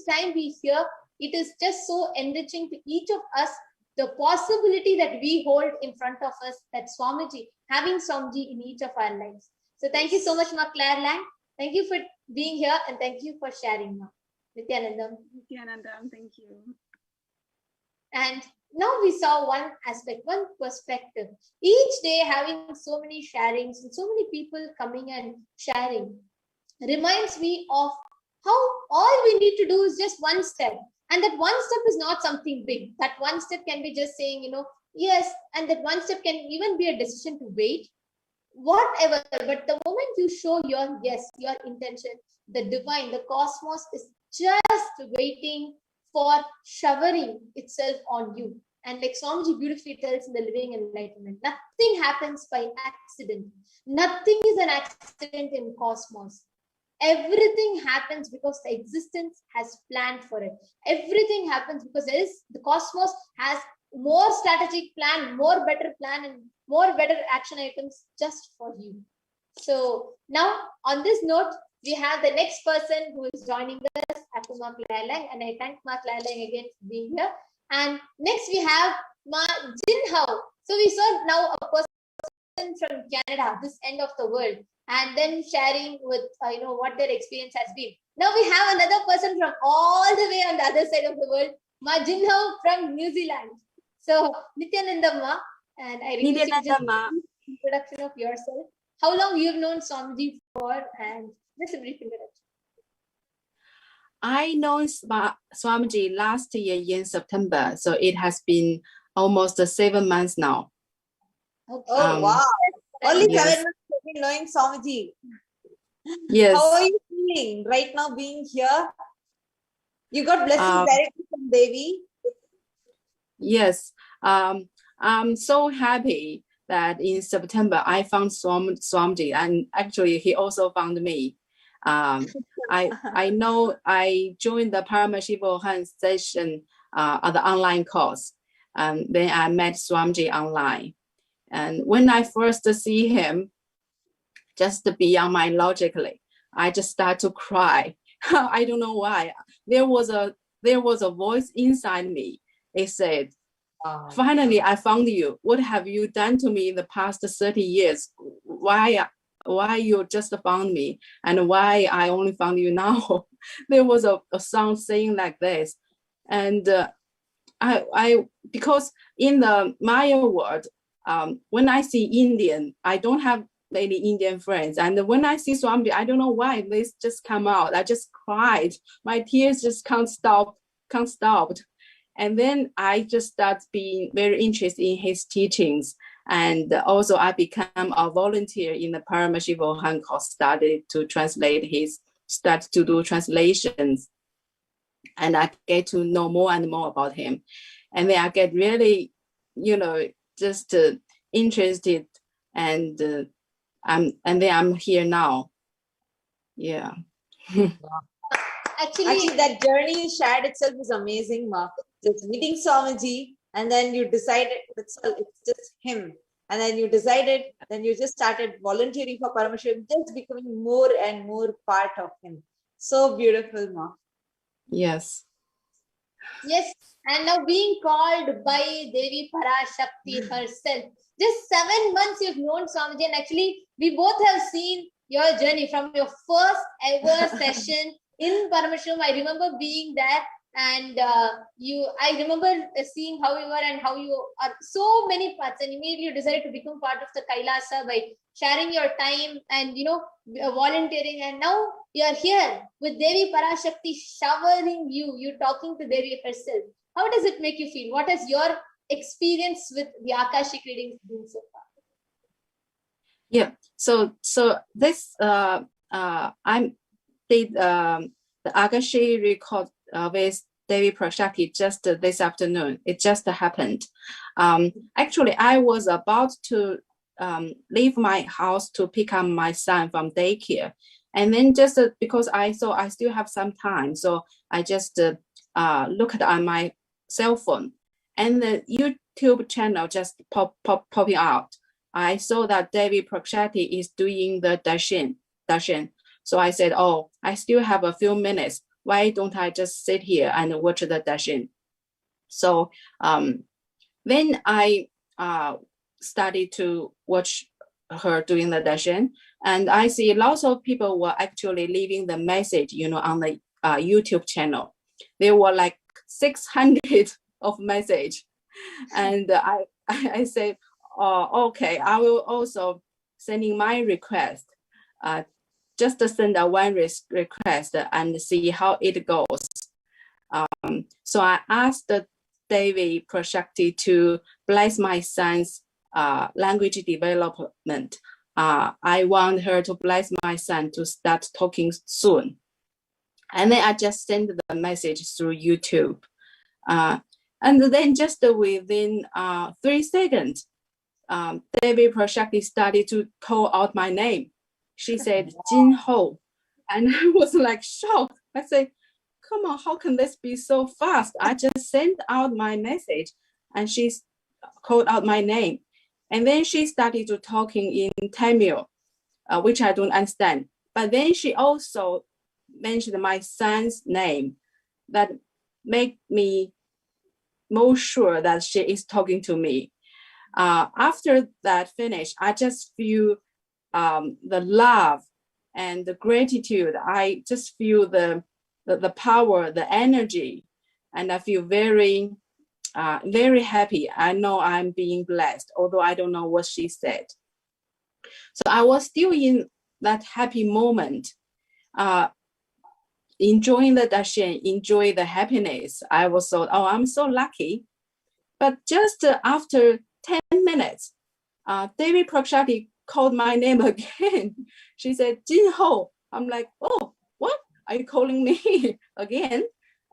time we hear, it is just so enriching to each of us, the possibility that we hold in front of us, that Swamiji, having Swamiji in each of our lives. So thank you so much, Ma Claire Lang. Thank you for being here and thank you for sharing, Ma. Nithyanandam. Nithyanandam, thank you. And now we saw one aspect, one perspective. Each day having so many sharings and so many people coming and sharing reminds me of how all we need to do is just one step. And that one step is not something big. That one step can be just saying, yes. And that one step can even be a decision to wait, whatever. But the moment you show your yes, your intention, the divine, the cosmos is just waiting for showering itself on you. And like Swamiji beautifully tells in the Living Enlightenment, nothing happens by accident. Nothing is an accident in cosmos. Everything happens because the existence has planned for it. Everything happens because the cosmos has more strategic plan, more better plan, and more better action items just for you. So now on this note, we have the next person who is joining us, after Ma Claire Lang, and I thank Ma Claire Lang again for being here. And next we have Ma Jin Hao. So we saw now a person from Canada, this end of the world, and then sharing with what their experience has been. Now we have another person from all the way on the other side of the world, Ma Jin Hao from New Zealand. So Nithyanandam Ma, and I request you just introduction of yourself. How long you have known Swamiji for, and just a brief introduction. I know Swamiji last year in September, so it has been almost 7 months now. Oh, wow. Only 7 months you've been knowing Swamiji. Yes. How are you feeling right now being here? You got blessings directly from Devi? Yes. I'm so happy that in September I found Swamiji, and actually he also found me. I know I joined the Paramashivoham session at the online course, and then I met Swamiji online. And when I first see him, just beyond my logically, I just start to cry. I don't know why. There was a voice inside me. It said, "Finally, I found you. What have you done to me in the past 30 years? Why you just found me, and why I only found you now?" There was a sound saying like this, and I because in the Maya world, when I see Indian, I don't have many Indian friends, and when I see Swamiji, I don't know why this just come out. I just cried. My tears just can't stop. And then I just start being very interested in his teachings. And also I become a volunteer in the Paramashivoham course, started to do translations. And I get to know more and more about him. And then I get really, just interested, and then I'm here now. Yeah. Actually, that journey you shared itself is amazing, Ma. Just meeting Swamiji, and then you decided it's just him. And then you decided, then you just started volunteering for Paramashivam, just becoming more and more part of him. So beautiful, Ma. Yes. Yes, and now being called by Devi Parashakthi herself. Just 7 months you've known Swamiji, and actually we both have seen your journey from your first ever session in Paramashivam. I remember being there, and I remember seeing how you were and how you are so many parts, and immediately you decided to become part of the Kailasa by sharing your time and volunteering, and now you are here with Devi Parashakthi showering you talking to Devi herself. How does it make you feel? What has your experience with the Akashic readings been so far? Yeah, so this I did the Akashic record with Devi Parashakthi just this afternoon. It just happened. Actually, I was about to leave my house to pick up my son from daycare, and then just because I thought I still have some time, so I just looked at my cell phone, and the YouTube channel just popping out. I saw that Devi Parashakthi is doing the darshan. So I said, oh, I still have a few minutes. why don't I just sit here and watch the darshan? So when I started to watch her doing the darshan, and I see lots of people were actually leaving the message, on the YouTube channel. There were like 600 of message. And I said, okay, I will also sending my request, just to send a one request and see how it goes. So I asked Devi Parashakthi to bless my son's language development. I want her to bless my son to start talking soon. And then I just sent the message through YouTube. And then just within 3 seconds, Devi Parashakthi started to call out my name. She said, Jin Ho. And I was like shocked. I said, come on, how can this be so fast? I just sent out my message and she called out my name. And then she started to talking in Tamil, which I don't understand. But then she also mentioned my son's name. That made me more sure that she is talking to me. After that finish, I just feel the love and the gratitude. I just feel the power, the energy, and I feel very, very happy. I know I'm being blessed, although I don't know what she said. So I was still in that happy moment, enjoying the darshan, enjoy the happiness. I was so, I'm so lucky. But just after 10 minutes, Devi Parashakthi called my name again. She said, Jin Ho. I'm like, oh, what? Are you calling me again?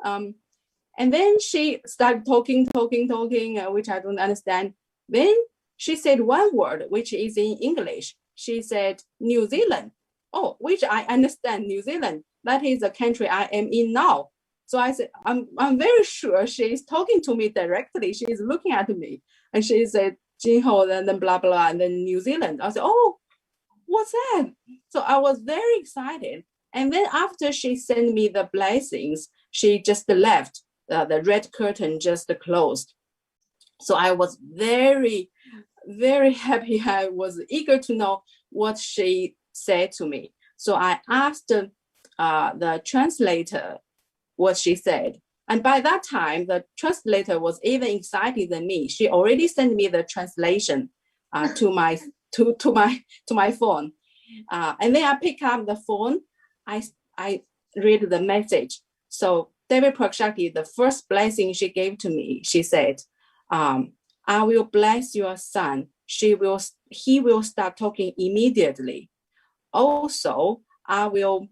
And then she started talking, which I don't understand. Then she said one word, which is in English. She said, New Zealand. Oh, which I understand, New Zealand. That is the country I am in now. So I said, I'm very sure she is talking to me directly. She is looking at me. And she said, Jin Ho, and then blah, blah, and then New Zealand. I said, oh, what's that? So I was very excited. And then after she sent me the blessings, she just left. The red curtain just closed. So I was very, very happy. I was eager to know what she said to me. So I asked the translator what she said. And by that time, the translator was even excited than me. She already sent me the translation to my phone. And then I pick up the phone. I read the message. So Devi Parashakthi, the first blessing she gave to me, she said, I will bless your son. He will start talking immediately. Also, I will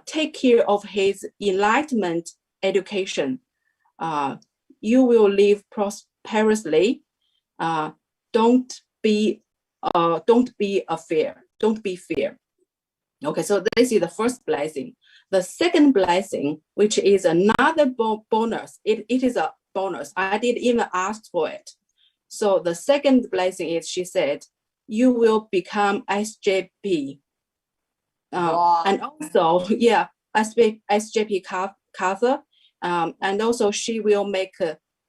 take care of his enlightenment education. You will live prosperously. Don't be fear. Don't be fear. Okay, so this is the first blessing. The second blessing, which is another bonus. It is a bonus. I didn't even ask for it. So the second blessing is, she said, you will become SJP. Wow. And also, yeah, SJP Katha. And also she will make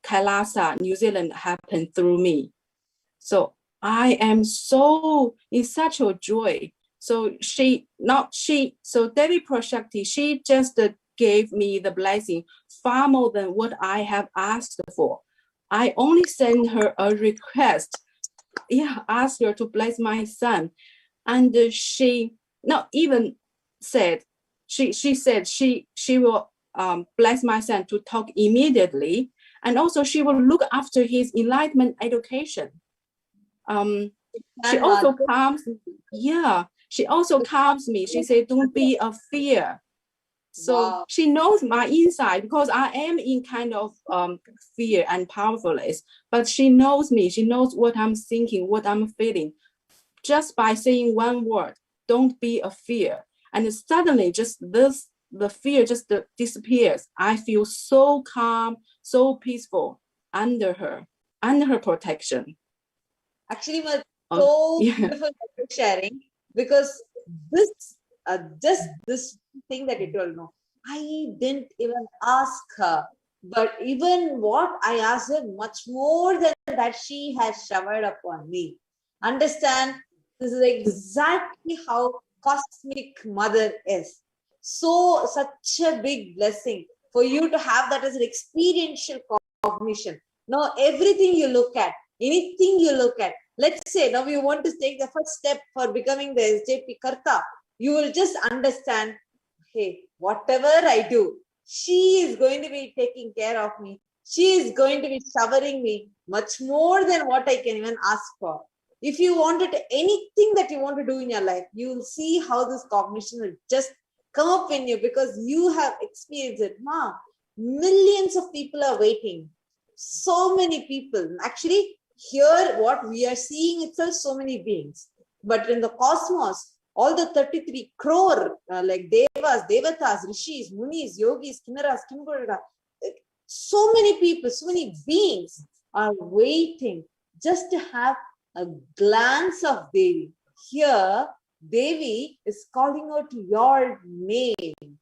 Kailasa, New Zealand happen through me. So I am so in such a joy. So Devi Parashakthi, she just gave me the blessing far more than what I have asked for. I only sent her a request. Yeah, ask her to bless my son. And she not even said, she said she will bless my son to talk immediately. And also she will look after his enlightenment education. She also calms, she also calms me. She said, don't be a fear. So she knows my inside, because I am in kind of fear and powerfulness, but she knows me. She knows what I'm thinking, what I'm feeling. Just by saying one word, don't be a fear. And suddenly the fear just disappears. I feel so calm, so peaceful under her protection. Actually, so beautiful sharing, because this just this thing that you told, no, I didn't even ask her. But even what I asked her, much more than that, she has showered upon me. Understand? This is exactly how Cosmic Mother is. So, such a big blessing for you to have that as an experiential cognition. Now, everything you look at, anything you look at, let's say now you want to take the first step for becoming the SJP Karta, you will just understand, hey, whatever I do, she is going to be taking care of me. She is going to be showering me much more than what I can even ask for. If you wanted anything that you want to do in your life, you will see how this cognition will just come up in you because you have experienced it. Ma, millions of people are waiting. So many people. Actually, here what we are seeing itself, so many beings. But in the cosmos, all the 33 crore like devas, devatas, rishis, munis, yogis, kinnaras, kimbara, so many people, so many beings are waiting just to have a glance of Devi. Here, Devi is calling out your name.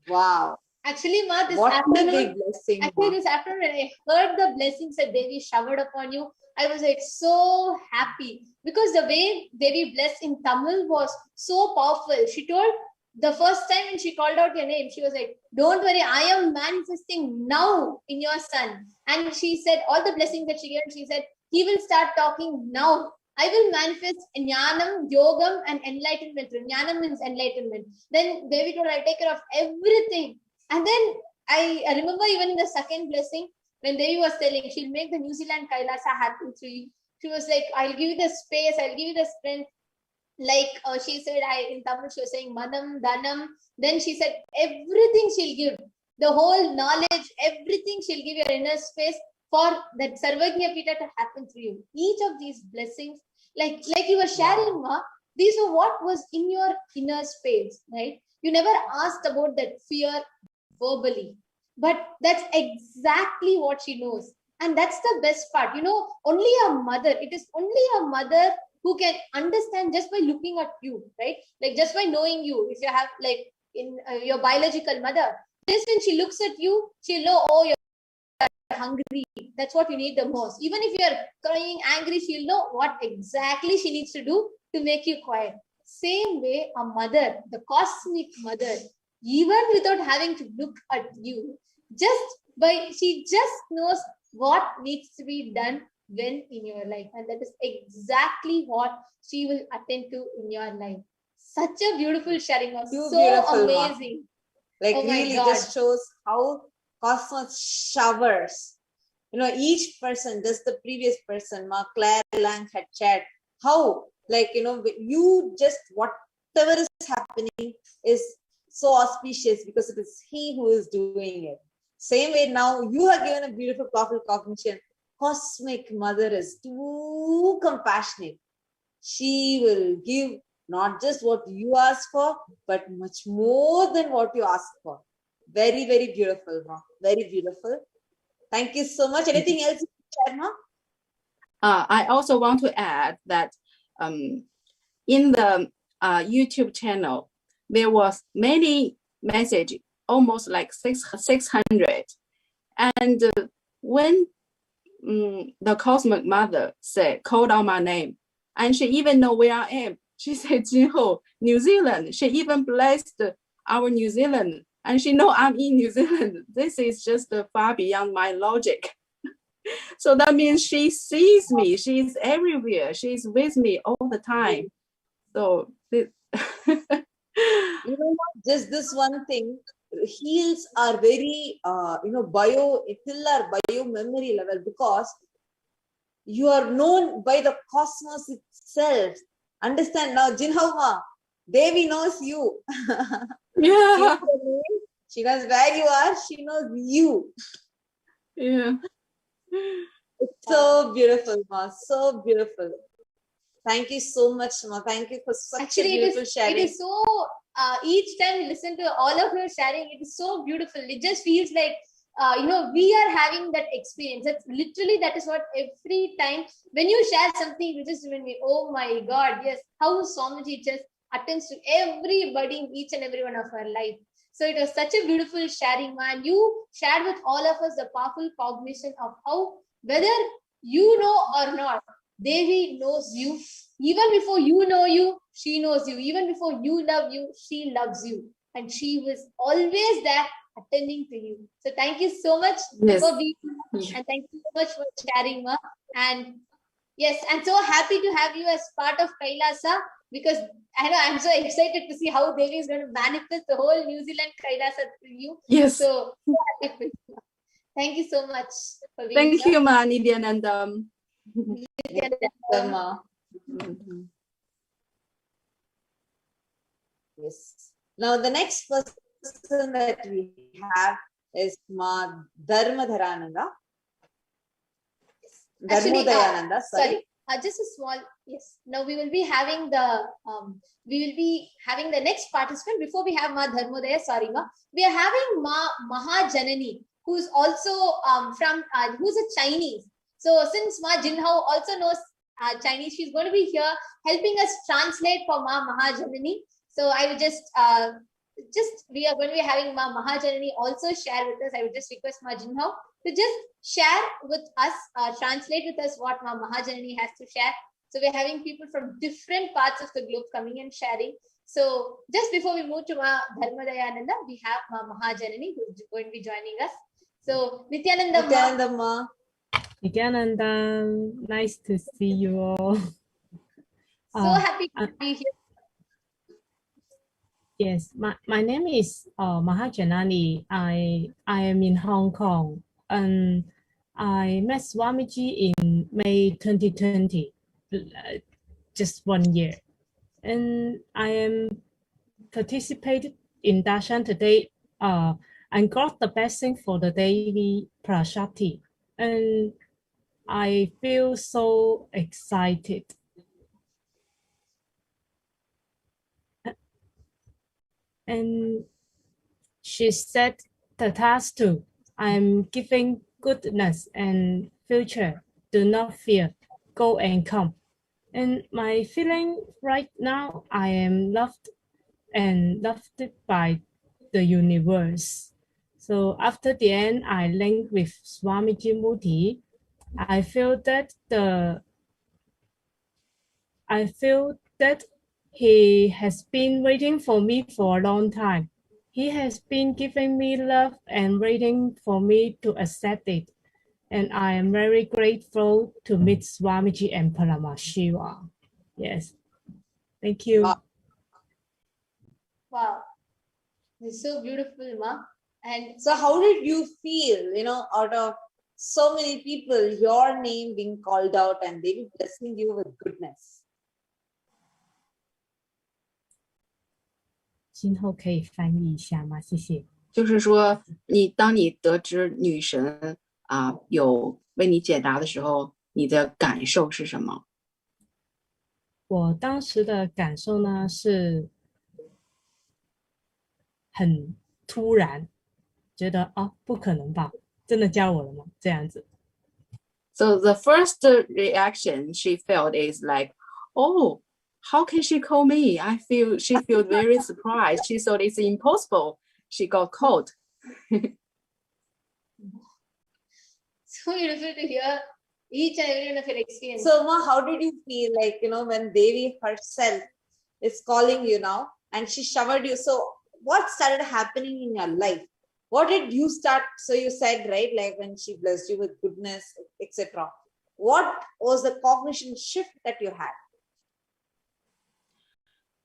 Wow. Actually, Ma, this What a afternoon, big blessing. actually, this afternoon, when I heard the blessings that Devi showered upon you, I was like so happy because the way Devi blessed in Tamil was so powerful. She told the first time when she called out your name, she was like, "Don't worry, I am manifesting now in your son." And she said all the blessings that she gave. She said, "He will start talking now. I will manifest jnanam, yogam, and enlightenment." Jnanam means enlightenment. Then Devi told, "I'll take care of everything." And then I remember even in the second blessing, when Devi was telling she'll make the New Zealand Kailasa happen through you, she was like, "I'll give you the space, I'll give you the strength." Like she said, in Tamil, she was saying Manam, Dhanam. Then she said, everything she'll give, the whole knowledge, everything she'll give your inner space for that Sarvagnya Pita to happen through you. Each of these blessings, like you were sharing, Ma, these were what was in your inner space, right? You never asked about that fear verbally, but that's exactly what she knows. And that's the best part. Only a mother, it is only a mother who can understand just by looking at you, right? Like just by knowing you. If you have like in your biological mother, just when she looks at you, she'll know, oh, you're hungry. That's what you need the most. Even if you're crying, angry, she'll know what exactly she needs to do to make you quiet. Same way, a mother, the cosmic mother, even without having to look at you, she just knows what needs to be done when in your life, and that is exactly what she will attend to in your life. Such a beautiful sharing, was so beautiful, amazing. Ma. Like really just shows how cosmos showers. Each person, just the previous person, Ma Claire Lang had shared how, like, you just whatever is happening is so auspicious because it is he who is doing it. Same way now you have given a beautiful, powerful cognition. Cosmic Mother is too compassionate. She will give not just what you ask for, but much more than what you ask for. Very, very beautiful, Ma. Very beautiful. Thank you so much. Anything else you can share, Ma? I also want to add that in the YouTube channel, there was many messages, almost like 600. And when the Cosmic Mother called out my name, and she even know where I am. She said, Jinho, New Zealand. She even blessed our New Zealand, and she know I'm in New Zealand. This is just far beyond my logic. So that means she sees me. She's everywhere. She's with me all the time. So you know what? Just this one thing. Heals are very bio memory level, because you are known by the cosmos itself. Understand now, Jinhauma, Devi knows you. yeah, she knows where you are. She knows you. Yeah, it's so beautiful, Ma. So beautiful. Thank you so much, Ma. Thank you for such a beautiful sharing. It is so. Each time we listen to all of your sharing, it is so beautiful. It just feels like we are having that experience. That's literally, that is what every time when you share something, you just remind me, oh my God, yes, how Swamiji just attends to everybody in each and every one of our life. So it was such a beautiful sharing, man. You shared with all of us the powerful cognition of how, whether you know or not, Devi knows you. Even before you know you, she knows you. Even before you love you, she loves you. And she was always there attending to you. So thank you so much for being here. And thank you so much for sharing, ma. And yes, I'm so happy to have you as part of Kailasa, because I know I'm so excited to see how Devi is going to manifest the whole New Zealand Kailasa through you. Yes. So happy for you. Thank you so much for being Thank you, Ma Nithyananda. Yes. Now the next person that we have is Ma Dharmadharananda. Actually, Dharmodayananda, sorry. Just a small, yes. Now we will be having the next participant. Before we have Ma Dharmodaya, sorry, Ma. We are having Ma Mahajanani, who's also who's a Chinese. So since Ma Jinhao also knows Chinese, she's going to be here helping us translate for Ma Mahajanani. So I would we are going to be having Ma Mahajanani also share with us. I would just request Ma Jinhao to just share with us, translate with us what Ma Mahajanani has to share. So we're having people from different parts of the globe coming and sharing. So just before we move to Ma Dharmadayananda, we have Ma Mahajanani who's going to be joining us. So Nithyananda Ma. Nithyananda, nice to see you all. So happy to be here. Yes, my name is Mahajanani. I am in Hong Kong, and I met Swamiji in May 2020, just 1 year. And I am participated in Darshan today and got the blessing for the daily Parashakthi. And I feel so excited. And she said the task too. I'm giving goodness and future. Do not fear. Go and come. And my feeling right now, I am loved and loved by the universe. So after the end, I linked with Swamiji Murti. I feel that he has been waiting for me for a long time. He has been giving me love and waiting for me to accept it. And I am very grateful to meet Swamiji and Paramashivoham. Yes. Thank you. Wow. It's so beautiful, Ma. And so how did you feel, out of so many people, your name being called out and they be blessing you with goodness? 今后可以翻译一下吗？谢谢。就是说，当你得知女神有为你解答的时候，你的感受是什么？我当时的感受呢是很突然，觉得不可能吧，真的教我了吗？这样子。So the first reaction she felt is like, oh, how can she call me? She felt very surprised. She thought it's impossible. She got called. So beautiful to hear each and every one of your experience. So Ma, how did you feel like, when Devi herself is calling you now and she showered you? So what started happening in your life? What did you start? So you said, right, like when she blessed you with goodness, etc. What was the cognition shift that you had?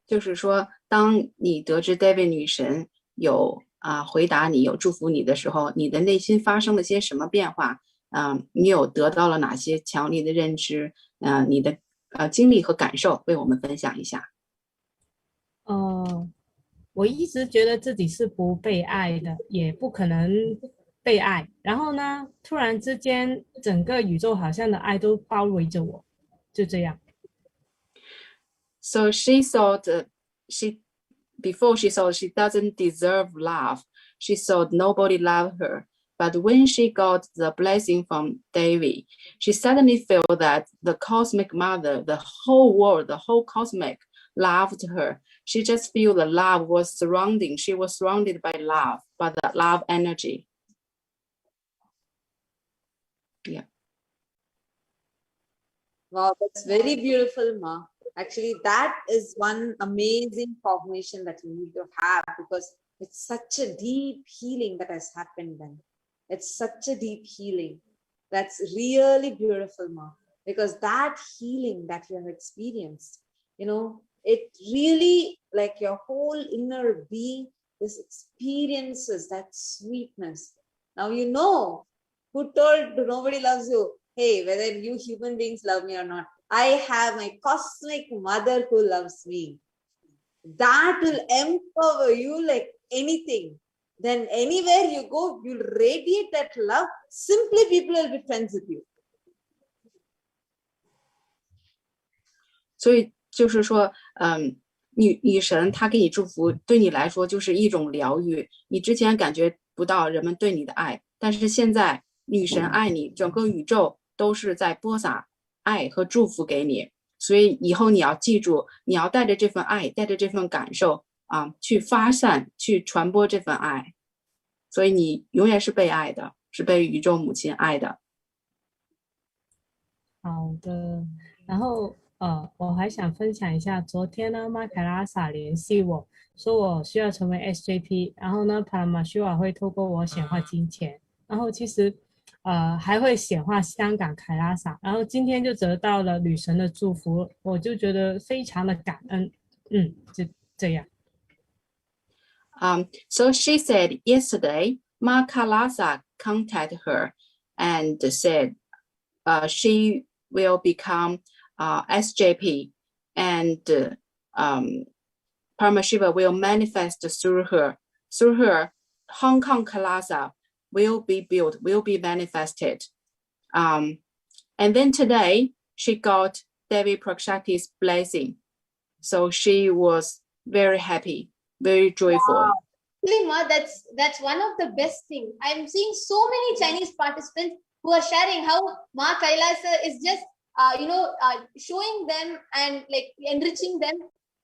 就是说，当你得知 David 女神有回答你、有祝福你的时候，你的内心发生了些什么变化？你有得到了哪些强烈的认知？你的经历和感受，为我们分享一下。我一直觉得自己是不被爱的，也不可能被爱。然后呢，突然之间，整个宇宙好像的爱都包围着我，就这样。So she thought before she thought she doesn't deserve love. She thought nobody loved her. But when she got the blessing from Devi, she suddenly felt that the cosmic mother, the whole world, the whole cosmic loved her. She just feel the love was surrounding. She was surrounded by love, by the love energy. Yeah. Wow, that's very beautiful, Ma. Actually, that is one amazing cognition that you need to have, because it's such a deep healing that has happened then. It's such a deep healing. That's really beautiful, Ma. Because that healing that you have experienced, you know, it really, like your whole inner being, this experiences that sweetness. Now you know who told nobody loves you. Hey, whether you human beings love me or not, I have my cosmic mother who loves me. That will empower you like anything. Then anywhere you go, you'll radiate that love. Simply people will be friends with you. 所以就是说，女神她给你祝福，对你来说就是一种疗愈。你之前感觉不到人们对你的爱，但是现在女神爱你，整个宇宙都是在播撒爱和祝福给你。所以以后你要记住，你要带着这份爱，带着这份感受啊，去发散，去传播这份爱。所以你永远是被爱的，是被宇宙母亲爱的。好的，然后我还想分享一下，昨天呢，Kailasa 联系我说我需要成为 SJP， 然后呢，Paramashivoham 会透过我显化金钱，然后其实还会显化香港Kailasa，然后今天就得到了女神的祝福，我就觉得非常的感恩，就这样。So she said yesterday, Kailasa contacted her and said she will become SJP, and Paramashiva will manifest through her. Through her, Hong Kong Kailasa will be built, will be manifested. And then today, she got Devi Parashakti's blessing. So she was very happy, very joyful. Wow. Actually, Ma, that's one of the best things. I'm seeing so many Chinese participants who are sharing how Ma Kailasa is just showing them and like enriching them.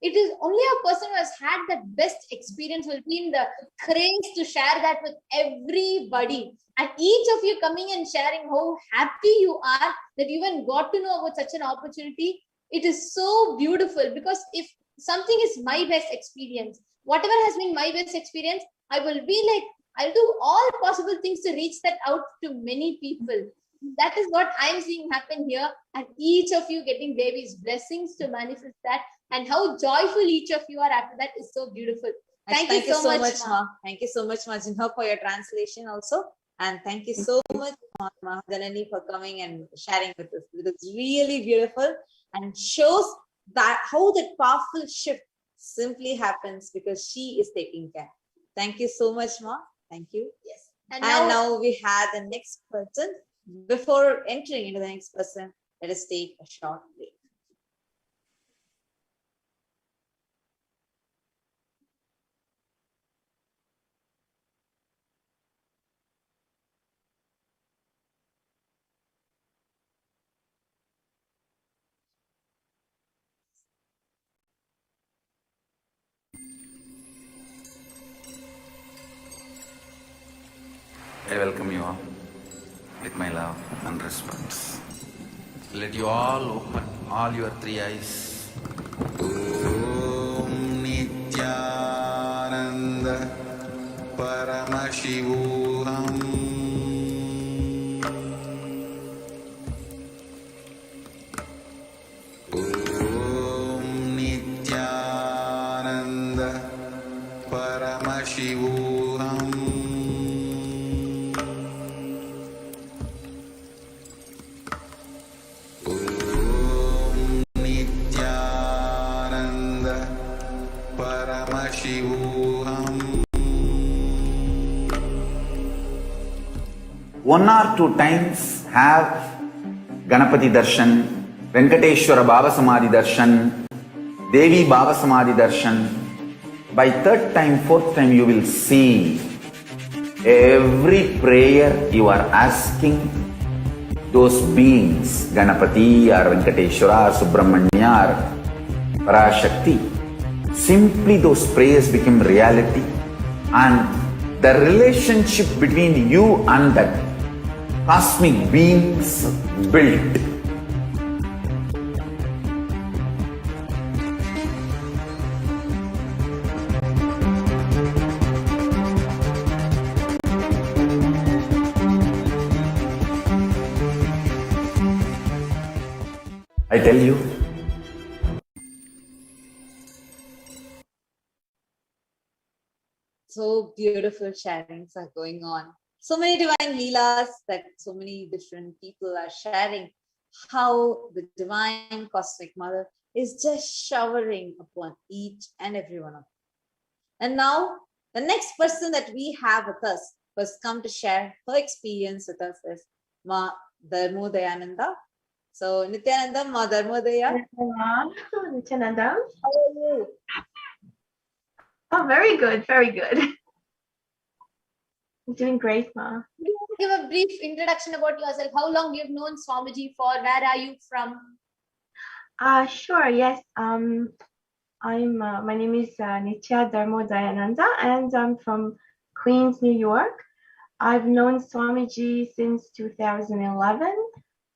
It is only a person who has had the best experience will be in the courage to share that with everybody. And each of you coming and sharing how happy you are that you even got to know about such an opportunity. It is so beautiful, because if something is my best experience, whatever has been my best experience, I will be like, I'll do all possible things to reach that out to many people. That is what I'm seeing happen here, and each of you getting Devi's blessings to manifest that, and how joyful each of you are after that is so beautiful. Thank you so much, Ma. Thank you so much, Ma Jinho, for your translation also. And thank you so much, Ma Janani, for coming and sharing with us. It's really beautiful and shows that how that powerful shift simply happens because she is taking care. Thank you so much, Ma. Thank you. Yes. And now we have the next person. Before entering into the next person, let us take a short break. I welcome you all with my love and respect. Let you all open all your three eyes. Om Nithyananda Paramashivoham. Om Nithyananda Paramashivoham. One or two times have Ganapati Darshan, Venkateshwara Baba Samadhi Darshan, Devi Baba Samadhi Darshan. By third time, fourth time, you will see every prayer you are asking those beings, Ganapati or Venkateshwara or Subramanya or Parashakthi, simply those prayers become reality, and the relationship between you and that cosmic beings built. I tell you, so beautiful sharings are going on. So many divine leelas that so many different people are sharing, how the divine cosmic mother is just showering upon each and every one of them. And now the next person that we have with us who has come to share her experience with us is Ma Dharmodayananda. So Nithyananda, Ma Dharmodaya. Nithyananda. How are you? Oh, very good, very good. I'm doing great, Ma. Give a brief introduction about yourself. How long you've known Swamiji for? Where are you from? Sure, yes. My name is Nithya Dharmodayananda, and I'm from Queens, New York. I've known Swamiji since 2011,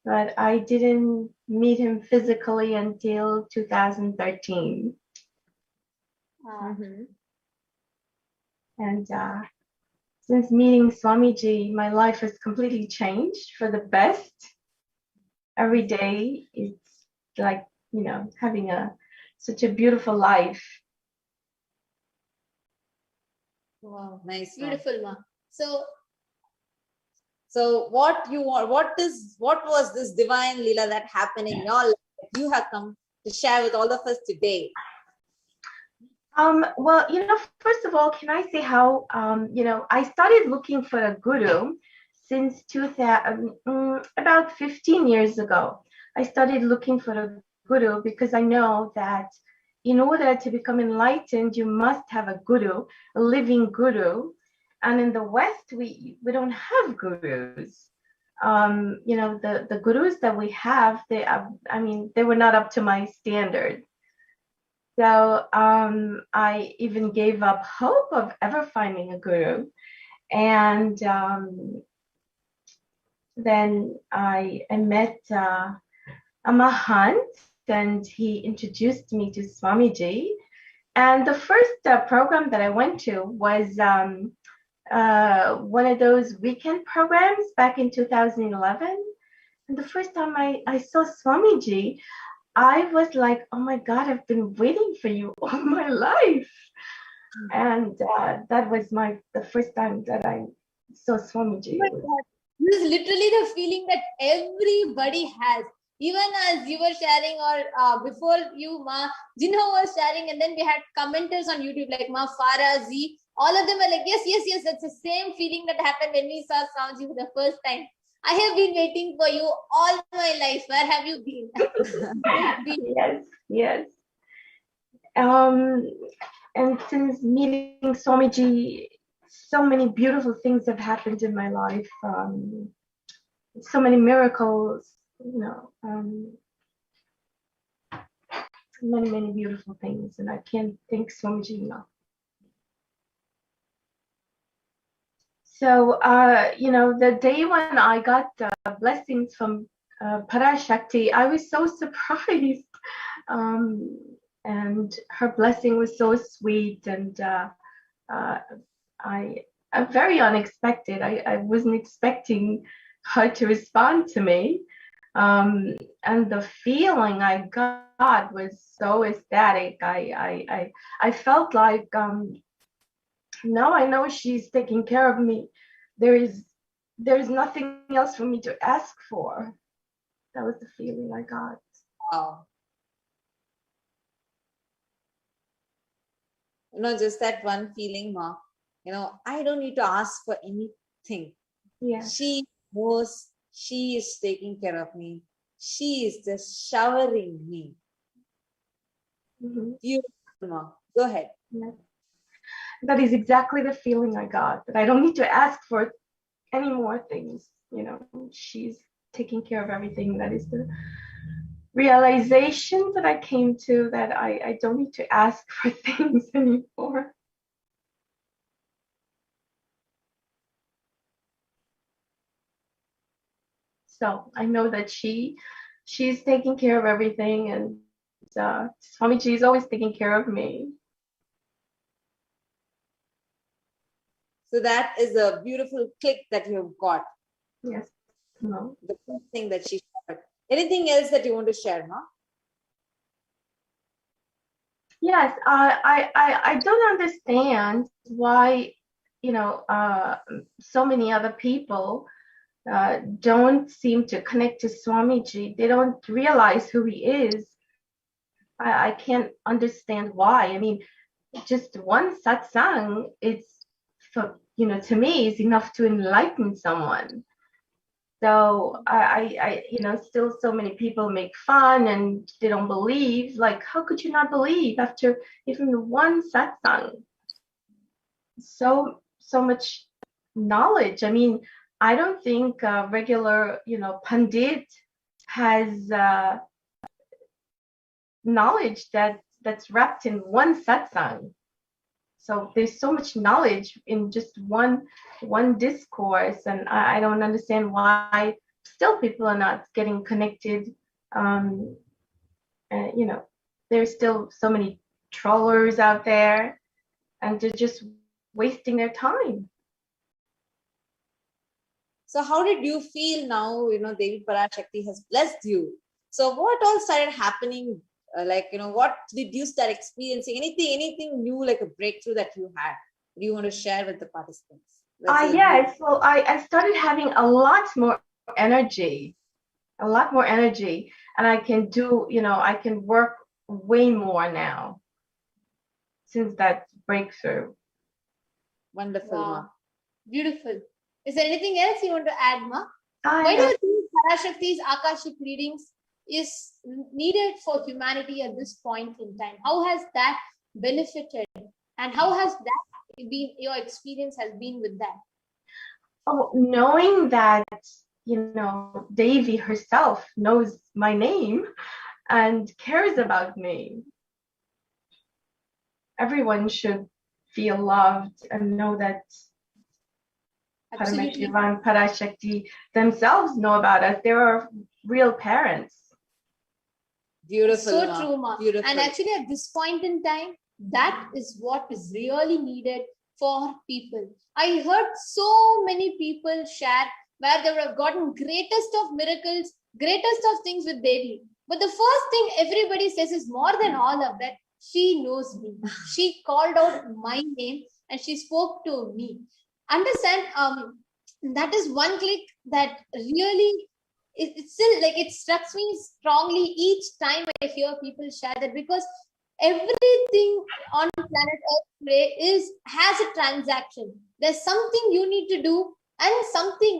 but I didn't meet him physically until 2013. And since meeting Swamiji, my life has completely changed for the best. Every day it's like, you know, having such a beautiful life. Wow, nice. Beautiful, Ma. So what was this divine Leela that happened in your life that you have come to share with all of us today? Well, you know, first of all, can I say how, you know, I started looking for a guru since about 15 years ago. I started looking for a guru because I know that in order to become enlightened, you must have a guru, a living guru. And in the West, we don't have gurus. You know, the gurus that we have, they were not up to my standard. So I even gave up hope of ever finding a guru. And then I met a Mahant, and he introduced me to Swamiji. And the first program that I went to was one of those weekend programs back in 2011. And the first time I saw Swamiji, I was like, oh my God, I've been waiting for you all my life. And that was the first time that I saw Swamiji. Oh my God. This is literally the feeling that everybody has. Even as you were sharing, or before you, Ma, Jinho was sharing, and then we had commenters on YouTube like Ma Farah, Z. All of them were like, yes, that's the same feeling that happened when we saw Swamiji for the first time. I have been waiting for you all my life. Where have you been? Yes. And since meeting Swamiji, so many beautiful things have happened in my life. So many miracles, you know, many beautiful things, and I can't thank Swamiji enough. So, you know, the day when I got blessings from Parashakthi, I was so surprised. And her blessing was so sweet, and very unexpected. I wasn't expecting her to respond to me. And the feeling I got was so ecstatic. I felt like, now I know she's taking care of me. There's nothing else for me to ask for. That was the feeling I got. Wow. You know, just that one feeling, Ma. You know, I don't need to ask for anything. Yeah. She knows she is taking care of me. She is just showering me. Beautiful, Ma. Go ahead. Yeah. That is exactly the feeling I got, that I don't need to ask for any more things. You know, she's taking care of everything. That is realization that I came to that I don't need to ask for things anymore. So I know that she's taking care of everything, and Swamiji is always taking care of me. So that is a beautiful click that you've got. Yes. No. The first thing that she shared. Anything else that you want to share, Ma? Yes, I don't understand why, so many other people don't seem to connect to Swamiji. They don't realize who he is. I can't understand why. I mean, just one satsang, it's, for, to me, is enough to enlighten someone. So still so many people make fun and they don't believe. Like, how could you not believe after even one satsang? So much knowledge. I mean, I don't think a regular, pandit has knowledge that's wrapped in one satsang. So there's so much knowledge in just one discourse, and I don't understand why still people are not getting connected. There's still so many trollers out there, and they're just wasting their time. So how did you feel now, Devi Parashakti has blessed you? So what all started happening? What did you start experiencing? Anything new, like a breakthrough that you had? Do you want to share with the participants? Yes. Well, I started having a lot more energy, and I can do, I can work way more now since that breakthrough. Wonderful. Wow. Ma. Beautiful. Is there anything else you want to add, Ma? Why do you think Parashakti's Akashic readings is needed for humanity at this point in time? How has that benefited, and how has that been, your experience has been with that? Oh, knowing that, Devi herself knows my name and cares about me. Everyone should feel loved and know that Paramashivoham and Parashakti themselves know about us. They are real parents. Beautiful. So true, Ma. Beautiful. And actually, at this point in time, that is what is really needed for people. I heard so many people share where they would have gotten greatest of miracles, greatest of things with Devi. But the first thing everybody says is, more than all of that, she knows me. She called out my name and she spoke to me. Understand? That is one click that really, it's still like, it strikes me strongly each time I hear people share that, because everything on planet Earth today has a transaction. There's something you need to do, and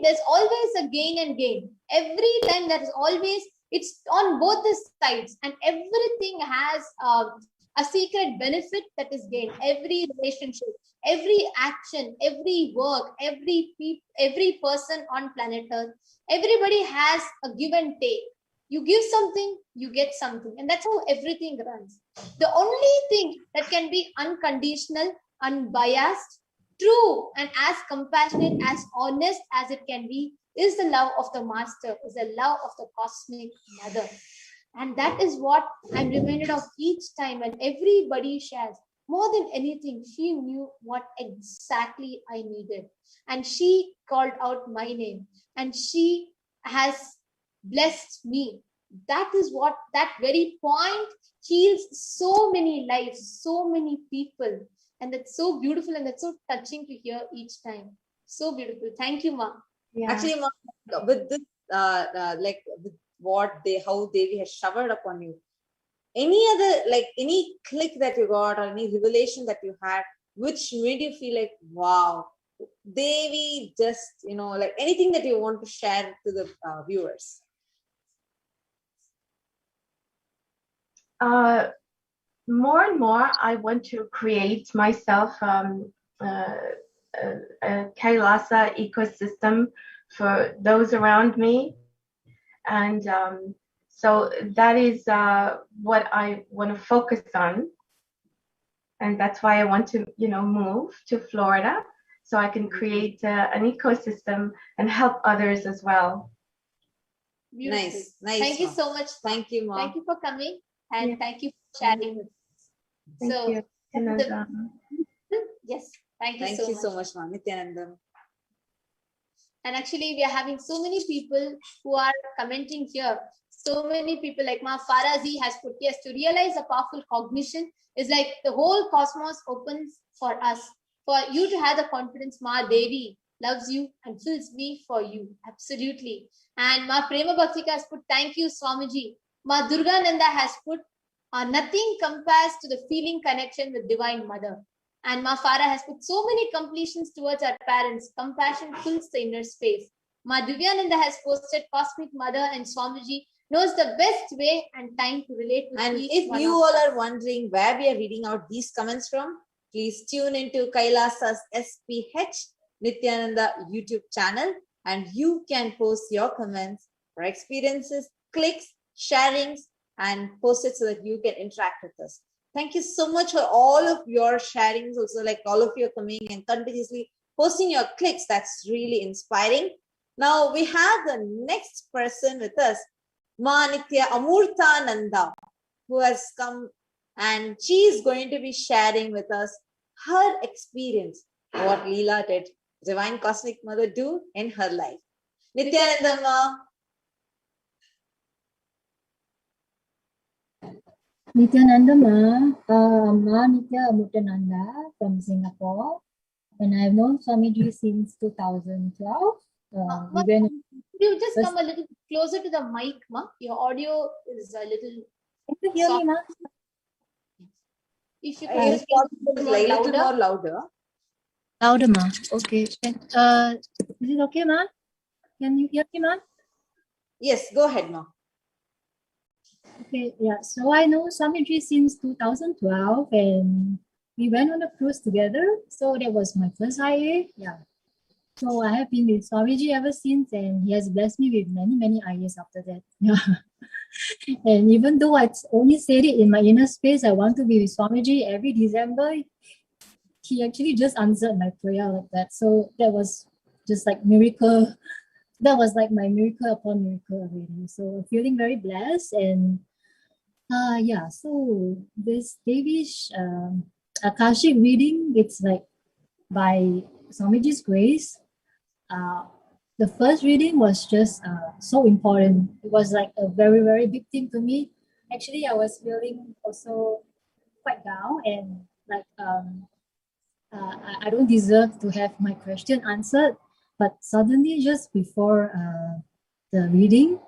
there's always a gain and gain. Every time there is always, it's on both the sides, and everything has a secret benefit that is gained. Every relationship, every action, every work, every person on planet Earth, everybody has a give and take. You give something, you get something, and that's how everything runs. The only thing that can be unconditional, unbiased, true, and as compassionate, as honest as it can be is the love of the Master, is the love of the Cosmic Mother. And that is what I'm reminded of each time when everybody shares. More than anything, she knew what exactly I needed. And she called out my name. And she has blessed me. That is what, that very point heals so many lives, so many people. And that's so beautiful, and that's so touching to hear each time. So beautiful. Thank you, Ma. Yeah. Actually, Ma, with this, with how Devi has showered upon you, any other, any click that you got or any revelation that you had, which made you feel like, wow, Devi just, anything that you want to share to the viewers? More and more, I want to create myself a Kailasa ecosystem for those around me. And So that is what I want to focus on. And that's why I want to, move to Florida so I can create an ecosystem and help others as well. Beautiful. Nice. Thank you Ma. so much. Thank you, Ma. Thank you for coming and Yeah. thank you for sharing with us. Thank you. Nityananda. Yes, thank you Thank so you much. so much, Ma. Nithyanandam. And actually, we are having so many people who are commenting here. So many people like Ma Farazi has put, yes, to realize a powerful cognition is like the whole cosmos opens for us. For you to have the confidence, Ma Devi loves you and fills me for you. Absolutely. And Ma Prema Bhaktika has put, thank you, Swamiji. Ma Durga Nanda has put, nothing compares to the feeling connection with Divine Mother. And Ma Farah has put so many completions towards our parents. Compassion fills the inner space. Ma Divyananda has posted Cosmic Mother and Swamiji knows the best way and time to relate with And each if one you of all us. are wondering where we are reading out these comments from, please tune into Kailasa's SPH Nithyananda YouTube channel, and you can post your comments or experiences, clicks, sharings, and post it so that you can interact with us. Thank you so much for all of your sharings, also like all of you are coming and continuously posting your clicks. That's really inspiring. Now we have the next person with us, Ma Nitya Amurtananda, who has come, and she is going to be sharing with us her experience, what Leela did, Divine Cosmic Mother do in her life. Nithyananda Ma. Nithyananda Ma Nitya Amurtananda from Singapore, and I've known Swamiji since 2012. Ma, We went could you just come a little closer to the mic, Ma? Your audio is a little Can you hear me, Ma? If you If could possible, be a little more louder. louder. Louder, Ma. Okay. Is it okay, Ma? Can you hear me, Ma? Yes, go ahead, Ma. Okay, yeah. So I know Swamiji since 2012, and we went on a cruise together. So that was my first IA. Yeah. So I have been with Swamiji ever since, and he has blessed me with many, many IAs after that. Yeah. And even though I only said it in my inner space, I want to be with Swamiji every December, he actually just answered my prayer like that. So that was just like miracle. That was like my miracle upon miracle already. So feeling very blessed. And yeah, so this Devish Akashic reading, it's like by Swamiji's grace. The first reading was just so important. It was like a very, very big thing to me. Actually, I was feeling also quite down, and like I don't deserve to have my question answered. But suddenly, just before the reading,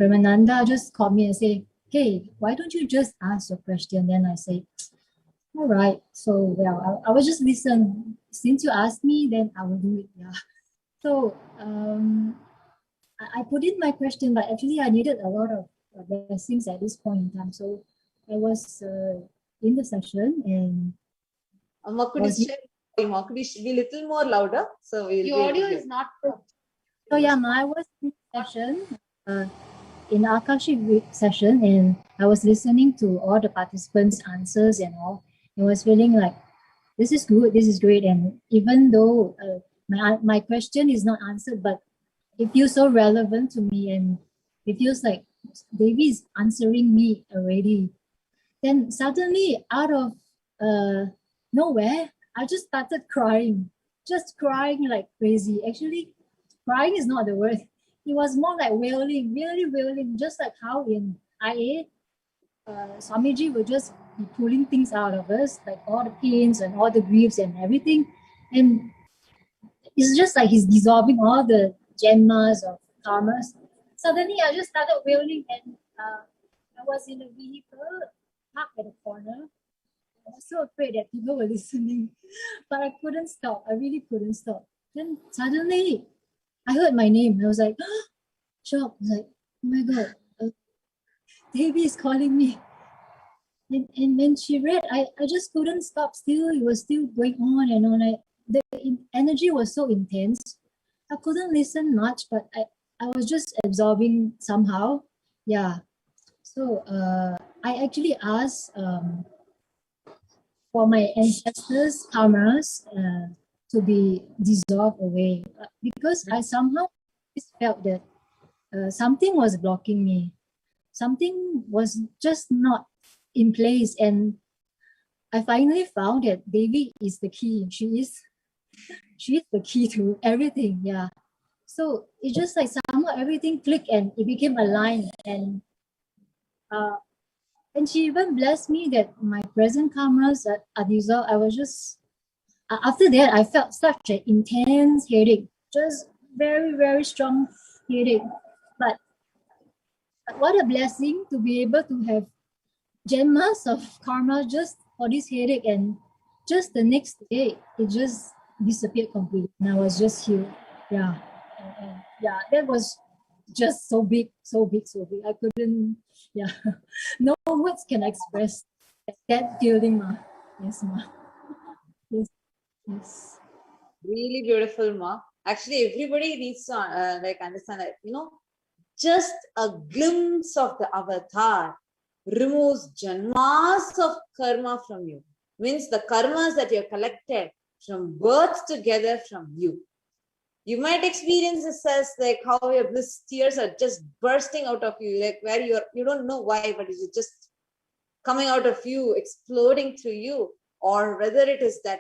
Premananda just called me and said, "Hey, why don't you just ask your question?" Then I say, "All right." So I will just listen. Since you asked me, then I will do it. Yeah. So I put in my question, but actually I needed a lot of blessings at this point in time. So I was in the session, and Could you be a little more louder? So we'll Your audio is not. So yeah, I was in the session, in Akashic session, and I was listening to all the participants' answers and all. I was feeling like, this is good, this is great. And even though my question is not answered, but it feels so relevant to me, and it feels like Devi is answering me already. Then suddenly, out of nowhere, I just started crying, just crying like crazy. Actually, crying is not the word. It was more like wailing, really wailing, just like how in IA, Swamiji would just be pulling things out of us, like all the pains and all the griefs and everything. And it's just like he's dissolving all the janmas of karmas. Suddenly, I just started wailing, and I was in a vehicle parked at the corner. I was so afraid that people were listening, but I couldn't stop. I really couldn't stop. Then suddenly, I heard my name. I was like, shocked. I was like, oh my God, Devi is calling me. And when she read, I just couldn't stop. Still, it was still going on and on. The energy was so intense. I couldn't listen much, but I was just absorbing somehow. Yeah. So I actually asked for my ancestors' karmas to be dissolved away because I somehow just felt that something was blocking me. Something was just not in place, and I finally found that Devi is the key. She is the key to everything. Yeah. So it's just like somehow everything clicked and it became aligned, and she even blessed me that my present karmas are dissolved. I was just after that I felt such an intense headache, just very very strong headache. But what a blessing to be able to have Janmas of karma just for this headache, and just the next day it just disappeared completely and I was just healed. Yeah. And yeah, that was just so big. I couldn't, yeah, no words can express that feeling, ma. Yes, ma. Yes. Really beautiful, Ma. Actually, everybody needs to understand that, just a glimpse of the avatar removes janmas of karma from you. Means the karmas that you have collected from birth together from you. You might experience this as like how your bliss tears are just bursting out of you, like where you don't know why, but it's just coming out of you, exploding through you, or whether it is that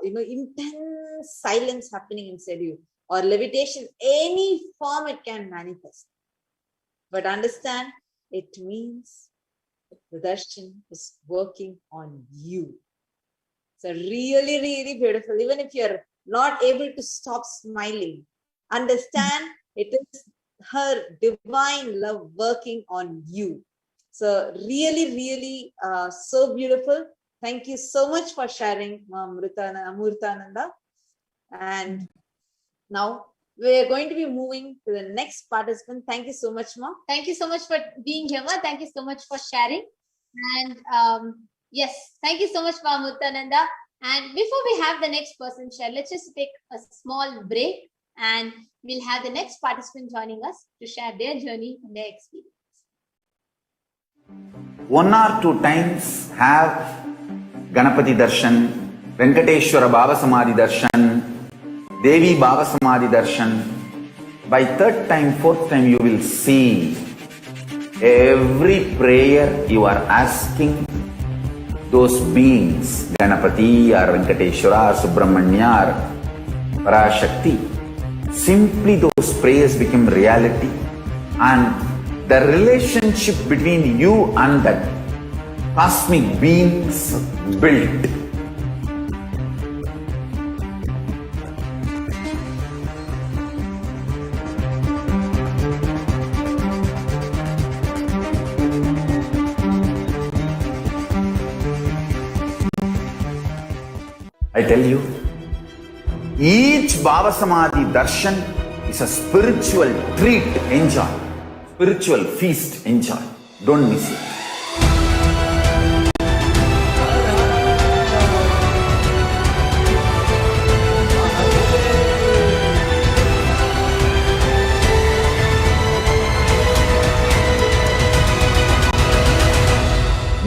intense silence happening inside you, or levitation, any form it can manifest. But understand, it means the darshan is working on you. So really, really beautiful. Even if you're not able to stop smiling, understand it is her divine love working on you. So really, really so beautiful. Thank you so much for sharing, Amurtananda. And now we're going to be moving to the next participant. Thank you so much, Ma. Thank you so much for being here, Ma. Thank you so much for sharing. And yes, thank you so much, Ma Amurtananda. And before we have the next person share, let's just take a small break and we'll have the next participant joining us to share their journey and their experience. 1 or 2 times have Ganapati Darshan, Venkateshwara Baba Samadhi Darshan, Devi Baba Samadhi Darshan. By 3rd time, 4th time, you will see every prayer you are asking those beings, Ganapati or Venkateshwara or Subramanya or Parashakti, simply those prayers become reality, and the relationship between you and that cosmic beings built. I tell you, each Baba Samadhi Darshan is a spiritual treat, enjoy. Spiritual feast, enjoy. Don't miss it.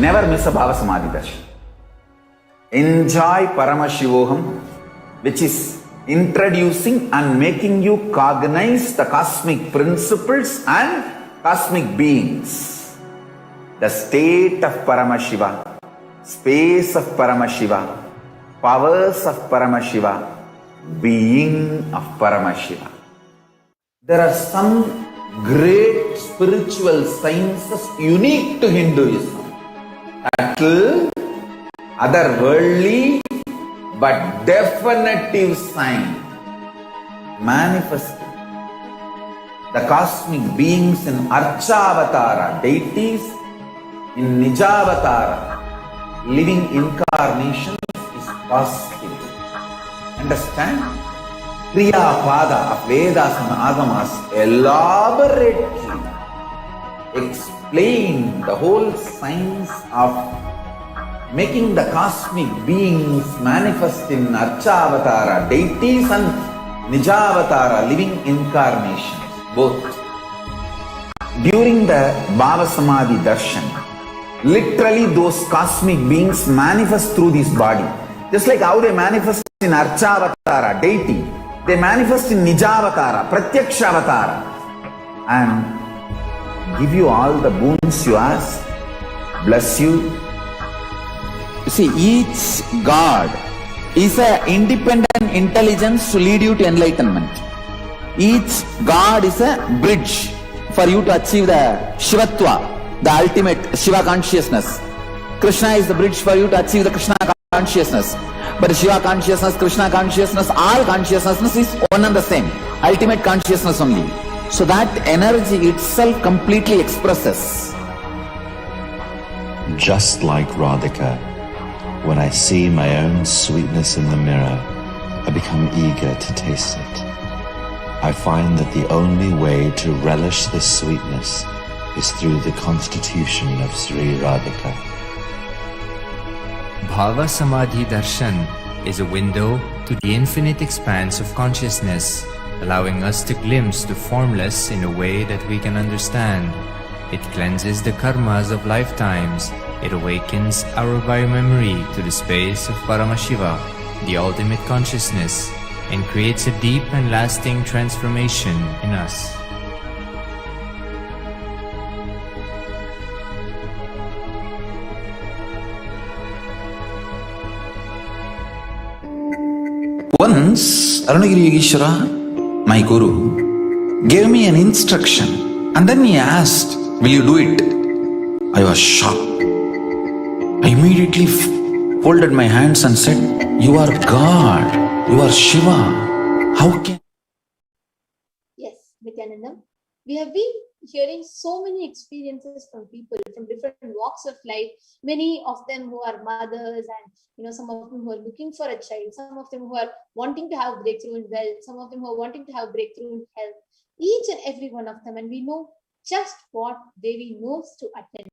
Never miss a Baba Samadhi Darshan. Enjoy Paramashivoham, which is introducing and making you cognize the cosmic principles and cosmic beings. The state of Paramashiva, space of Paramashiva, powers of Paramashiva, being of Paramashiva. There are some great spiritual sciences unique to Hinduism. Subtle, otherworldly, but definitive sign. Manifesting the cosmic beings in Archavatara, deities in Nijavatara, living incarnations is possible. Understand? Kriya Pada of Vedas and Agamas elaborately explain the whole science of making the cosmic beings manifest in Archavatara, deities and Nijavatara, living incarnations. both. During the Bhava Samadhi Darshan, literally those cosmic beings manifest through this body. Just like how they manifest in Archavatara, deity, they manifest in Nijavatara, Pratyakshavatara, and give you all the boons you ask, bless you. You see, each God is an independent intelligence to lead you to enlightenment. Each God is a bridge for you to achieve the Shivatva, the ultimate Shiva consciousness. Krishna is the bridge for you to achieve the Krishna consciousness. But Shiva consciousness, Krishna consciousness, all consciousness is one and the same. Ultimate consciousness only. So that energy itself completely expresses. Just like Radhika, when I see my own sweetness in the mirror, I become eager to taste it. I find that the only way to relish this sweetness is through the constitution of Sri Radhika. Bhava Samadhi Darshan is a window to the infinite expanse of consciousness, allowing us to glimpse the formless in a way that we can understand. It cleanses the karmas of lifetimes. It awakens our biomemory to the space of Paramashiva, the ultimate consciousness, and creates a deep and lasting transformation in us. Once, Arunagiri Yogeshwara, my guru, gave me an instruction and then he asked, will you do it? I was shocked. I immediately folded my hands and said, you are God, you are Shiva. How can... Yes, Nithyanandam. We have been hearing so many experiences from people from different walks of life, many of them who are mothers and some of them who are looking for a child, some of them who are wanting to have breakthrough in wealth, some of them who are wanting to have breakthrough in health, each and every one of them. And we know just what Devi knows to attend.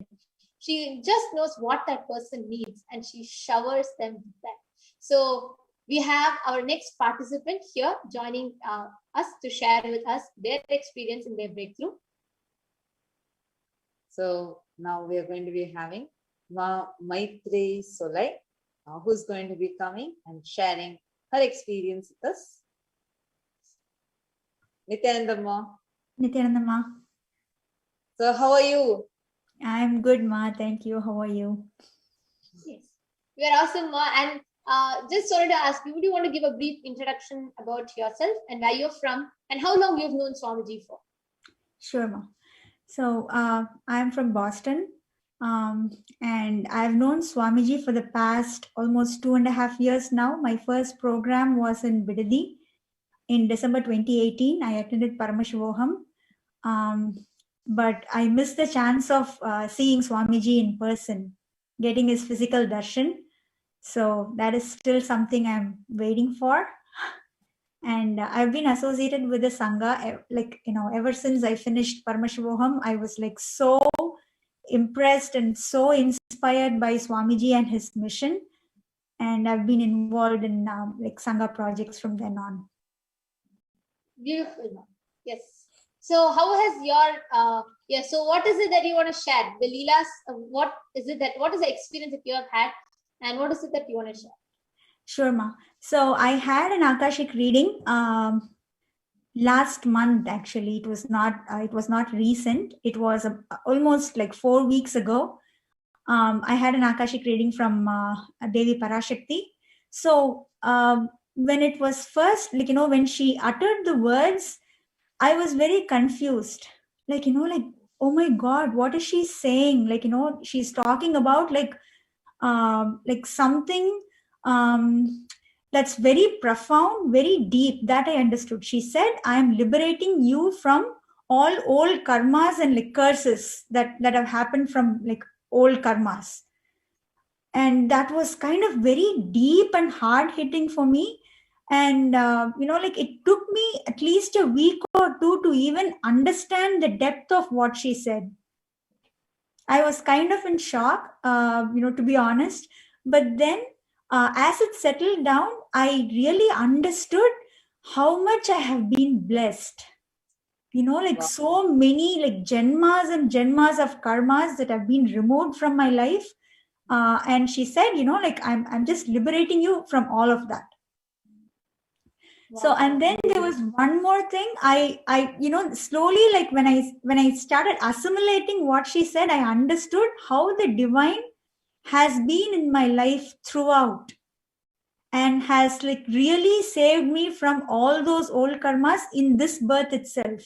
She just knows what that person needs and she showers them with that. So we have our next participant here joining us to share with us their experience in their breakthrough. So now we are going to be having Maitri Solai, who's going to be coming and sharing her experience with us. Nithyanandamma. Nithyanandamma. So how are you? I'm good, Ma. Thank you. How are you? Yes, we are awesome, Ma. And just wanted to ask you, would you want to give a brief introduction about yourself and where you're from and how long you've known Swamiji for? Sure, Ma. So I'm from Boston and I've known Swamiji for the past almost 2.5 years now. My first program was in Bidadi in December 2018. I attended Paramashivoham. But I missed the chance of seeing Swamiji in person, getting his physical darshan. So that is still something I'm waiting for. And I've been associated with the Sangha, ever since I finished Paramashivoham. I was so impressed and so inspired by Swamiji and his mission. And I've been involved in Sangha projects from then on. Beautiful. Yes. So how has your, so what is it that you want to share? The Leelas, what is the experience that you have had and what is it that you want to share? Sure, Ma. So I had an Akashic reading last month, actually. It was not recent. It was almost 4 weeks ago. I had an Akashic reading from Devi Parashakthi. So when it was first, when she uttered the words, I was very confused. Oh my God, what is she saying? She's talking about something that's very profound, very deep, that I understood. She said, I am liberating you from all old karmas and curses that have happened from old karmas. And that was kind of very deep and hard hitting for me. And, it took me at least a week or two to even understand the depth of what she said. I was kind of in shock, to be honest. But then as it settled down, I really understood how much I have been blessed. like so many like janmas and janmas of karmas that have been removed from my life. And she said, like I'm just liberating you from all of that. So, and then there was one more thing. I slowly, like when I started assimilating what she said, I understood how the divine has been in my life throughout and has like really saved me from all those old karmas in this birth itself.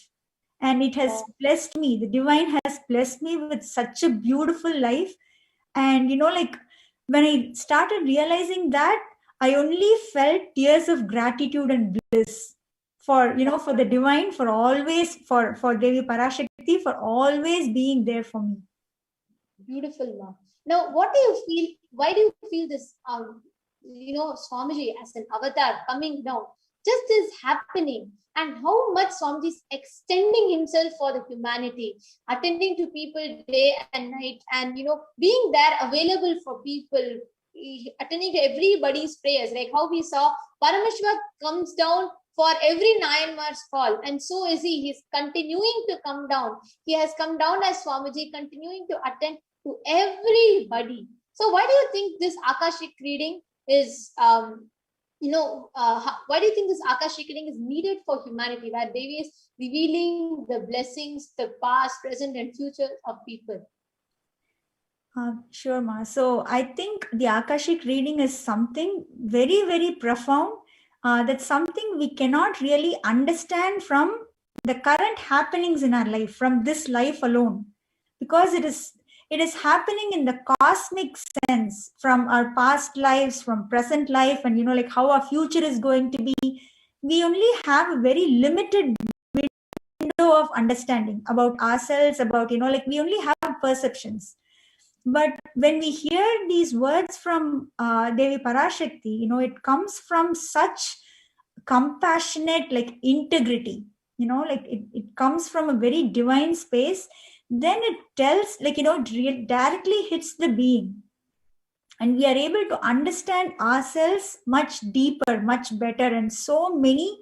And it has blessed me. The divine has blessed me with such a beautiful life. And like when I started realizing that, I only felt tears of gratitude and bliss for for the divine, for always, for Devi Parashakti, for always being there for me. Beautiful, Ma. Now, what do you feel? Why do you feel this? Swamiji as an avatar coming down, just is happening, and how much Swamiji is extending himself for the humanity, attending to people day and night, and being there available for people, attending to everybody's prayers. Like how we saw Paramashiva comes down for every Nayanmar's fall, and so is he. He's continuing to come down. He has come down as Swamiji, continuing to attend to everybody. So why do you think this Akashic reading is, why do you think this Akashic reading is needed for humanity, where Devi is revealing the blessings, the past, present, and future of people? Sure, Ma. So I think the Akashic reading is something very, very profound. That's something we cannot really understand from the current happenings in our life, from this life alone, because it is happening in the cosmic sense, from our past lives, from present life, and like how our future is going to be. We only have a very limited window of understanding about ourselves, about like we only have perceptions. But when we hear these words from Devi Parashakti, it comes from such compassionate like integrity, like it comes from a very divine space. Then it tells, like it directly hits the being, and we are able to understand ourselves much deeper, much better. And so many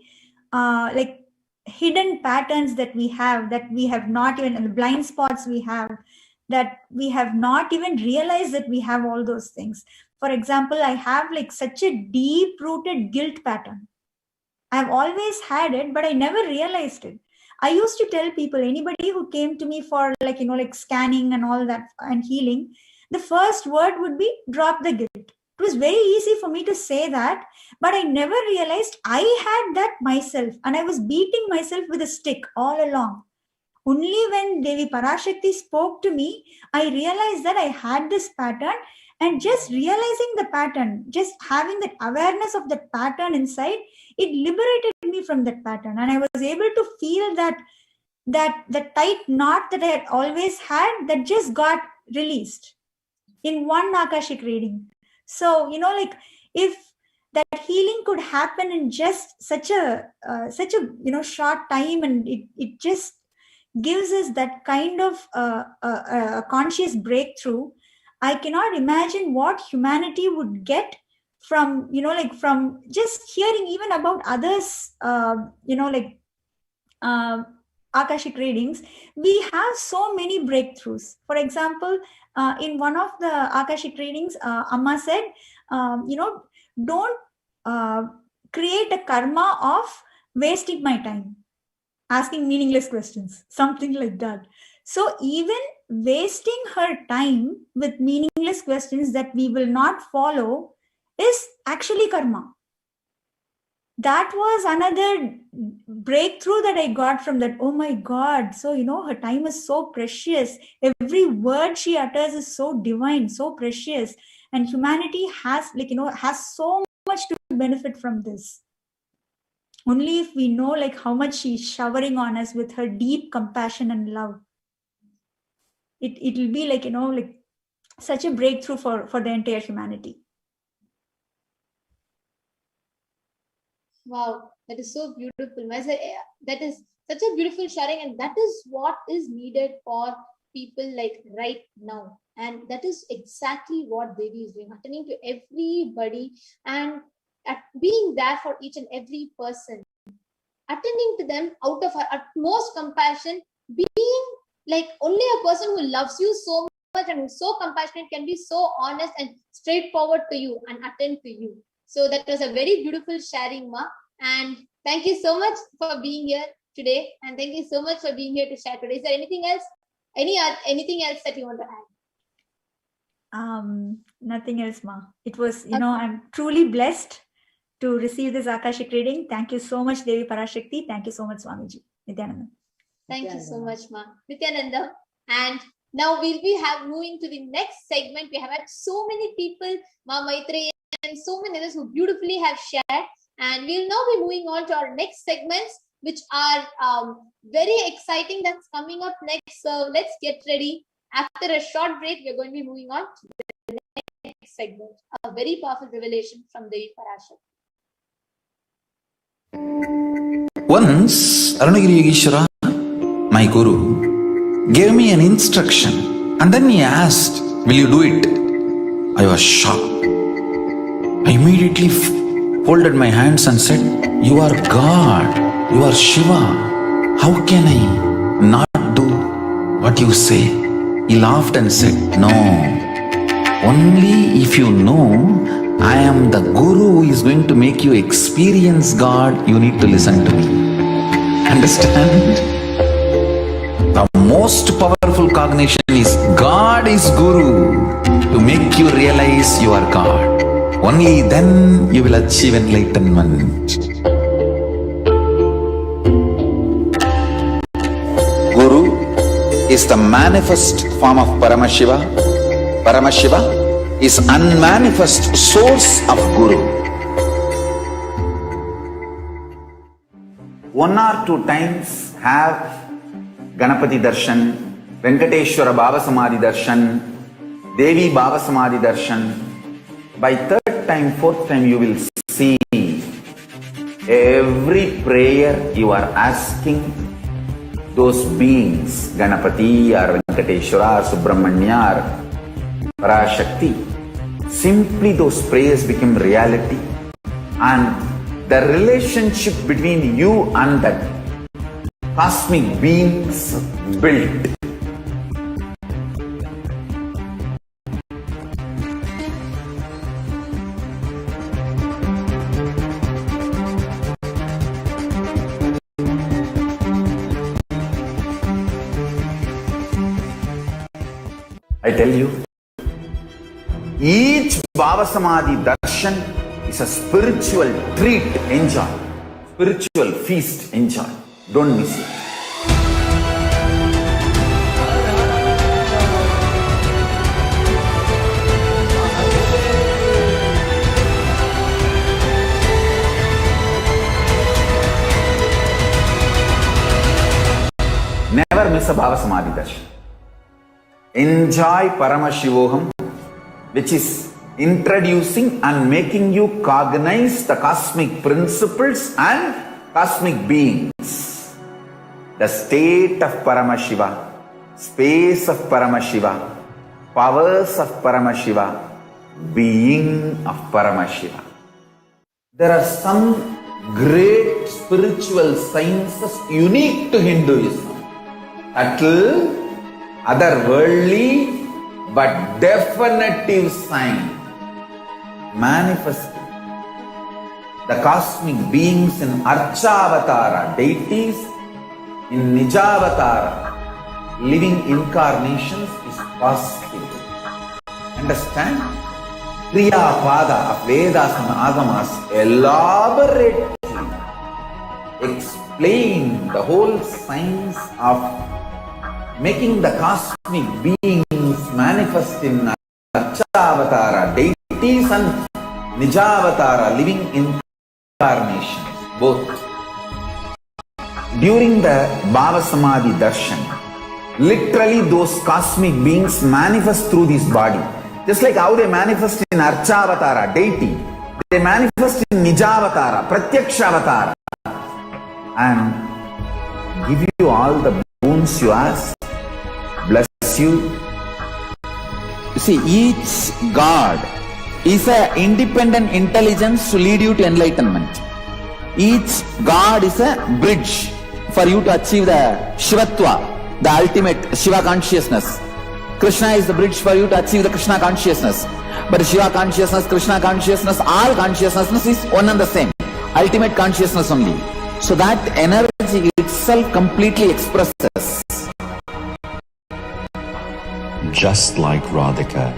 like hidden patterns that we have not even, and the blind spots we have, that we have not even realized that we have all those things. For example, I have like such a deep rooted guilt pattern. I've always had it, but I never realized it. I used to tell people, anybody who came to me for like like scanning and all that and healing, the first word would be drop the guilt. It was very easy for me to say that, but I never realized I had that myself, and I was beating myself with a stick all along. Only when Devi Parashakti spoke to me, I realized that I had this pattern, and just realizing the pattern, just having that awareness of that pattern inside, it liberated me from that pattern. And I was able to feel that tight knot that I had always had, that just got released in one Akashic reading. So, like if that healing could happen in just such a short time, and it just gives us that kind of a conscious breakthrough, I cannot imagine what humanity would get from from just hearing even about others Akashic readings. We have so many breakthroughs. For example, in one of the Akashic readings, Amma said, don't create a karma of wasting my time, asking meaningless questions, something like that. So even wasting her time with meaningless questions that we will not follow is actually karma. That was another breakthrough that I got from that. Oh my God. So, her time is so precious. Every word she utters is so divine, so precious. And humanity has has so much to benefit from this. Only if we know how much she's showering on us with her deep compassion and love. It will be such a breakthrough for the entire humanity. Wow, that is so beautiful. That is such a beautiful sharing, and that is what is needed for people right now. And that is exactly what Devi is doing, attending to everybody and being there for each and every person. attending to them out of our utmost compassion, being like only a person who loves you so much and who's so compassionate can be so honest and straightforward to you and attend to you. So that was a very beautiful sharing, Ma. And thank you so much for being here today. And thank you so much for being here to share today. Is there anything else? Anything else that you want to add? Nothing else, Ma. It was, I'm truly blessed to receive this Akashic reading. Thank you so much, Devi Parashakthi. Thank you so much, Swamiji. Nithyananda. Thank you so much, Ma. Nithyananda. And now we'll be moving to the next segment. We have had so many people, Ma Maitreyi and so many others who beautifully have shared. And we'll now be moving on to our next segments, which are very exciting. That's coming up next. So let's get ready. After a short break, we're going to be moving on to the next segment, a very powerful revelation from Devi Parashakthi. Once, Arunagiri Yogeshwara, my guru, gave me an instruction and then he asked, will you do it? I was shocked. I immediately folded my hands and said, you are God, you are Shiva. How can I not do what you say? He laughed and said, no, only if you know I am the Guru who is going to make you experience God, you need to listen to me. Understand? The most powerful cognition is God is Guru to make you realize you are God. Only then you will achieve enlightenment. Guru is the manifest form of Paramashiva. Paramashiva is unmanifest source of Guru. 1 or 2 times have Ganapati Darshan, Venkateshwara Baba Samadhi Darshan, Devi Baba Samadhi Darshan. By 3rd time, 4th time, you will see every prayer you are asking those beings, Ganapati or Venkateshwara or Subramanya or Parashakthi, simply those prayers become reality and the relationship between you and that cosmic beings built. I tell you, each Baba Samadhi Darshan is a spiritual treat, enjoy. Spiritual feast, enjoy. Don't miss it. Never miss a Baba Samadhi Darshan. Enjoy Paramashivoham, which is introducing and making you cognize the cosmic principles and cosmic beings. The state of Paramashiva, space of Paramashiva, powers of Paramashiva, being of Paramashiva. There are some great spiritual sciences unique to Hinduism. Subtle, otherworldly, but definitive sign. Manifesting the cosmic beings in Archavatara, deities in Nijavatara, living incarnations is possible. Understand? Kriya Pada of Vedas and Agamas elaborately explain the whole science of making the cosmic beings manifest in Archavatara, deities and Nijavatara, living incarnations, both. During the Baba Samadhi Darshan, literally those cosmic beings manifest through this body. Just like how they manifest in Archavatara, deity, they manifest in Nijavatara, Pratyakshavatara, and give you all the boons you ask. Bless you. You see, each God is an independent intelligence to lead you to enlightenment. Each god is a bridge for you to achieve the Shivatva, the ultimate Shiva consciousness. Krishna is the bridge for you to achieve the Krishna consciousness. But Shiva consciousness, Krishna consciousness, all consciousness is one and the same. Ultimate consciousness only. So that energy itself completely expresses. Just like Radhika,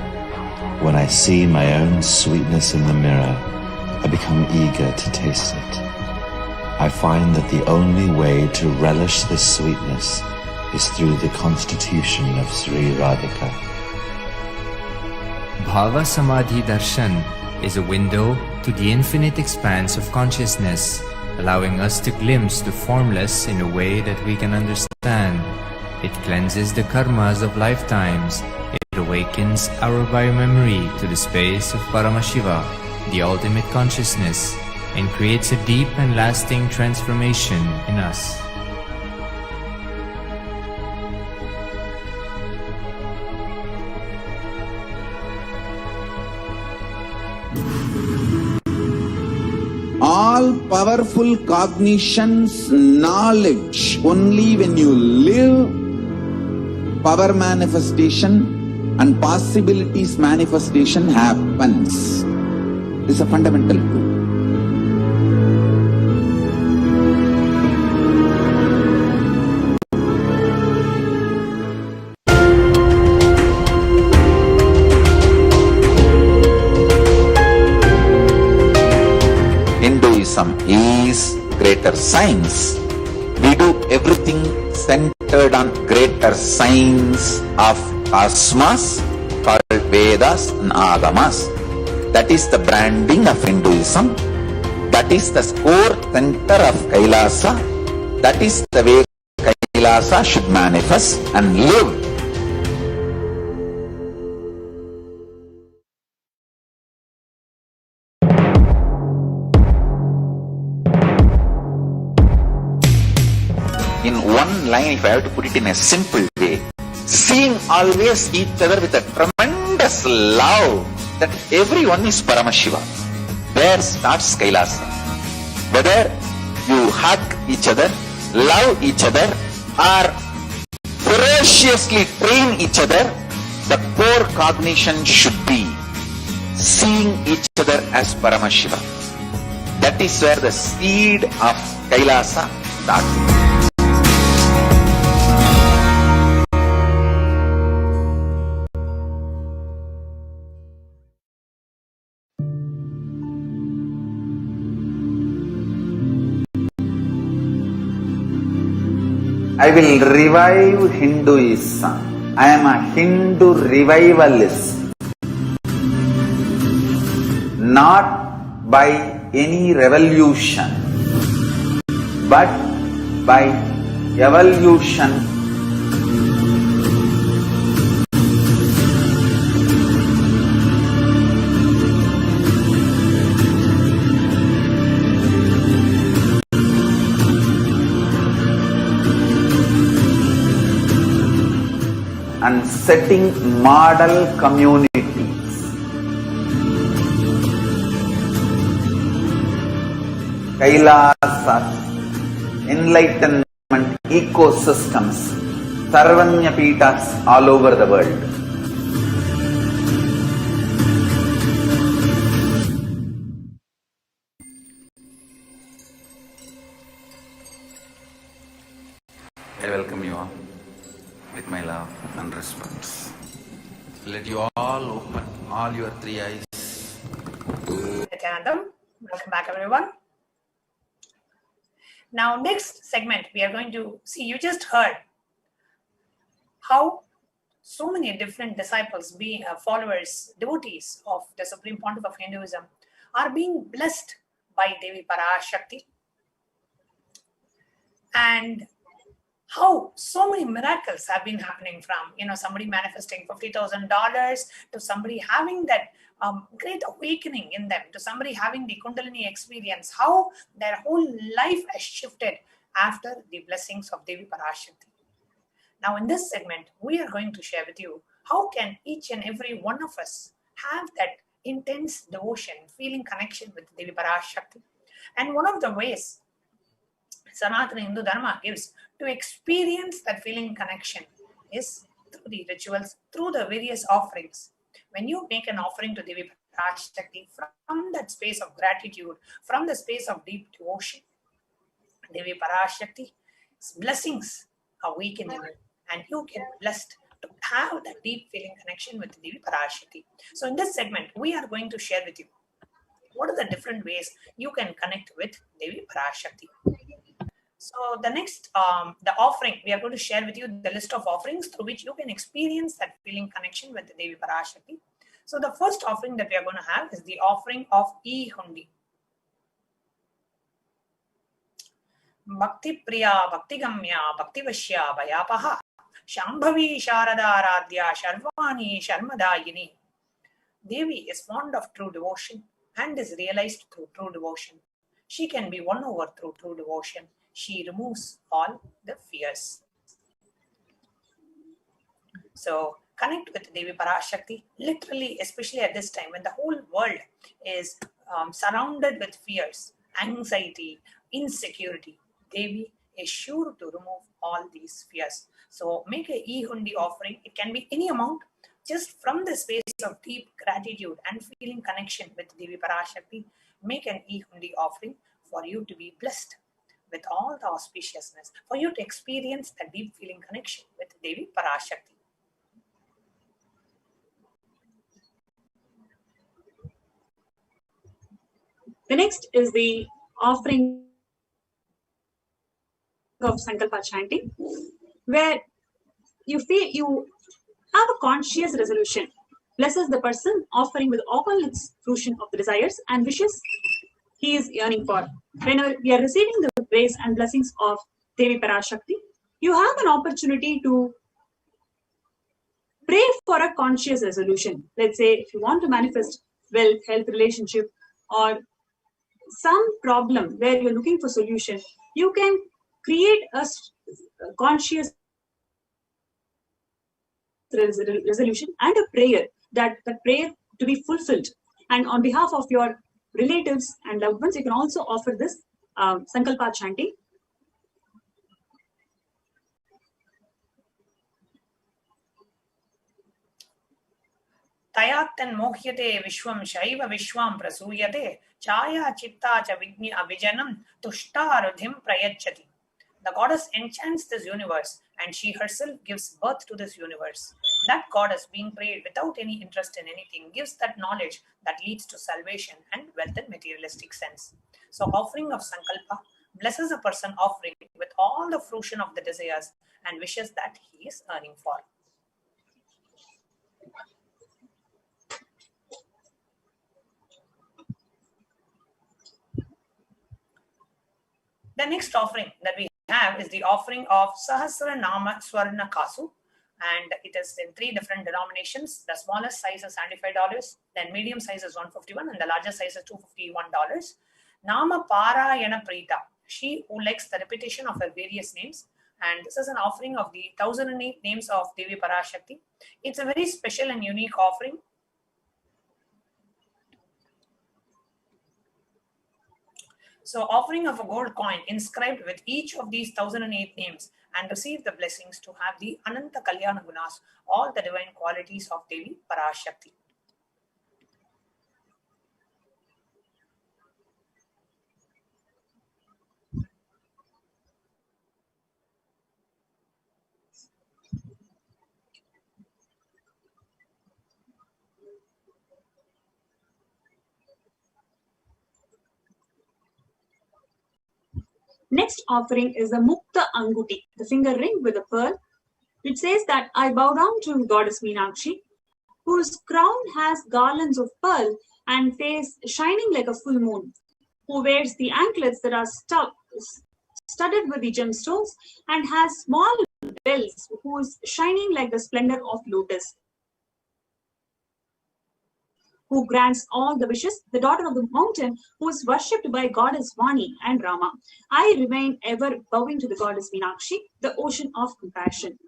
when I see my own sweetness in the mirror, I become eager to taste it. I find that the only way to relish this sweetness is through the constitution of Sri Radhika. Bhava Samadhi Darshan is a window to the infinite expanse of consciousness, allowing us to glimpse the formless in a way that we can understand. It cleanses the karmas of lifetimes. It awakens our biomemory to the space of Paramashiva, the ultimate consciousness, and creates a deep and lasting transformation in us. All powerful cognitions, knowledge, only when you live, power manifestation and possibilities manifestation happens. This is a fundamental truth. Hinduism is greater science. We do everything centered on greater science of cosmos called Vedas and Agamas. That is the branding of Hinduism. That is the core center of Kailasa. That is the way Kailasa should manifest and live. In one line, if I have to put it in a simple way, seeing always each other with a tremendous love that everyone is Paramashiva. There starts Kailasa. Whether you hug each other, love each other, or ferociously train each other, the core cognition should be seeing each other as Paramashiva. That is where the seed of Kailasa starts. I will revive Hinduism. I am a Hindu revivalist. Not by any revolution, but by evolution. And setting model communities. Kailasa, enlightenment ecosystems, Sarvanya Pitas all over the world. I welcome you all with my love and respect. Let you all open all your three eyes. Nithyanandam, welcome back everyone. Now next segment we are going to see, you just heard how so many different disciples, being followers, devotees of the Supreme Pontiff of Hinduism, are being blessed by Devi Parashakthi, and how so many miracles have been happening from, somebody manifesting $50,000 to somebody having that great awakening in them, to somebody having the Kundalini experience, how their whole life has shifted after the blessings of Devi Parashakthi. Now in this segment, we are going to share with you how can each and every one of us have that intense devotion, feeling connection with Devi Parashakthi. And one of the ways Sanatana Hindu Dharma gives to experience that feeling connection is through the rituals, through the various offerings. When you make an offering to Devi Parashakti from that space of gratitude, from the space of deep devotion, Devi Parashakti's blessings awaken in you, and you get blessed to have that deep feeling connection with Devi Parashakti. So in this segment, we are going to share with you what are the different ways you can connect with Devi Parashakti. So the next, the offering, we are going to share with you the list of offerings through which you can experience that feeling connection with Devi Parashakti. So the first offering that we are going to have is the offering of E-Hundi. Bhakti Priya, Bhakti Gamya, Bhakti Vashya, Bhayapaha, Shambhavi Sharada Aradhya, Sharvani Sharmadayini. Devi is fond of true devotion and is realized through true devotion. She can be won over through true devotion. She removes all the fears. So connect with Devi Parashakti, literally, especially at this time when the whole world is surrounded with fears, anxiety, insecurity. Devi is sure to remove all these fears. So make a E-Hundi offering. It can be any amount, just from the space of deep gratitude and feeling connection with Devi Parashakti. Make an E-Hundi offering for you to be blessed with all the auspiciousness, for you to experience the deep feeling connection with Devi Parashakti. The next is the offering of Sankalpa chanting, where you feel you have a conscious resolution. Blesses the person offering with all its fruition of the desires and wishes he is yearning for. Whenever we are receiving the grace and blessings of Devi Parashakti, you have an opportunity to pray for a conscious resolution. Let's say if you want to manifest wealth, health, relationship, or some problem where you're looking for solution, you can create a conscious resolution and a prayer, that prayer to be fulfilled. And on behalf of your relatives and loved ones, you can also offer this Sankalpa chanting. Tayatan mohyate vishwam shaiva vishwam prasuyate chaya chitta cha vijanam tushtarudhim prayachati. The goddess enchants this universe and she herself gives birth to this universe. That goddess, being prayed without any interest in anything, gives that knowledge that leads to salvation and wealth in materialistic sense. So offering of Sankalpa blesses a person offering with all the fruition of the desires and wishes that he is earning for. The next offering that we have is the offering of Sahasra Nama Swarna Kasu, and it is in 3 different denominations. The smallest size is $75, then medium size is $151, and the largest size is $251. Nama Parayana Prita, she who likes the repetition of her various names, and this is an offering of the 1008 names of Devi Parashakti. It's a very special and unique offering. So offering of a gold coin inscribed with each of these 1008 names and receive the blessings to have the Ananta Kalyana Gunas, all the divine qualities of Devi Parashakti. Next offering is the Mukta Anguti, the finger ring with a pearl, which says that I bow down to Goddess Meenakshi, whose crown has garlands of pearl and face shining like a full moon, who wears the anklets that are studded with the gemstones and has small bells, who is shining like the splendor of lotus, who grants all the wishes, the daughter of the mountain, who is worshipped by Goddess Vani and Rama. I remain ever bowing to the Goddess Meenakshi, the ocean of compassion.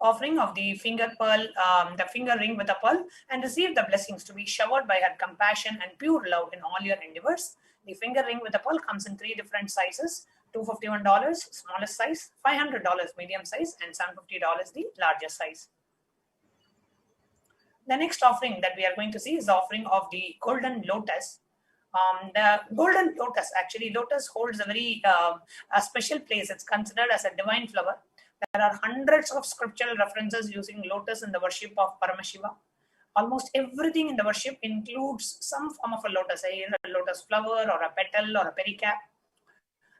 offering of the finger pearl, the finger ring with a pearl, and receive the blessings to be showered by her compassion and pure love in all your endeavors. The finger ring with a pearl comes in 3 different sizes: $251, smallest size; $500, medium size; and $750, the largest size. The next offering that we are going to see is the offering of the golden lotus. The golden lotus, actually, lotus holds a very a special place. It's considered as a divine flower. There are hundreds of scriptural references using lotus in the worship of Paramashiva. Almost everything in the worship includes some form of a lotus, either a lotus flower or a petal or a pericarp.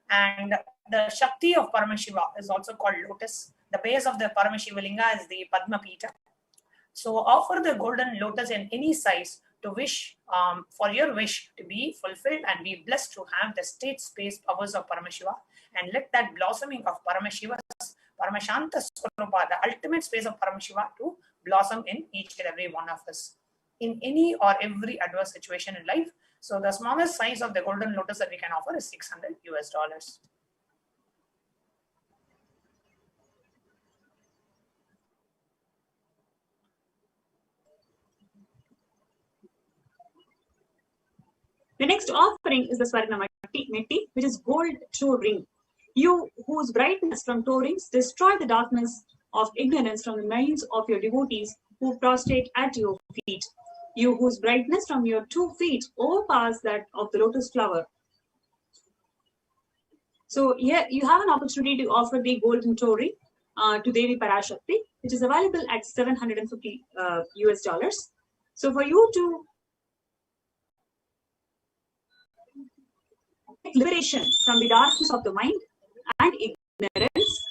And the Shakti of Paramashiva is also called lotus. The base of the Paramashiva Linga is the Padma Pita. So offer the golden lotus in any size to wish for your wish to be fulfilled and be blessed to have the state space powers of Paramashiva, and let that blossoming of Paramashiva's Paramashanta Swarupa, the ultimate space of Paramashiva, to blossom in each and every one of us in any or every adverse situation in life. So the smallest size of the golden lotus that we can offer is $600. The next offering is the Swarna Metti, which is gold toe ring. You whose brightness from toe rings destroy the darkness of ignorance from the minds of your devotees who prostrate at your feet. You whose brightness from your 2 feet overpass that of the lotus flower. So here you have an opportunity to offer the golden toe ring to Devi Parashakthi, which is available at $750. So for you to liberation from the darkness of the mind and ignorance,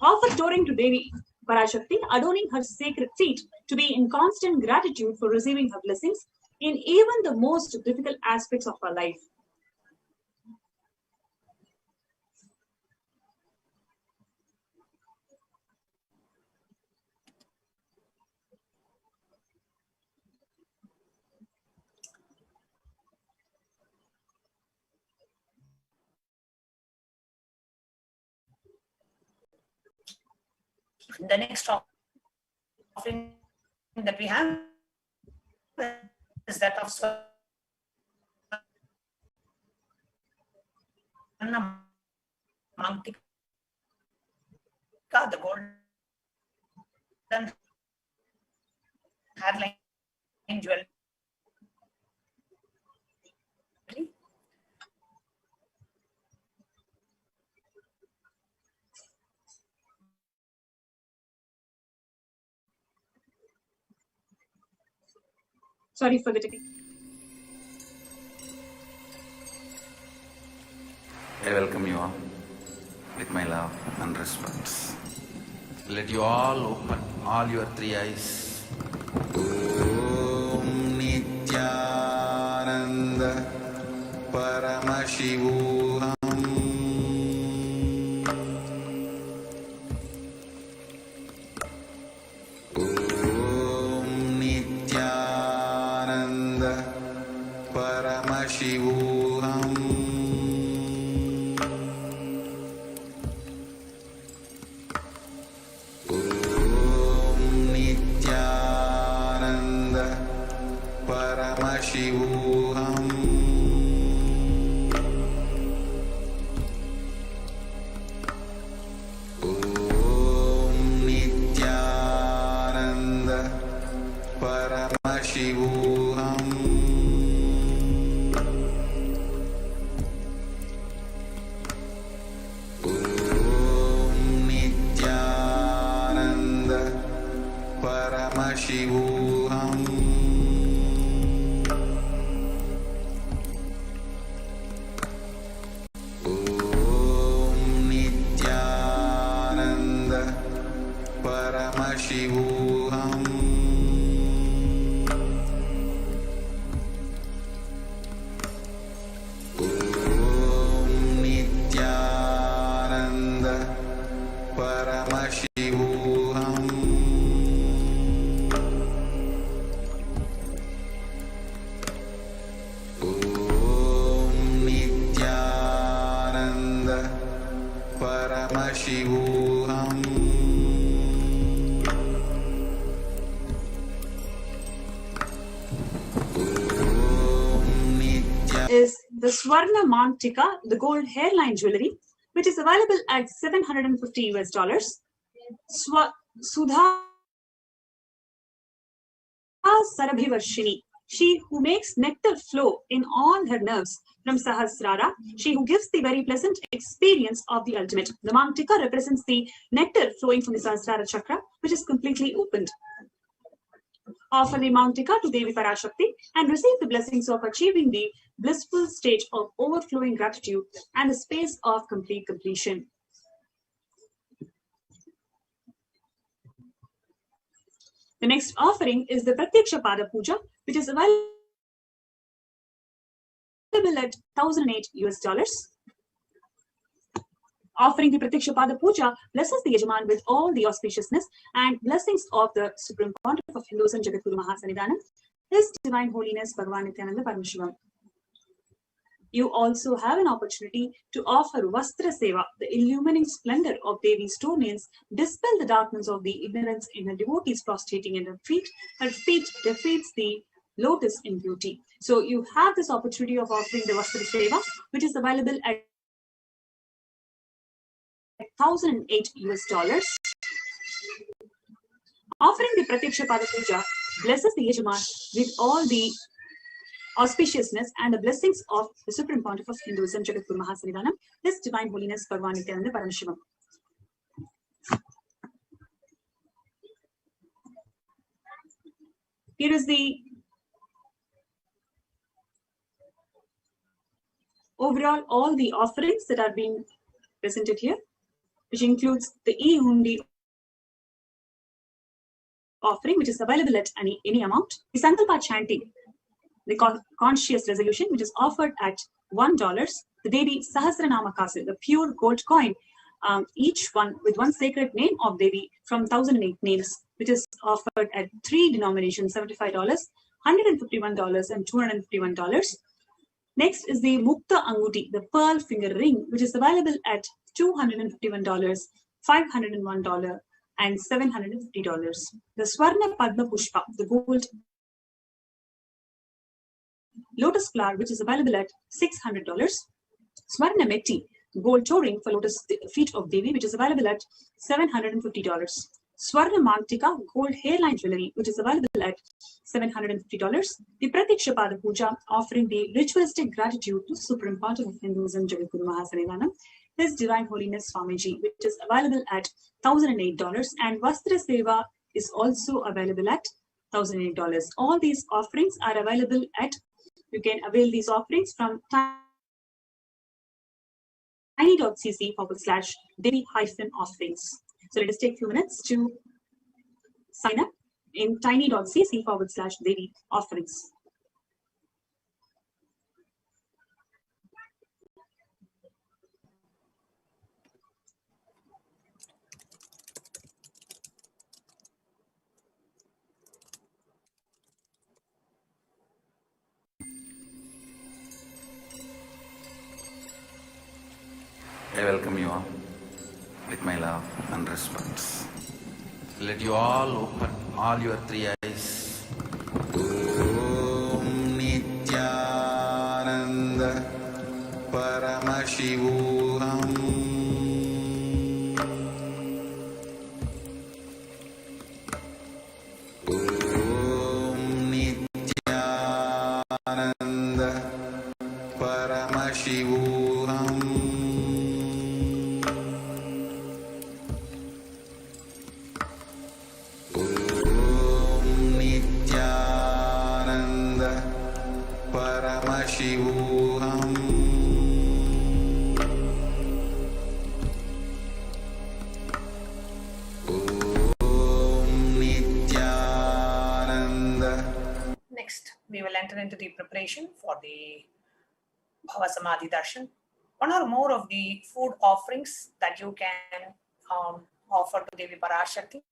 offer toe ring to Devi Parashakthi, adorning her sacred feet to be in constant gratitude for receiving her blessings in even the most difficult aspects of her life. The next offering that we have is that of Swarna Mantika, the golden hairline jewelry. Sorry for the technique. I welcome you all with my love and respect. Let you all open all your 3 eyes. Om Nithyananda Paramashivoham. Paramashivoham. Om Nithyananda Paramashivoham. Om Nithyananda Paramashivoham. Paramashivoham. Om Nithyananda Paramashivoham. Om Nithyananda Paramashivoham. Paramashivoham. is the Swarna Mantika, the gold hairline jewelry, which is available at $750. Sudha Sarabhivarshini, she who makes nectar flow in all her nerves from Sahasrara, she who gives the very pleasant experience of the ultimate. The Mantika represents the nectar flowing from the Sahasrara chakra, which is completely opened. Offer the Mantika to Devi Parashakthi and receive the blessings of achieving the blissful stage of overflowing gratitude and the space of complete completion. The next offering is the Pratyaksha Pada Puja, which is available at $1,008. Offering the Pratyaksha Pada Puja blesses the Yajaman with all the auspiciousness and blessings of the Supreme Pontiff of Hindus and Jagadguru Mahasannidhanam, His Divine Holiness Bhagavan Nithyananda Paramashivam. You also have an opportunity to offer Vastra Seva, the illumining splendor of Devi's two nails, dispel the darkness of the ignorance in her devotees prostrating in her feet. Her feet defeats the lotus in beauty. So you have this opportunity of offering the Vastra Seva, which is available at $1,008. Offering the Pratyaksha Pada Puja blesses the Yajaman with all the auspiciousness and the blessings of the Supreme Pontiff of Hinduism, Jagadguru Mahasannidhanam, His Divine Holiness Bhagavan Nithyananda Paramashivam. Here is the overall all the offerings that are being presented here, which includes the e-hundi offering, which is available at any amount. The Sankalpa chanting, the conscious resolution, which is offered at $1. The Devi Sahasranama Kasil, the pure gold coin, each one with one sacred name of Devi from 1,008 names, which is offered at 3 denominations, $75, $151, and $251. Next is the Mukta Anguti, the pearl finger ring, which is available at $251, $501, and $750. The Swarna Padma Pushpa, the gold lotus flower, which is available at $600. Swarna Metti, gold touring for lotus feet of Devi, which is available at $750. Swarna Mantika, gold hairline jewelry, which is available at $750. The Pratyaksha Pada Puja, offering the ritualistic gratitude to Supreme Pontiff of Hinduism, Jagadguru Mahasannidhanam, His Divine Holiness Swamiji, which is available at $1,008. And Vastra Seva is also available at $1,008. All these offerings are available at, you can avail these offerings from tiny.cc/Devi-offerings. So let us take a few minutes to sign up in tiny.cc/Devi offerings. I welcome you all with my love and respect. Let you all open all your three eyes. Om Nithyananda Paramashivoham. Om Nithyananda Paramashivoham. Paramashivoham. Om Nithyananda. Next, we will enter into the preparation for the Bhava Samadhi Darshan. One or more of the food offerings that you can offer to Devi Parashakthi.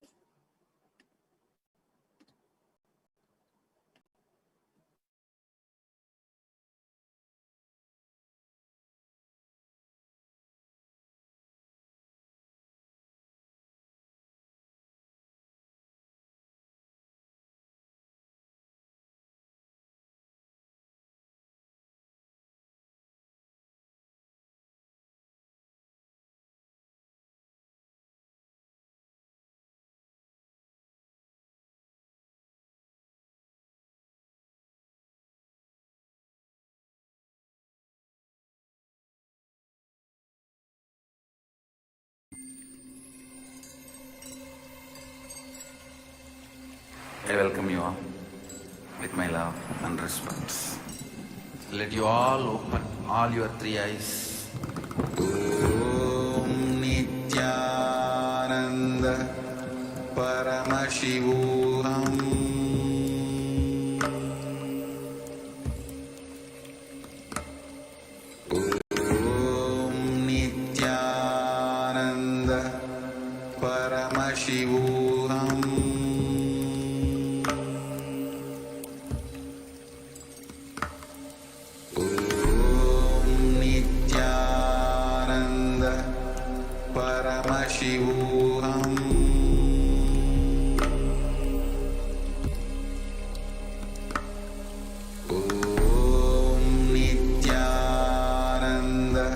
I welcome you all with my love and respect. Let you all open all your three eyes. Om Nithyananda Paramashivoham. Om Nithyananda Paramashivoham. Paramashivoham. Om Nithyananda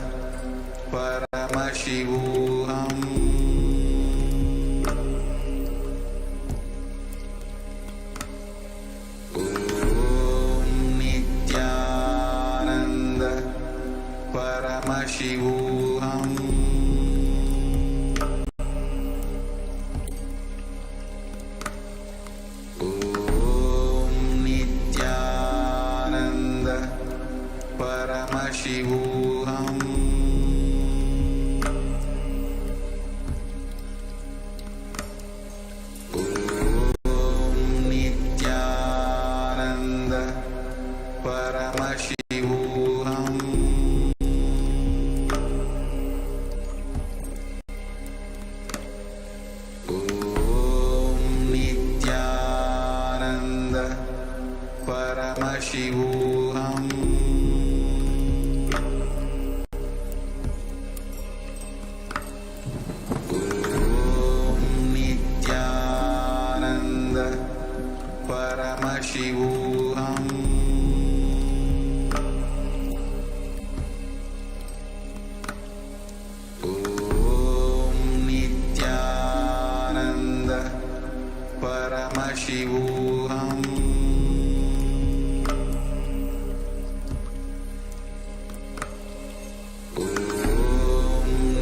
Paramashivoham. Om Nithyananda Paramashivoham. Paramashivoham. Om Nithyananda Paramashivoham. Om Nithyananda Paramashivoham. Paramashivoham. Om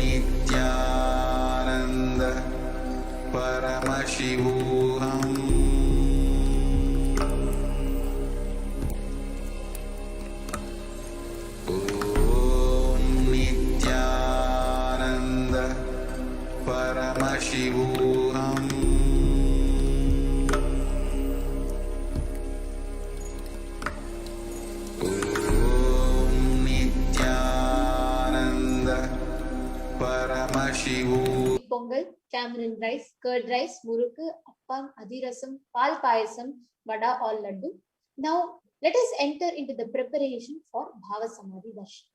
Nithyananda Paramashivoham. Om Nithyananda Paramashivoham. Paramashivoham. Om Nithyananda Paramashivoham. Pongal, tamarind rice, curd rice, murukku, appam, adirasam, pal payasam, vada or laddu. Now let us enter into the preparation for Bhava Samadhi Darshan.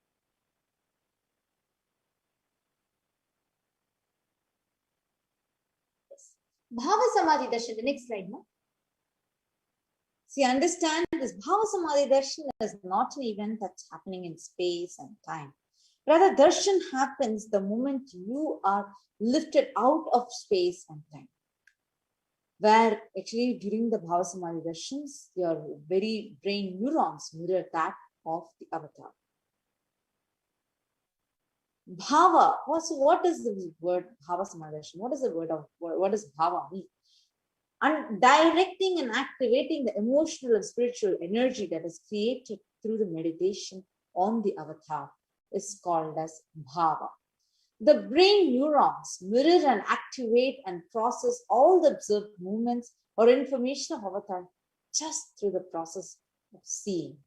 Bhava Samadhi Darshan, the next slide, no? See, understand this Bhava Samadhi Darshan is not an event that's happening in space and time. Rather, darshan happens the moment you are lifted out of space and time. Where actually during the Bhava Samadhi Darshans, your very brain neurons mirror that of the avatar. Bhava, what is the word Bhava Samadhi Darshan? What is the word of, what does Bhava mean? And directing and activating the emotional and spiritual energy that is created through the meditation on the avatar is called as Bhava. The brain neurons mirror and activate and process all the observed movements or information of avatar just through the process of seeing.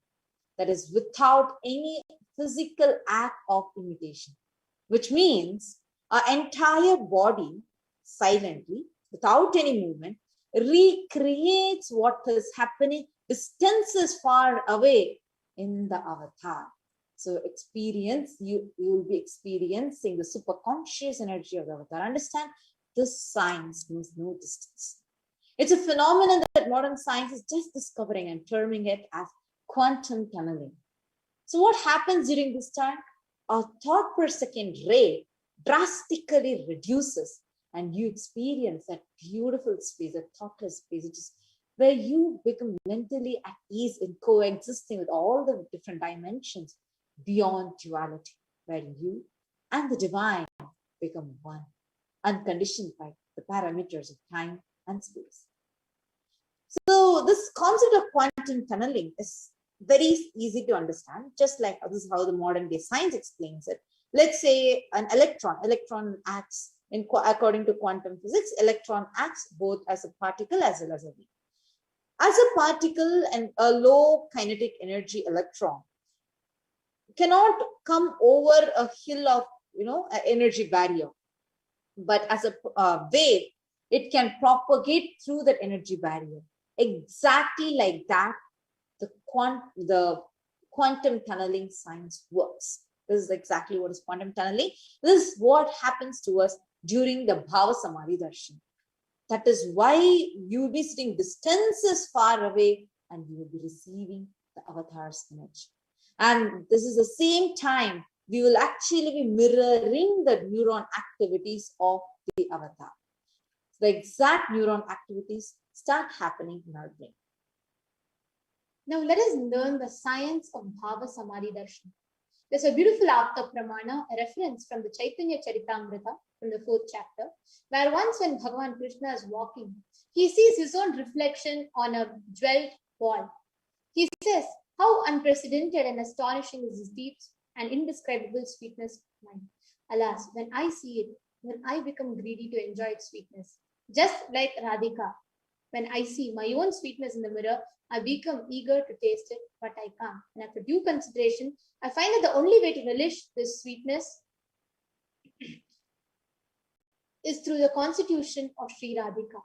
That is without any physical act of imitation, which means our entire body silently, without any movement, recreates what is happening distances far away in the avatar. So you will be experiencing the superconscious energy of the avatar. Understand, this science knows no distance. It's a phenomenon that modern science is just discovering and terming it as quantum tunneling. So what happens during this time? Our thought per second rate drastically reduces and you experience that beautiful space, that thoughtless space, which is where you become mentally at ease in coexisting with all the different dimensions beyond duality, where you and the divine become one, unconditioned by the parameters of time and space. So this concept of quantum tunneling is very easy to understand, just like this is how the modern day science explains it. Let's say an electron acts according to quantum physics, electron acts both as a particle as well as a wave. As a particle, and a low kinetic energy electron cannot come over a hill of, an energy barrier. But as a wave, it can propagate through that energy barrier. Exactly like that, the quantum tunneling science works. This is exactly what is quantum tunneling. This is what happens to us during the Bhava Samadhi Darshan. That is why you will be sitting distances far away and you will be receiving the avatar's energy. And this is the same time we will actually be mirroring the neuron activities of the avatar. The exact neuron activities start happening in our brain. Now let us learn the science of Bhava Samadhi Darshan. There's a beautiful Apta Pramana, a reference from the Chaitanya Charitamrita from the 4th chapter, where once when Bhagavan Krishna is walking, he sees his own reflection on a jeweled wall. He says, how unprecedented and astonishing is this deep and indescribable sweetness of mine. Alas, when I see it, then I become greedy to enjoy its sweetness. Just like Radhika, when I see my own sweetness in the mirror, I become eager to taste it, but I can't. And after due consideration, I find that the only way to relish this sweetness is through the constitution of Sri Radhika.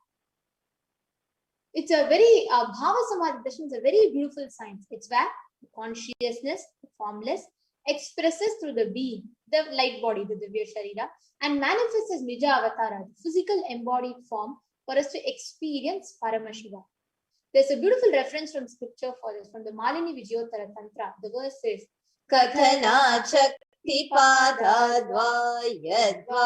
It's a very, Bhava Samadhi Darshan is a very beautiful science. It's where the consciousness, the formless, expresses through the being, the light body, the Divya Sharira, and manifests as Nija Avatara, the physical embodied form for us to experience Paramashiva. There's a beautiful reference from scripture for this, from the Malini Vijayottara Tantra. The verse says, Kathana Chakti Padadva Yadva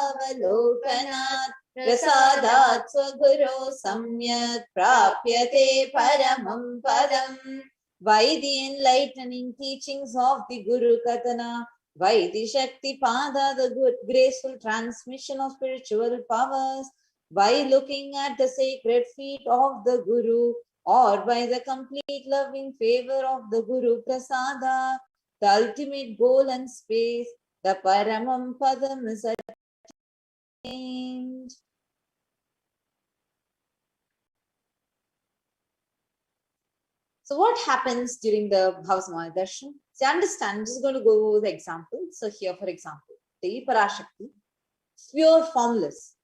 Padavalokanat Prasadat Swaguru Samyat Prapyate Paramam Padam. By the enlightening teachings of the Guru Kathana, by the Shakti Pada, the good graceful transmission of spiritual powers, by looking at the sacred feet of the Guru, or by the complete loving favor of the Guru Prasada, the ultimate goal and space, the Paramam Padam is attained. So what happens during the Bhava Samadhi Darshan? So understand, I'm just going to go over the example. So here, for example, Devi Parashakti, pure formless,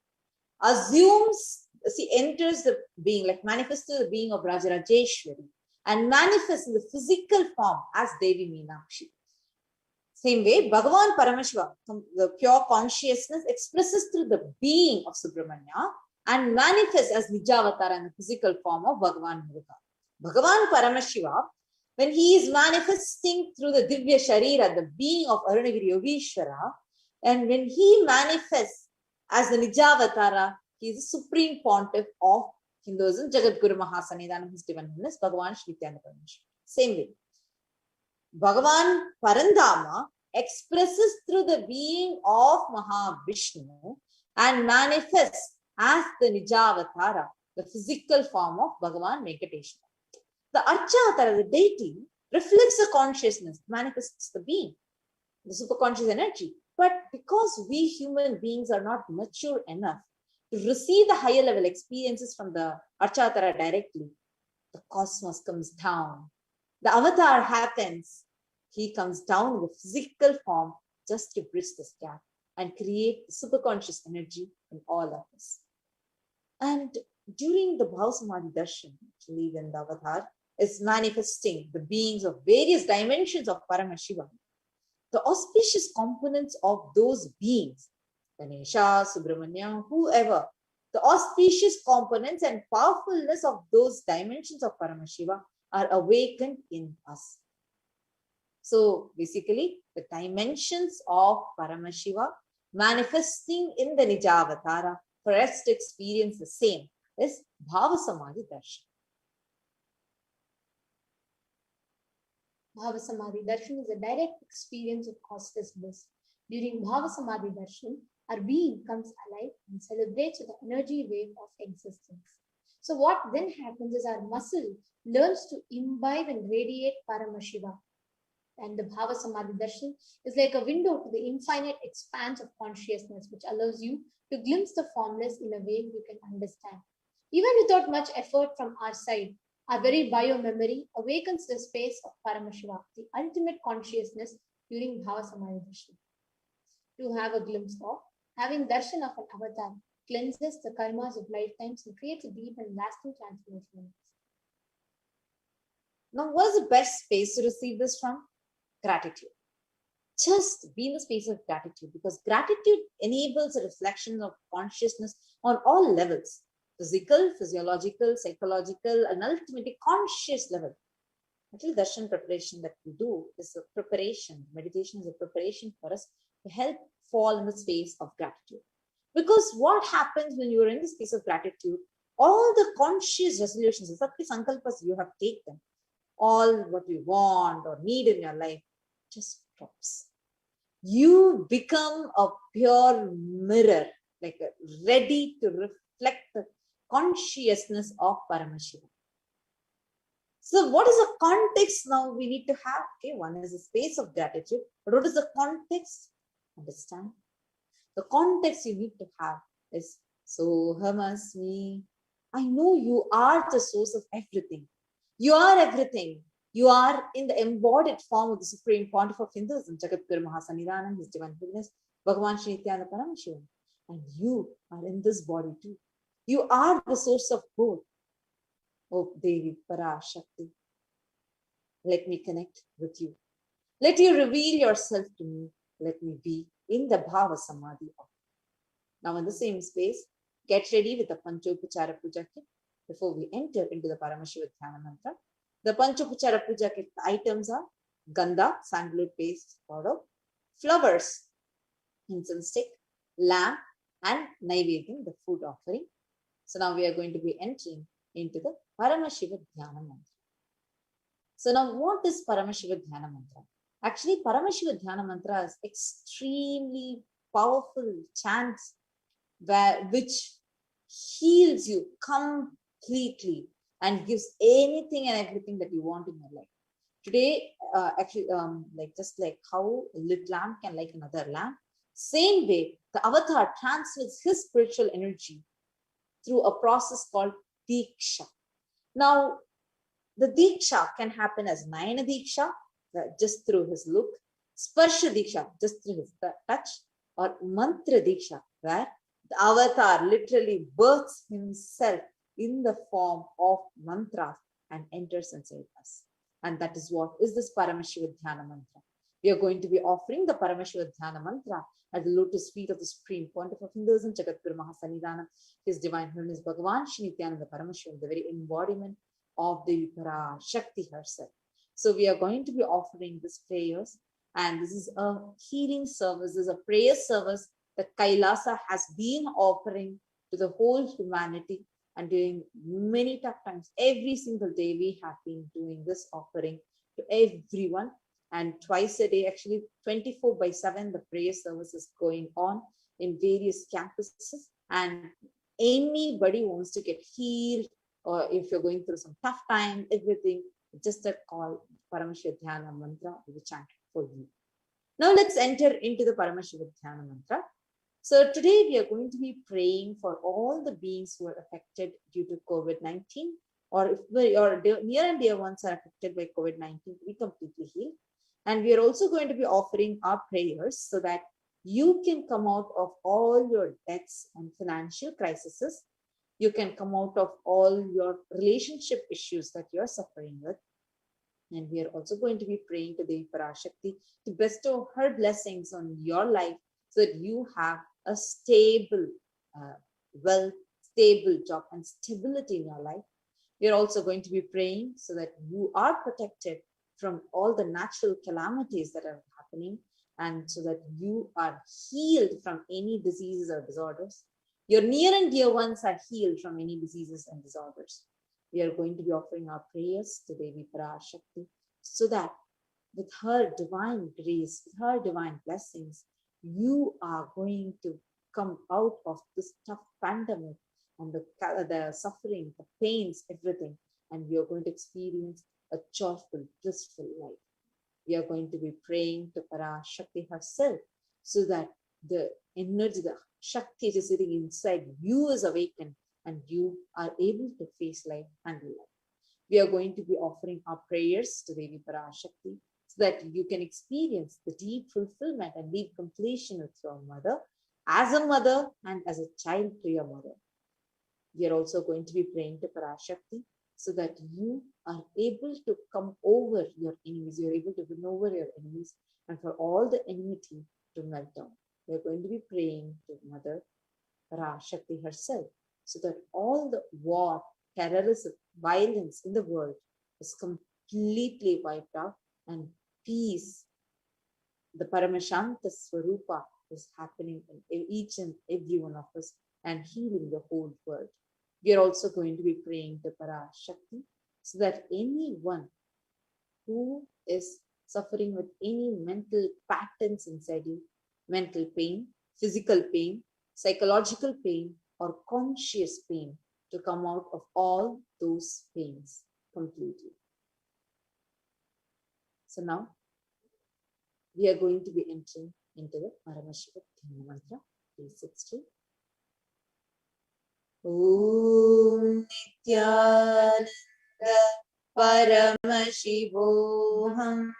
enters the being, like manifests the being of Rajarajeshwari and manifests in the physical form as Devi Meenakshi. Same way, Bhagavan Paramashivoham, the pure consciousness, expresses through the being of Subramanya and manifests as Nijavatara in the physical form of Bhagavan Muruga. Bhagavan Paramashiva, when he is manifesting through the Divya Sharira, the being of Arunagiri Yogeshwara, and when he manifests as the Nijavatara, he is the supreme pontiff of Hinduism, Jagat Guru Mahasannidhanam, his divine holiness, Bhagavan Nithyananda Paramashivam. Same way, Bhagavan Parandama expresses through the being of Mahavishnu and manifests as the Nijavatara, the physical form of Bhagavan Venkateshwara. The Archatara, the deity, reflects the consciousness, manifests the being, the superconscious energy. But because we human beings are not mature enough to receive the higher level experiences from the Archatara directly, the cosmos comes down. The avatar happens. He comes down in the physical form just to bridge this gap and create the superconscious energy in all of us. And during the Bhava Samadhi Darshan, actually, when the avatar is manifesting the beings of various dimensions of Paramashiva, the auspicious components of those beings, Ganesha, Subramanya, whoever, the auspicious components and powerfulness of those dimensions of Paramashiva are awakened in us. So basically, the dimensions of Paramashiva manifesting in the Nijavatara for us to experience the same is Bhava Samadhi Darshan. Bhava Samadhi Darshan is a direct experience of causeless bliss. During Bhava Samadhi Darshan, our being comes alive and celebrates with the energy wave of existence. So what then happens is our muscle learns to imbibe and radiate Paramashiva. And the Bhava Samadhi Darshan is like a window to the infinite expanse of consciousness, which allows you to glimpse the formless in a way you can understand. Even without much effort from our side, our very bio-memory awakens the space of Paramashiva, the ultimate consciousness during Bhava Samadhi Darshan. To have a glimpse of, having darshan of an avatar cleanses the karmas of lifetimes and creates a deep and lasting transformation. Now, what's the best space to receive this from? Gratitude. Just be in the space of gratitude, because gratitude enables a reflection of consciousness on all levels: physical, physiological, psychological, and ultimately conscious level. Actually, darshan preparation that we do is a preparation. Meditation is a preparation for us to help fall in the space of gratitude. Because what happens when you are in the space of gratitude, all the conscious resolutions, the Sakti Sankalpas you have taken, all what you want or need in your life, just drops. You become a pure mirror, like ready to reflect the consciousness of Paramashiva. So what is the context now we need to have? Okay, one is a space of gratitude, but what is the context? Understand. The context you need to have is Soham Asmi. I know you are the source of everything. You are everything. You are in the embodied form of the Supreme Pontiff of Hinduism, Jagadguru Mahasannidhanam, His Divine Holiness, Bhagavan Shri Nithyananda Paramashivam. And you are in this body too. You are the source of both. Oh, Devi Parashakthi, let me connect with you. Let you reveal yourself to me. Let me be in the Bhava Samadhi. Now, in the same space, get ready with the Panchopachara Puja kit before we enter into the Paramashiva Dhyana Mantra. The Panchopachara Puja kit items are Gandha, sandalwood paste powder, flowers, incense stick, lamp, and Naivedyam, the food offering. So now we are going to be entering into the Paramashiva Dhyana Mantra. So now what is Paramashiva Dhyana Mantra? Actually, Paramashiva Dhyana Mantra is extremely powerful chant which heals you completely and gives anything and everything that you want in your life. Today, just like how a lit lamp can light another lamp, same way the avatar transmits his spiritual energy through a process called Diksha. Now, the Diksha can happen as Nayana Diksha, just through his look, Sparsha Diksha, just through his touch, or Mantra Diksha, where the avatar literally births himself in the form of mantras and enters inside us. And that is what is this Paramashiva Dhyana Mantra. We are going to be offering the Paramashiva Dhyana Mantra at the lotus feet of the Supreme Pontiff of Hinduism, Jagadguru Mahasannidhanam, His Divine Holiness Bhagavan Shri Nithyananda Paramashivam, the very embodiment of Devi Parashakthi herself. So we are going to be offering these prayers, and this is a healing service, this is a prayer service that Kailasa has been offering to the whole humanity. And during many tough times, every single day, we have been doing this offering to everyone. And twice a day, actually 24/7, the prayer service is going on in various campuses. And anybody wants to get healed, or if you're going through some tough time, everything, just a call, Paramashiva Dhyana Mantra will be chanted for you. Now let's enter into the Paramashiva Dhyana Mantra. So today we are going to be praying for all the beings who are affected due to COVID-19, or if your near and dear ones are affected by COVID-19 to be completely healed. And we are also going to be offering our prayers so that you can come out of all your debts and financial crises. You can come out of all your relationship issues that you're suffering with. And we are also going to be praying to Devi Parashakthi to bestow her blessings on your life so that you have a stable wealth, stable job, and stability in your life. We are also going to be praying so that you are protected from all the natural calamities that are happening, and so that you are healed from any diseases or disorders. Your near and dear ones are healed from any diseases and disorders. We are going to be offering our prayers to Devi Parashakthi so that with her divine grace, with her divine blessings, you are going to come out of this tough pandemic and the suffering, the pains, everything. And we are going to experience a joyful, blissful life. We are going to be praying to Parashakthi herself so that the energy, the Shakti is sitting inside you is awakened and you are able to face life and life. We are going to be offering our prayers to Devi Parashakthi so that you can experience the deep fulfillment and deep completion with your mother, as a mother and as a child to your mother. We are also going to be praying to Parashakthi so that you are able to come over your enemies, you are able to win over your enemies, and for all the enmity to melt down. We are going to be praying to Mother Parashakthi herself so that all the war, terrorism, violence in the world is completely wiped out and peace, the Paramashanta Swarupa, is happening in each and every one of us and healing the whole world. We are also going to be praying to Parashakthi so that anyone who is suffering with any mental patterns inside you, mental pain, physical pain, psychological pain, or conscious pain, to come out of all those pains completely. So now we are going to be entering into the Paramashivoham mantra. Please sit still. Om Nithyananda Paramashivoham.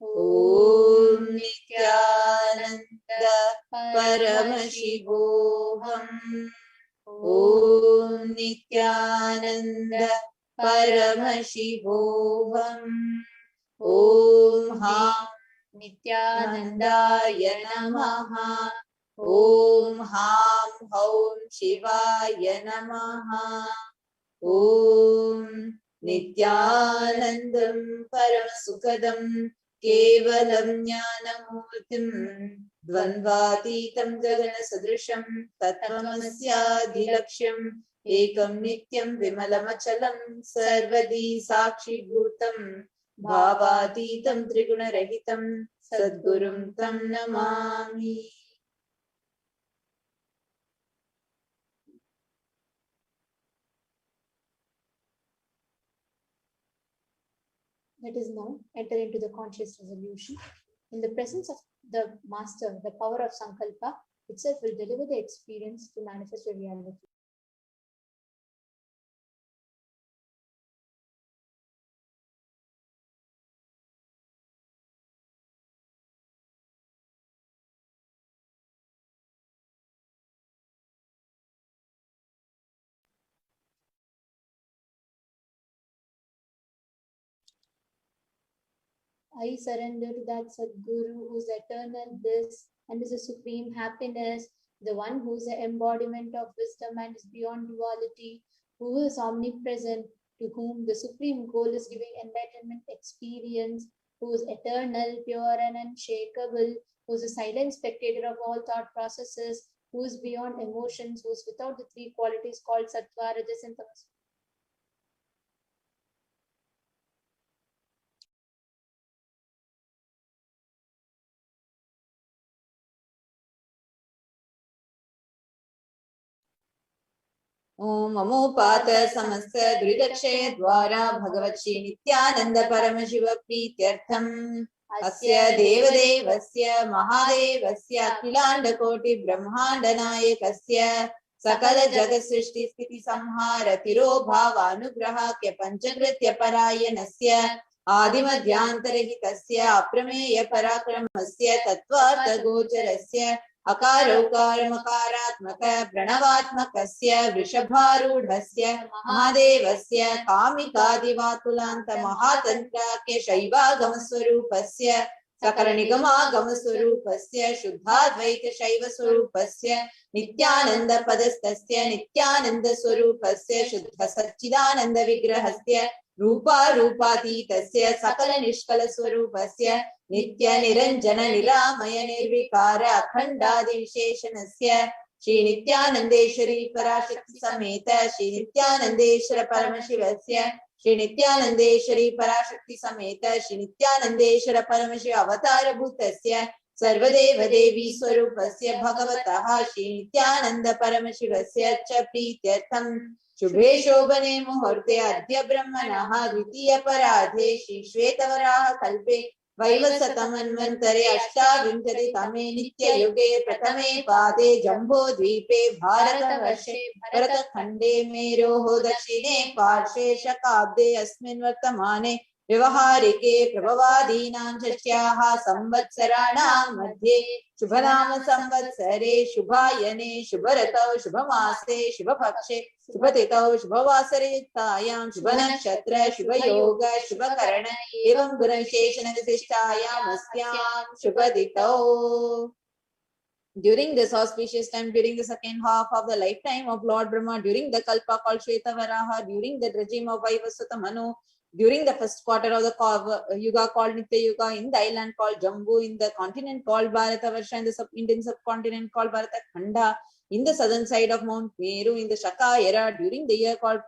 Om Nithyananda Paramashivoham. Om Nithyananda Paramashivoham. Om Ham Nithyanandaya Namaha. Om Ham Haum Shivaya Namaha. Om Nithyanandam Paramasukadam Kevalam Jnanamurtim Dvandvatitam Gagana Sadrisham Tattvamasya Ekam Nityam Vimalamachalam Sarvadi Sakshi Bhutam Bhavatitam Triguna Rahitam Sadgurum Tam Namami. Let us now enter into the conscious resolution. In the presence of the Master, the power of Sankalpa itself will deliver the experience to manifest a reality. I surrender to that Sadguru who is eternal bliss and is a supreme happiness, the one who is the embodiment of wisdom and is beyond duality, who is omnipresent, to whom the supreme goal is giving enlightenment experience, who is eternal, pure and unshakable, who is a silent spectator of all thought processes, who is beyond emotions, who is without the three qualities called Sattva, Rajas and Tamas. Om Amopata Samasta Duridakshe Dwara Bhagavachi Nithyananda Paramashiva Prityartham Asya Devadevasya Mahadevasya Kilanda Koti Brahmanda Nayakasya Sakala Jagat Srishti Sthiti Samhara Tiro Bhava Anugraha Kya Panchagritya Parayanasya Adimadhyantarhitasya Aprameya Parakramasya Tattvartha Gocharasya Akarokarmakaratmaka Pranavatmakasya Vrishabharudhasya Mahadevasya Kamikadivatulanta Mahatantrakya Shaivagamaswarupasya Sakaranigamaagamaswarupasya Shuddhadvaita Shaivaswarupasya Nithyananda Padastasya Nithyananda Swarupasya Shuddha Satchidananda Vigrahasya Rupa Rupatitasya Sakala Nishkala Swarupasya Nitya Niranjana Niramaya Nirvikara Akhandadi Visheshanasya Shri Nithyanandeshwari Parashakthi Sameta Shri Nithyanandeshwara Paramashivasya Shri Nithyanandeshwari Parashakthi Sameta Shri Nithyanandeshwara Paramashiva Avatara Bhutasya सर्वदेव देवी स्वरूपस्य भगवतः श्री नित्यानंद परमशिवस्य च प्रीत्यर्थं शुभे शोभने मुहूर्ते अद्य ब्रह्मणः द्वितीय पराधे श्री श्वेतवराह कल्पे वैवस्वतमन्वन्तरे अष्टाविंशतितमे नित्ययुगे प्रथमे पादे जम्बूद्वीपे भारतवर्षे भरतखण्डे मेरोः दक्षिणे पार्श्वे शकाब्दे अस्मिन् वर्तमाने व्यवहारिके प्रभवादीनां षष्ट्याः संवत्सराणां मध्ये शुभनाम संवत्सरे शुभायने शुभरतौ शुभमासे शुभपक्षे शुभतिथौ शुभवासरे युक्तायां शुभनक्षत्र शुभयोग शुभकरण एवं गुणविशेषण विशिष्टायाम् अस्यां शुभतिथौ. During this auspicious time, during the second half of the lifetime of Lord Brahma, during the Kalpa called Shvetavaraha, during the regime of Vaivasvata Manu, during the first quarter of the Yuga called Nitya Yuga, in the island called Jambu, in the continent called Bharatavarsha, in the Indian subcontinent called Bharata Khanda, in the southern side of Mount Meru, in the Shaka era, during the year called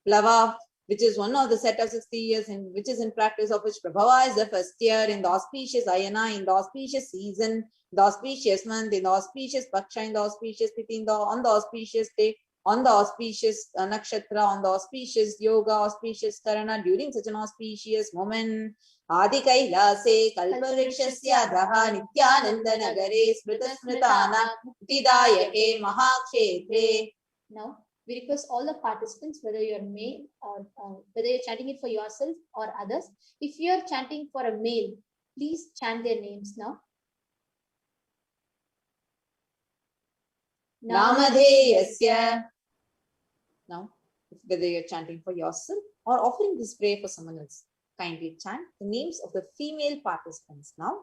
Plava, which is one of the set of 60 years, in which is in practice of which Prabhava is the first year, in the auspicious Ayana, in the auspicious season, the auspicious month, in the auspicious Paksha, in the auspicious Tithi, on the auspicious day, on the auspicious nakshatra, on the auspicious yoga, auspicious karana, during such an auspicious moment, Adi Kailase, Kalpavrikshasya Daha, Nityananda Nagare, Smrita Smritana, Tidayake, Mahakshetre. Now, we request all the participants, whether you're male or whether you're chanting it for yourself or others. If you're chanting for a male, please chant their names now. Namadheyasya. Now, whether you're chanting for yourself or offering this prayer for someone else, kindly chant the names of the female participants now.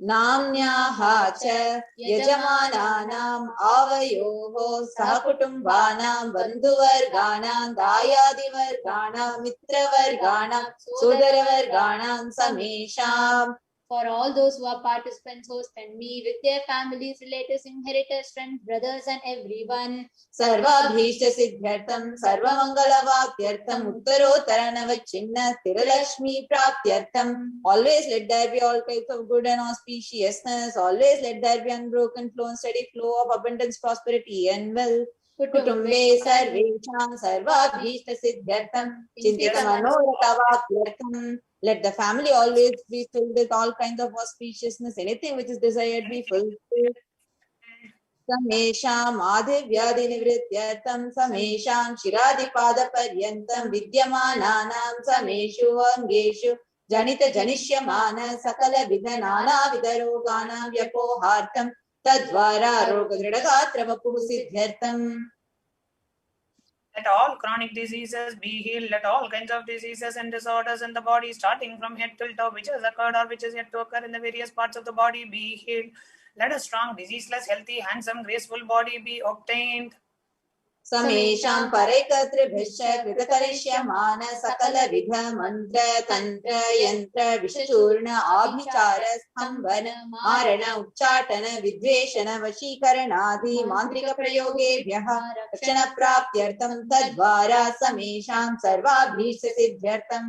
Namnyaha cha yajamananam avayoho sahakutumbanam bandhuvarganam dayadivarganam mitravarganam sodaravarganam samesham. For all those who are participants, host and me, with their families, relatives, inheritors, friends, brothers, and everyone. Sarvabhishta siddhyartham, sarvamangala vakyartham, uttaro taranavachinna, tiralakshmi praptyartham. Always let there be all kinds of good and auspiciousness. Always let there be unbroken flow and steady flow of abundance, prosperity, and wealth. Kutumbe sarvesham sarvabhishta siddhyartham, chintita manoratha vakyartham. Let the family always be filled with all kinds of auspiciousness. Anything which is desired be fulfilled. Samesham adhivyadi nivrityartham samesham shiradipada paryantam vidyamananam sameshu angeshu janita janishyamana sakala vidhanana vidaroganam vyapohartham tadvara rogadridagatra vapuh siddhyartham. Let all chronic diseases be healed. Let all kinds of diseases and disorders in the body, starting from head till toe, which has occurred or which is yet to occur in the various parts of the body, be healed. Let a strong, diseaseless, healthy, handsome, graceful body be obtained. Samesham parekatra kritakarishya sakala vidha mantra tantra yantra vishachurna abhichara stambana marana uchchatana vidveshana vashikaranadi mantrika prayogebhyaha rakshana praptyartham tadvara samesham sarvabhishta siddhyartham.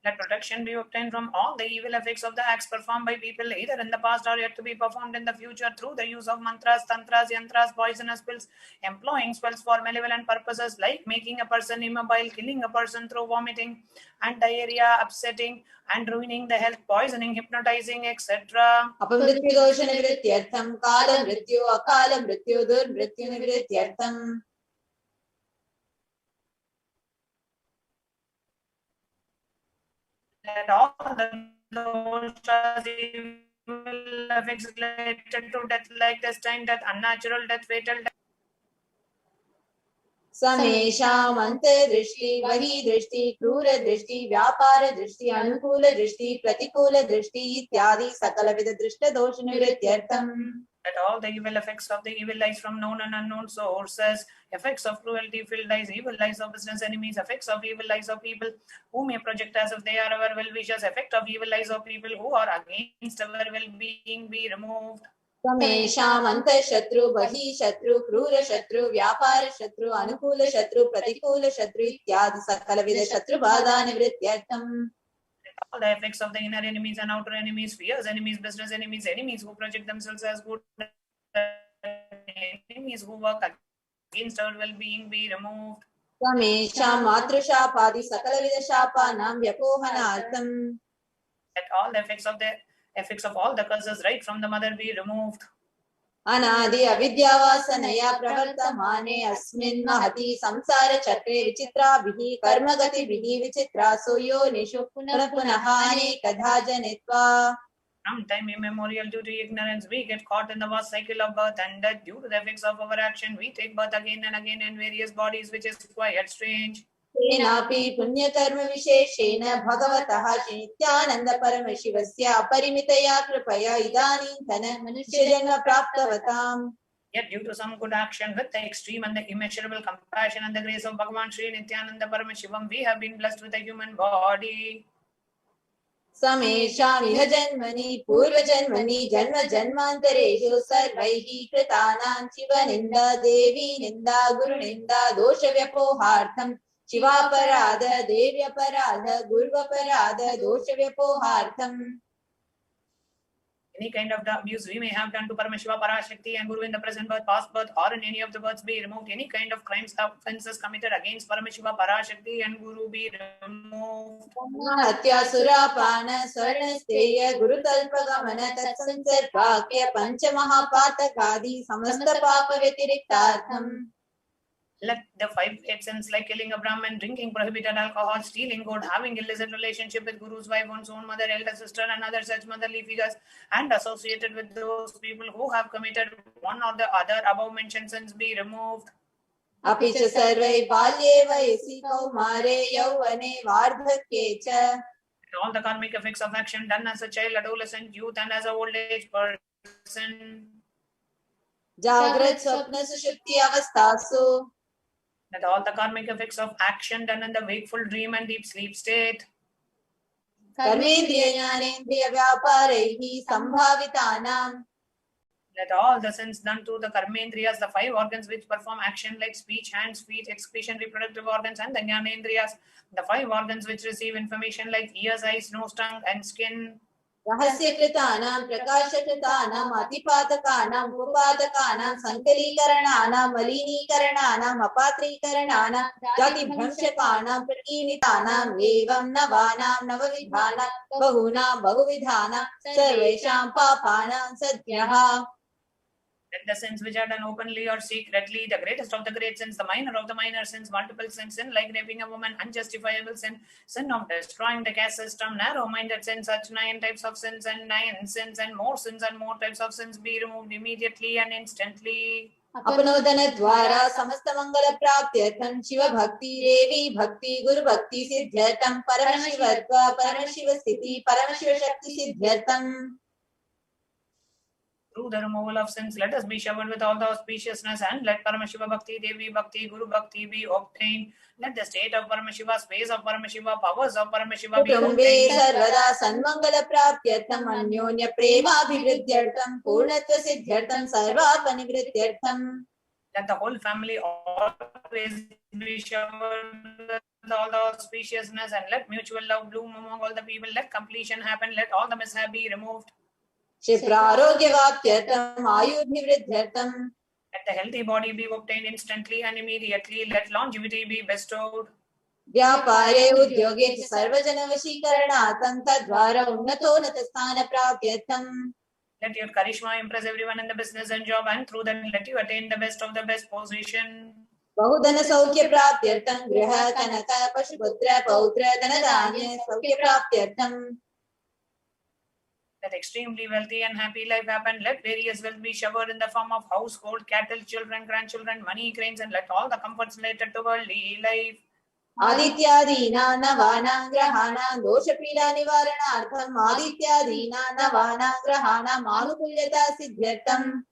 Let protection be obtained from all the evil effects of the acts performed by people either in the past or yet to be performed in the future through the use of mantras, tantras, yantras, poisonous pills, employing spells for malevolent purposes like making a person immobile, killing a person through vomiting and diarrhea, upsetting and ruining the health, poisoning, hypnotizing, etc. Apamrityu dosha nivrityartham kala mrityu akala mrityu dur mrityu nivrityartham. Let all the doshas, evil effects related to death, like destined death, unnatural death, fatal death, Samesham anta drishti, vahi drishti, krura drishti, vyapara drishti, anukula drishti, pratikula drishti, ityadi sakala vida drishta dosha nivrityartham. Let all the evil effects of the evil eyes from known and unknown sources, effects of cruelty filled eyes, evil eyes of business enemies, effects of evil eyes of people who may project as if they are our well-wishers, effect of evil eyes of people who are against our well-being be removed. Samesham anta shatru, vahi shatru, krura shatru, vyapara shatru, anukula shatru, pratikula shatru, ityadi sakala vida shatru bada nivrityartham. All the effects of the inner enemies and outer enemies, fierce enemies, business enemies, enemies who project themselves as good, enemies who work against our well-being be removed. Samesham matrushaapadi sakalavida shaapanam vyapohanartham. Let all the effects of all the curses right from the mother be removed. Anadi avidyavasanaya pravartamane asmin mahati samsara chakre vichitrabhihi karmagatibihi vichitraso yonishu punapunahane kadhajanitva. From time immemorial, due to ignorance, we get caught in the vast cycle of birth and death. Due to the effects of our action, we take birth again and again in various bodies, which is quite strange. Tenapi punyakarma visheshena bhagavataha Nithyananda Paramashivasya aparimitaya kripaya idanintana manushyajanma praptavatam. Yet due to some good action with the extreme and the immeasurable compassion and the grace of Bhagavan Sri Nithyananda Paramashivam, we have been blessed with a human body. Samesham iha janmani purva janmani janma janmantareshu sarvaihi kritanam shiva ninda devi ninda guru ninda dosha vyapohartham shivaparada devyaparada guruvaparada dosha vyapohartham. Any kind of abuse we may have done to Paramashiva, Parashakthi and Guru in the present birth, past birth, or in any of the births be removed. Any kind of crimes, offences committed against Paramashiva, Parashakthi and Guru be removed. Hatya surapana swarnasteya guru talpagamana tatsansarpakya panchamahapatagadi samasta papa vyatiriktartham. Let the 5 sins like killing a Brahmin, drinking prohibited alcohol, stealing gold, having illicit relationship with Guru's wife, one's own mother, elder sister, and other such motherly figures, and associated with those people who have committed one or the other above mentioned sins be removed. Apicha sarvai balye vayasi kaumare yauvane vardhakye cha. All the karmic effects of action done as a child, adolescent, youth, and as a old age person. Jagrat swapna sushupti avastasu. That all the karmic effects of action done in the wakeful dream and deep sleep state. Karmendriya jnanendriya vyaparehi sambhavitanam. Let all the sins done to the karmendriyas, the 5 organs which perform action like speech, hands, feet, excretion, reproductive organs, and the jnanendriyas, the 5 organs which receive information like ears, eyes, nose, tongue, and skin. Rahasya kritanam, prakasha kritanam, atipatakanam, upadakanam, sankalikarananam, malini-karananam, apatrikarananam, jati bhamshakanam, prakinitanam, evam navanam, navavidhanam, bahunam, bahuvidhanam, sarvesham papanam, sadhyaha. Let the sins which are done openly or secretly, the greatest of the great sins, the minor of the minor sins, multiple sins, sin like raping a woman, unjustifiable sin, sin of destroying the caste system, narrow-minded sin, such 9 types of sins and 9 sins and more types of sins be removed immediately and instantly. Apanodana dwara samasta mangala praptyartham Shiva bhakti, Devi bhakti, Guru bhakti siddhyartham Paramashivatva, Paramashiva sthiti, Paramashiva shakti siddhyartham. Through the removal of sins, let us be showered with all the auspiciousness and let Paramashiva Bhakti, Devi Bhakti, Guru Bhakti be obtained. Let the state of Paramashiva, space of Paramashiva, powers of Paramashiva be Kutumbe obtained. sarvada sanmangala praptyartham anyonya prema abhivridyartham purnatva siddhyartham sarva panivridyartham. Let the whole family always be showered with all the auspiciousness and let mutual love bloom among all the people. Let completion happen. Let all the mishap be removed. Shiprarogya-vaptyartham ayudhivridyartham. Let the healthy body be obtained instantly and immediately. Let longevity be bestowed. Vyapare udyoge sarvajana vashikaranātam tadvara unnatōnata sthāna prapyatam. Let your charisma impress everyone in the business and job, and through that let you attain the best of the best position. Bahudana saukya prapyartham griha kanaka pashuputra pautra dhanadanya saukya prapyartham. That extremely wealthy and happy life happen. Let various wealth be showered in the form of household, cattle, children, grandchildren, money, cranes, and let all the comforts related to worldly life. Adityadina navana grahana dosha pida nivaranartham adityadina navana grahana manukulyata siddhyartham.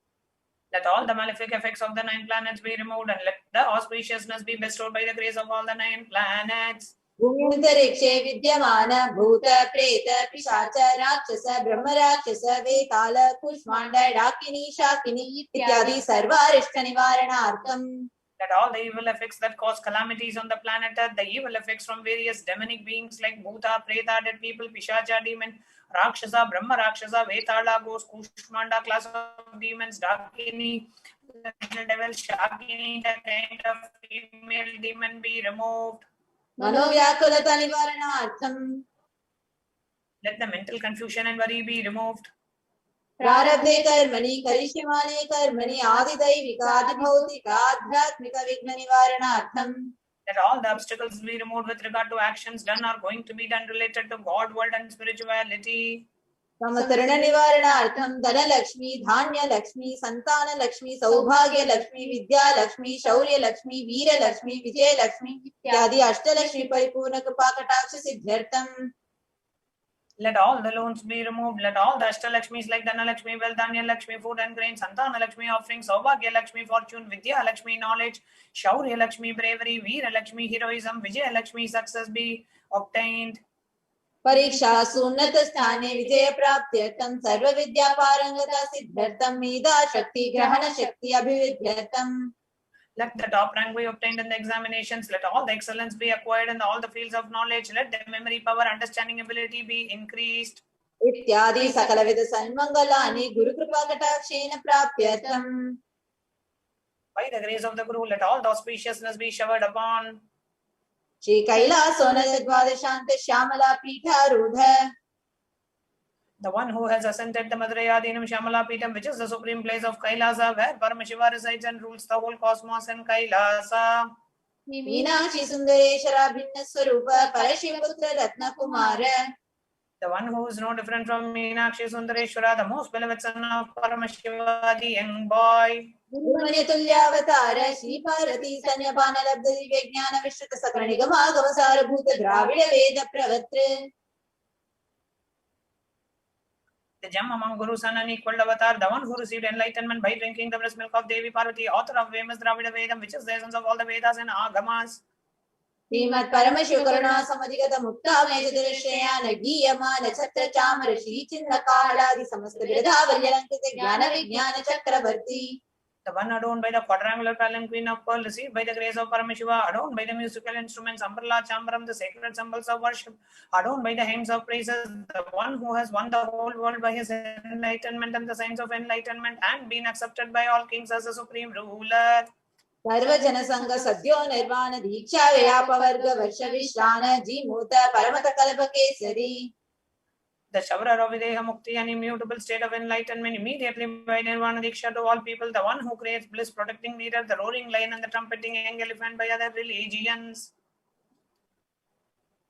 Let all the malefic effects of the 9 planets be removed and let the auspiciousness be bestowed by the grace of all the 9 planets. Bhumintarikshe vidyamana bhuta preta pishacha rakshasa brahma rakshasa vetala kushmanda dakini shakini ityadi sarva arishta nivaranartham. Let all the evil effects that cause calamities on the planet Earth, the evil effects from various demonic beings like Bhuta, Preta, dead people, Pishacha, demon, Rakshasa, Brahma Rakshasa, Vetala, ghost, Kushmanda, class of demons, Dakini, little devil, Shakini, the kind of female demon be removed. Manovyakulata nivaranartham. Let the mental confusion and worry be removed. Prarabdhe karmani karishyamane karmani adidaivika adibhautika adhyatmika vigna nivaranartham. That all the obstacles be removed with regard to actions done or going to be done related to God, world and spirituality. Samatarana nivaranartham Dana Lakshmi, Dhanya Lakshmi, Santana Lakshmi, Saubhagya Lakshmi, Vidya Lakshmi, Shaurya Lakshmi, Veera Lakshmi, Vijay Lakshmi, Ityadi Ashtalakshmi Paripurna Kripakataksha Siddhartham. Let all the loans be removed. Let all the Ashtalakshmis like Dana Lakshmi, Wealth, Dhanya Lakshmi, food and grain, Santana Lakshmi, offerings, Saubhagya Lakshmi, fortune, Vidya Lakshmi, knowledge, Shaurya Lakshmi, bravery, Veera Lakshmi, heroism, Vijay Lakshmi, success be obtained. Pariksha Sunnata Sthane Vijaya Praptyartham Sarva Vidya Parangata Siddhartham Mida Shakti Grahana Shakti Abhividyartham. Let the top rank be obtained in the examinations. Let all the excellence be acquired in all the fields of knowledge. Let the memory power, understanding ability be increased. Ityadi Sakalavida Sanmangalani Guru Kripakatakshena Praptyartham. By the grace of the Guru, let all the auspiciousness be showered upon. Shri Kailasa Dvadashanta Shyamala Pitha Rudha. The one who has ascended the Madrayadinam Shyamala Pitam, which is the supreme place of Kailasa, where Paramashiva resides and rules the whole cosmos and Kailasa. Meenakshi Sundareshwara Bhinna Swarupa Parashivoham Ratna Kumara. The one who is no different from Meenakshi Sundareshwara, the most beloved son of Paramashiva, the young boy. Gurumanya Tulyavatara Shri Parati Sanyapana Labdha Vijnana Vishrita Sakranigama Gavasara Bhuta Dravida Veda Pravatra. The gem among Gurus and unequaled avatar, the one who received enlightenment by drinking the breast milk of Devi Parvati, author of famous Dravida Vedam, which is the essence of all the Vedas and Agamas. Srimad Paramashivoham Samadhigata Mukta Mejadurashayana Giyamana Chatra Chamara Shri Chinna Kaladi Samasta Viradhavalyankita Jnana Vijnana Chakravarti. The one adorned by the quadrangular palanquin of pearl, received by the grace of Paramashiva, adorned by the musical instruments, Ambrala, Chambaram, the sacred symbols of worship, adorned by the hymns of praises, the one who has won the whole world by his enlightenment and the signs of enlightenment, and been accepted by all kings as a supreme ruler. Sarvajana Sangha Sadhyo Nirvana Diksha Vyapavarga Varsha Vishrana Jimuta Paramata Kalpa Kesari. The Shavra Ravideha Mukti, an immutable state of enlightenment, immediately by Nirvana Diksha to all people, the one who creates bliss, protecting leader, the roaring lion and the trumpeting young elephant by other religions.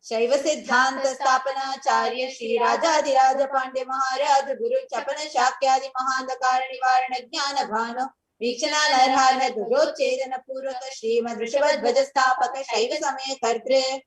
Shaiva Siddhanta Stapana Charya Shri Rajadiraja Pandya Maharaj Guru Chapana Shakyadi Mahandakara Nivarana Jnana Bhano Vikshana Narhara Duro Chedana Purvaka Srimad Rishabad Vajastapaka Shaiva Samaya Kartre.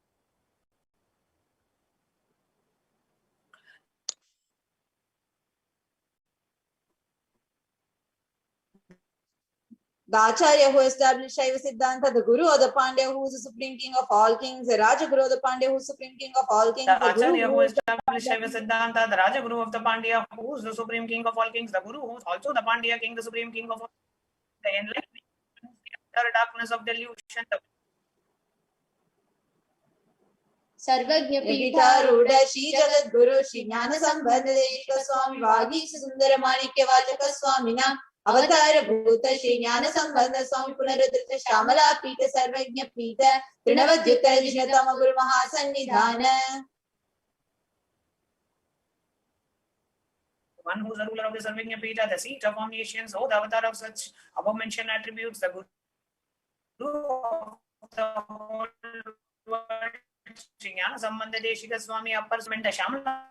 The Acharya who established Shaiva Siddhanta, the Guru of the Pandya who is the supreme king of all kings, the Raja Guru of the Pandya who is the supreme king of all kings, the Acharya who established Shaiva Siddhanta, the Raja Guru of the Pandya who is the supreme king of all kings, the Guru who is also the Pandya king, the supreme king of all, the enlightenment, the utter darkness of delusion, the Sarvagnya Pitha Ruda Shri Jagat Guru Shri Jnana Sambandha Deshika Swami Vagi Sundara Manikya Vachaka Swamina Avatara Bhuta Shri Jnana Sambandha Swami Punarudrata Shamala Pita Sarvagnya Pita Trinavadyuttara Jishnatama Guru Mahasannidhana. one who is the ruler of the Sarvagnya Pita, the seat of omniscience, oh, the avatar of such above-mentioned attributes, the Guru of the whole world, Shri Jnana Sambandha Deshika Swami Upper Smenta Shamala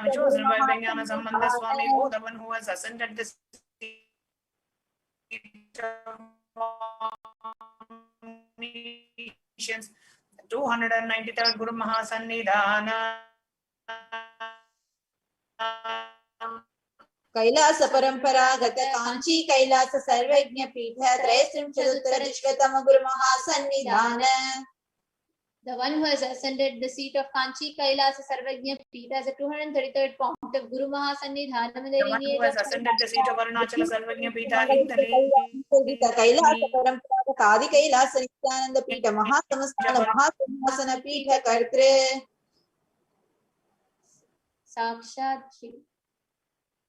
which was revived by Jnana Sambandha Swami, oh, the one who has ascended this 293rd Guru Mahasannidhana. Kailasa Paramparagata Kanchi Kailasa Sarvagnya Pitha Trayastrim Chaduttara Vishwatama Guru Mahasannidhana. The one who has ascended the seat of Kanchi Kailasa Sarvajna Pita as a 233rd point of Guru Mahasannidhanam in the The one who has ascended the seat of Arunachala Sarvajna Pita in the Kailasa Paramparaga Adi Kailasa Nithyananda Pita Mahasamastana Mahasimhasana Pita Kartre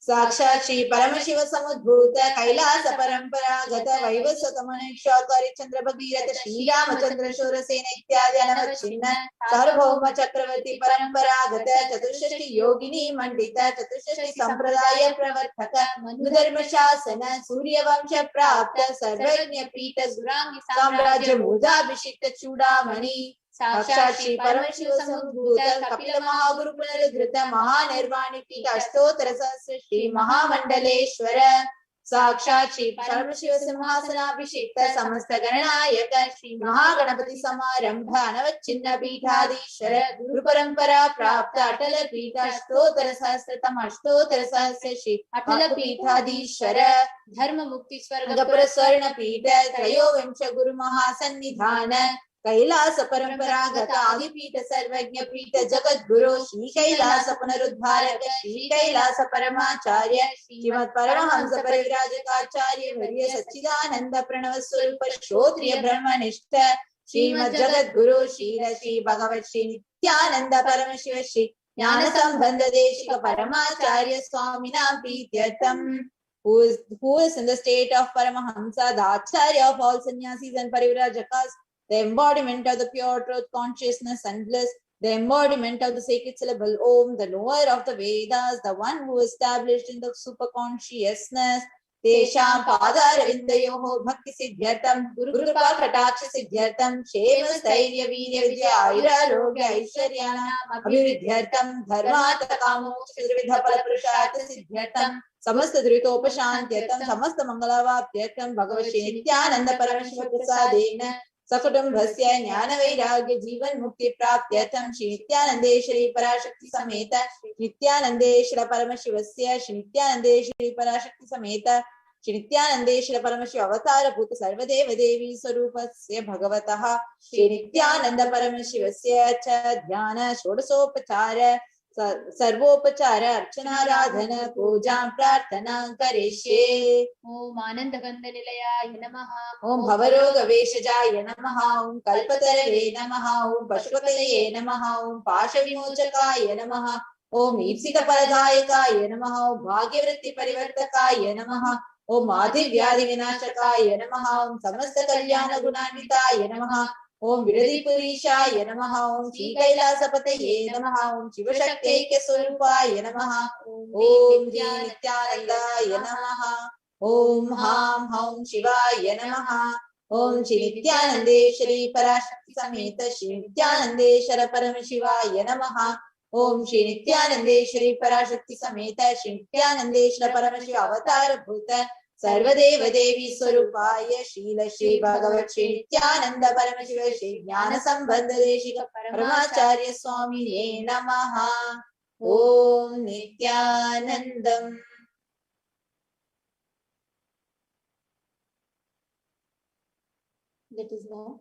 साक्षात् श्री परमशिव समुद्भूत कैलास परंपरागत वैवस्वत मनुष्याकारी चंद्र भगीरथ श्री रामचंद्र शूरसेन इत्यादि अनवच्छिन्न सार्वभौम चक्रवर्ती परंपरागत चतुष्षष्टि योगिनी मंडित चतुष्षष्टि संप्रदाय प्रवर्तक मनुधर्म शासन सूर्यवंश प्राप्त सर्वज्ञ पीठ साम्राज्य मूजाभिषिक्त चूड़ामणि साक्षात् श्री परमशिव समुद्भूत कपिल महागुरु पुनरुद्धृत महानिर्वाणी पीठ अष्टोत्तर सहस्र श्री महामंडलेश्वर साक्षात् श्री परमशिव सिंहासनाभिषिक्त समस्त गणनायक श्री महागणपति समारंभ अनवच्छिन्न पीठाधीश्वर गुरु परंपरा प्राप्त अटल पीठ अष्टोत्तर सहस्रतम अष्टोत्तर सहस्र श्री अटल पीठाधीश्वर धर्म मुक्ति स्वर्ग स्वर्ण पीठ त्रयोविंश गुरु महासन्निधान कैलास परंपरागत आदिपीठ सर्वज्ञ पीठ जगत गुरु श्री कैलास पुनरुद्धारक श्री कैलास परमाचार्य श्रीमद परमहंस परिव्राजकाचार्य वर्य सच्चिदानंद प्रणव स्वरूप श्रोत्रिय ब्रह्मनिष्ठ श्रीमद जगत गुरु श्री भगवत श्री नित्यानंद परमशिव श्री ज्ञान संबंध Desika परमाचार्य स्वामिनां प्रीत्यर्थम who is in the state of Paramahamsa, the Acharya of all sannyasis and parivrajakas, the embodiment of the pure truth consciousness and bliss, the embodiment of the sacred syllable Om, the knower of the Vedas, the one who is established in the superconsciousness. Tesham Padaravindayoho Bhakti Siddhyartam Guru Kripa Kataksha Siddhyartam Sheva Stairya Virya Vijaya Ayura Rogya Aishwaryana Abhividyartam Dharmata Kamo Shridvidha Palapurushartha Siddhyartam समस्त दुरितोपशांत्यर्थम समस्त मंगलावाप्त्यर्थम भगवत श्री नित्यानंद परमशिव प्रसादेन सकुटुंबस्य ज्ञान वैराग्य जीवन मुक्ति प्राप्त्यर्थम श्री नित्यानंदेश्वरी पराशक्ति समेत नित्यानंदेश्वर परमशिवस्य श्री नित्यानंदेश्वरी पराशक्ति समेत श्री नित्यानंदेश्वर परमशिव अवतार भूत सर्वदेव देवी स्वरूपस्य भगवतः श्री नित्यानंद परमशिवस्य च ध्यान षोडशोपचार सर्वोपचार अर्चनाराधन पूजा प्रार्थना करिष्ये। ओम आनंद गंध निलयाय नमः। ओम भवरोग वेशजाय नमः। ओम कल्पतरवे नमः। ओम पशुपतये नमः। ओम पाश विमोचकाय नमः। ओम ईप्सित फलदायकाय नमः। ओम भाग्यवृत्ति परिवर्तकाय नमः। ओम आदि व्याधि विनाशकाय नमः। ओम समस्त कल्याण गुणान्विताय नमः। ओम विरधिपुरीशाय नमः। ओम श्री कैलासपतये नमः। ओम शिवशक्त्यैक्य स्वरूपाय नमः। ओम नित्यानंदाय नमः। ओम हां हौं शिवाय नमः। ओम श्री नित्यानंदेश्वरी पराशक्ति समेत श्री नित्यानंदेश्वर परमशिवाय नमः। ओम श्री नित्यानंदेश्वरी पराशक्ति समेत श्री नित्यानंदेश्वर परमशिव अवतार भूत सर्वदेव देवी स्वरूपाय शील श्री भगवत श्री नित्यानंद परमशिव श्री ज्ञान संबंध देशिक परमाचार्य स्वामिने नमः। ओम Nityanandam. Let us now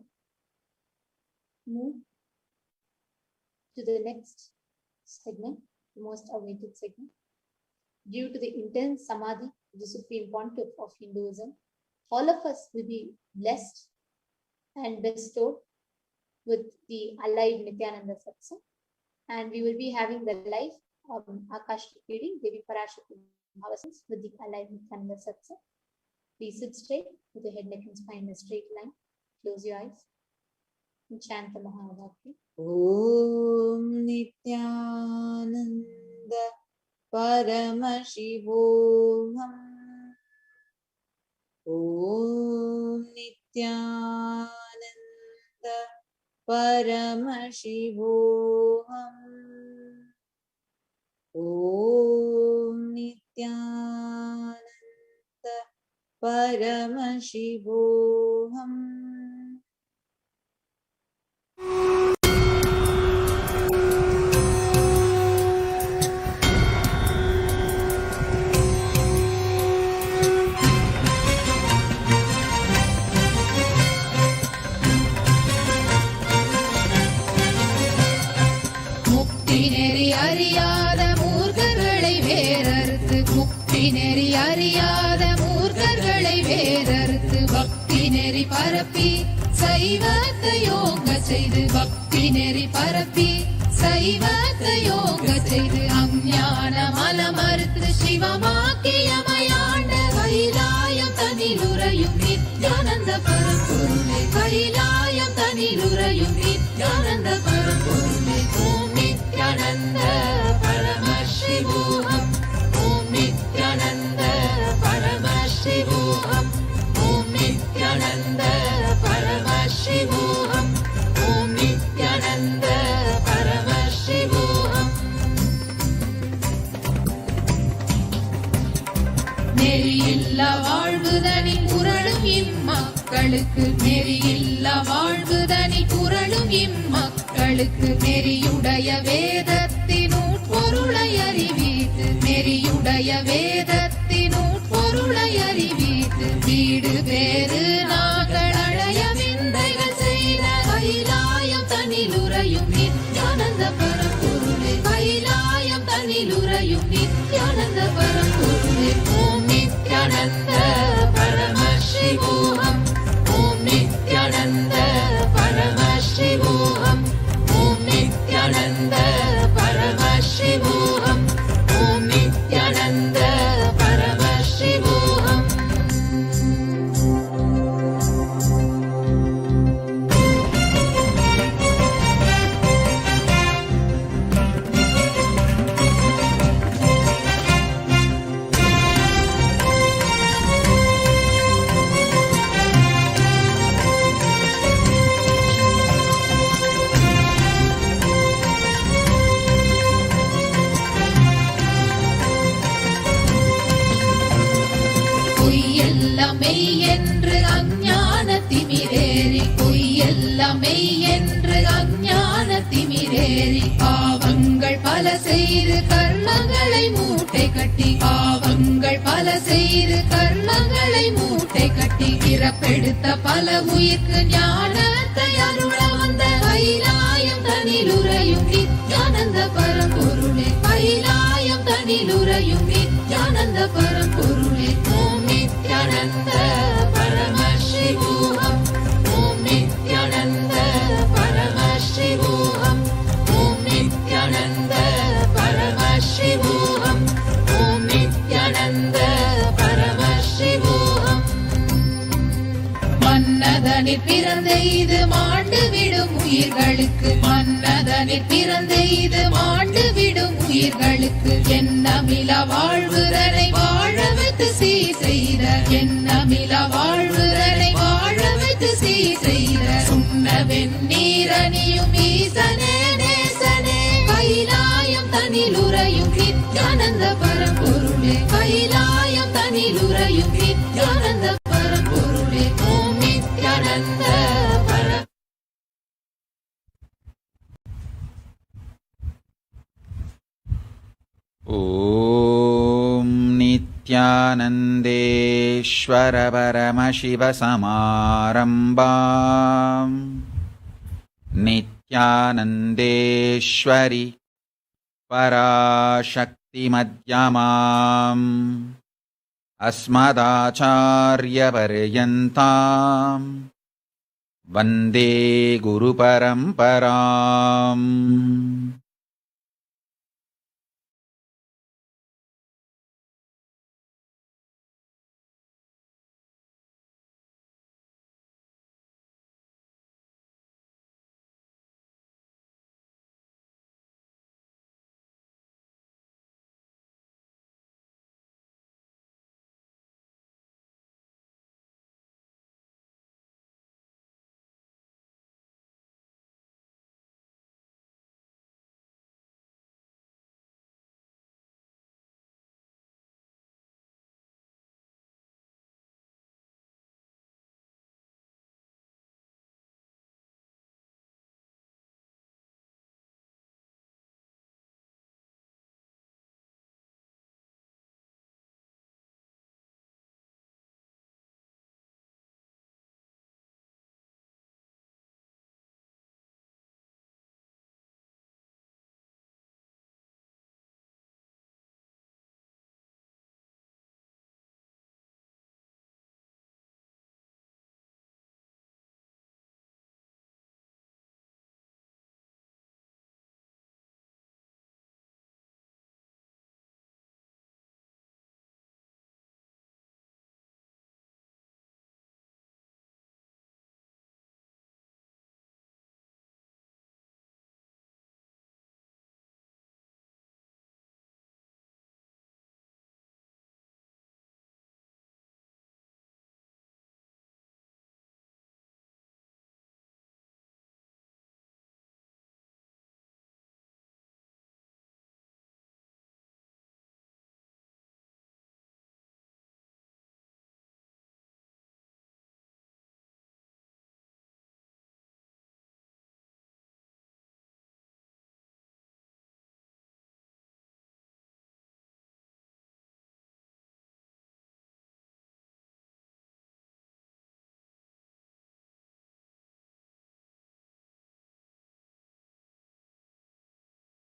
move to the next segment, the most awaited segment. Due to the intense samadhi, the supreme pontiff of Hinduism, all of us will be blessed and bestowed with the alive Nithyananda Satsang, and we will be having the live Akashic reading, Devi Parashakthi with the alive Nithyananda Satsang. Please sit straight with the head, neck and spine in a straight line. Close your eyes and chant the Mahavakya. Om Nithyananda Paramashivoham. Om Nithyananda Paramashivoham. Om Nithyananda Paramashivoham. முக்தி நெறி அறியாத மூர்க்கர்களை வேறறுத்து முக்தி நெறி அறியாத மூர்க்கர்களை வேறறுத்து பக்தி நெறி பரப்பி சைவத்தை யோக செய்து பக்தி நெறி பரப்பி சைவத்தை யோக செய்து அஞ்ஞான மலமறுத்து சிவமாக்கியமையாண்ட கைலாயம் தனிலுறையும் நித்யானந்த பரம்பொருளே கைலாயம் தனிலுறையும் நித்யானந்த பரம்பொருளே ஓம் நித்யானந்த பரமசிவோகம் ஓம் நித்யானந்த பரமசிவோகம் ஓம் நித்யானந்த பரமசிவோகம் ஓம் நித்யானந்த பரமசிவோகம் நெறியில்லா வாழ்வுதனின் குரலும் இம்மக்களுக்கு நெறியில்லா வாழ்வுதனின் குரலும் இம்மக்களுக்கு நெறியுடைய வேதத்தின் உட்பொருளை அறிவித்து நெறியுடைய வேதத்தின் உட்பொருளை அறிவித்து வீடு பேறு நாங்கள் அழைய விந்தைகள் செய்த கைலாயம் தனிலுறையும் நித்யானந்த பரம்பொருளே கைலாயம் தனிலுறையும் நித்யானந்த பரம்பொருளே ஓம் நித்யானந்த பரமசிவோகம் ஓம் நித்யானந்த பரமசிவோகம் ஓம் நித்யானந்த பரமசிவோகம் ஓம் நித்யானந்த பரமசிவோகம் பொய்யெல்லாம் மெய் என்று அஞ்ஞான திமிரேறி பொய்யெல்லாம் மெய் என்று அஞ்ஞான திமிரேறி பாவங்கள் பல செய்து கர்மங்களை மூட்டை கட்டி பாவங்கள் பல செய்து கர்மங்களை மூட்டை கட்டி பிறப்பெடுத்த பல உயிர்க்கு ஞானத்தை அருள வந்த கைலாயம் தனிலுறையும் நித்யானந்த பரம்பொருளே கைலாயம் தனிலுறையும் நித்யானந்த பரம்பொருளே ஓம் நித்யானந்த பரமசிவோகம் ஓம் நித்யானந்த பரமசிவோகம் ஓம் நித்யானந்த பரமசிவோகம் ஓம் நித்யானந்த பரமசிவோகம் மன்னதனில் பிறந்த இது மாண்டு விடும் உயிர்களுக்கு மன்னதனில் பிறந்த இது மாண்டு விடும் உயிர்களுக்கு எண்ணமில வாழ்வுரனை வாழ வைத்து சீர் செய்த எண்ணமில வாழ்வுரனை வாழ வைத்து சீர் செய்த சுண்ண வெந்நீரணியும் ஈசனே நேசனே கைலாயம் தனிலுறையும் நித்யானந்த பரம்பொருளே கைலாயம் தனிலுறையும் நித்யானந்த பரம்பொருளே ஓம் நித்யானந்த பர ॐ नित्यानन्देश्वर परमशिवसमारम्भाम् नित्यानन्देश्वरि पराशक्तिमध्यमाम् अस्मदाचार्यपर्यन्ताम् वन्दे गुरुपरम्पराम्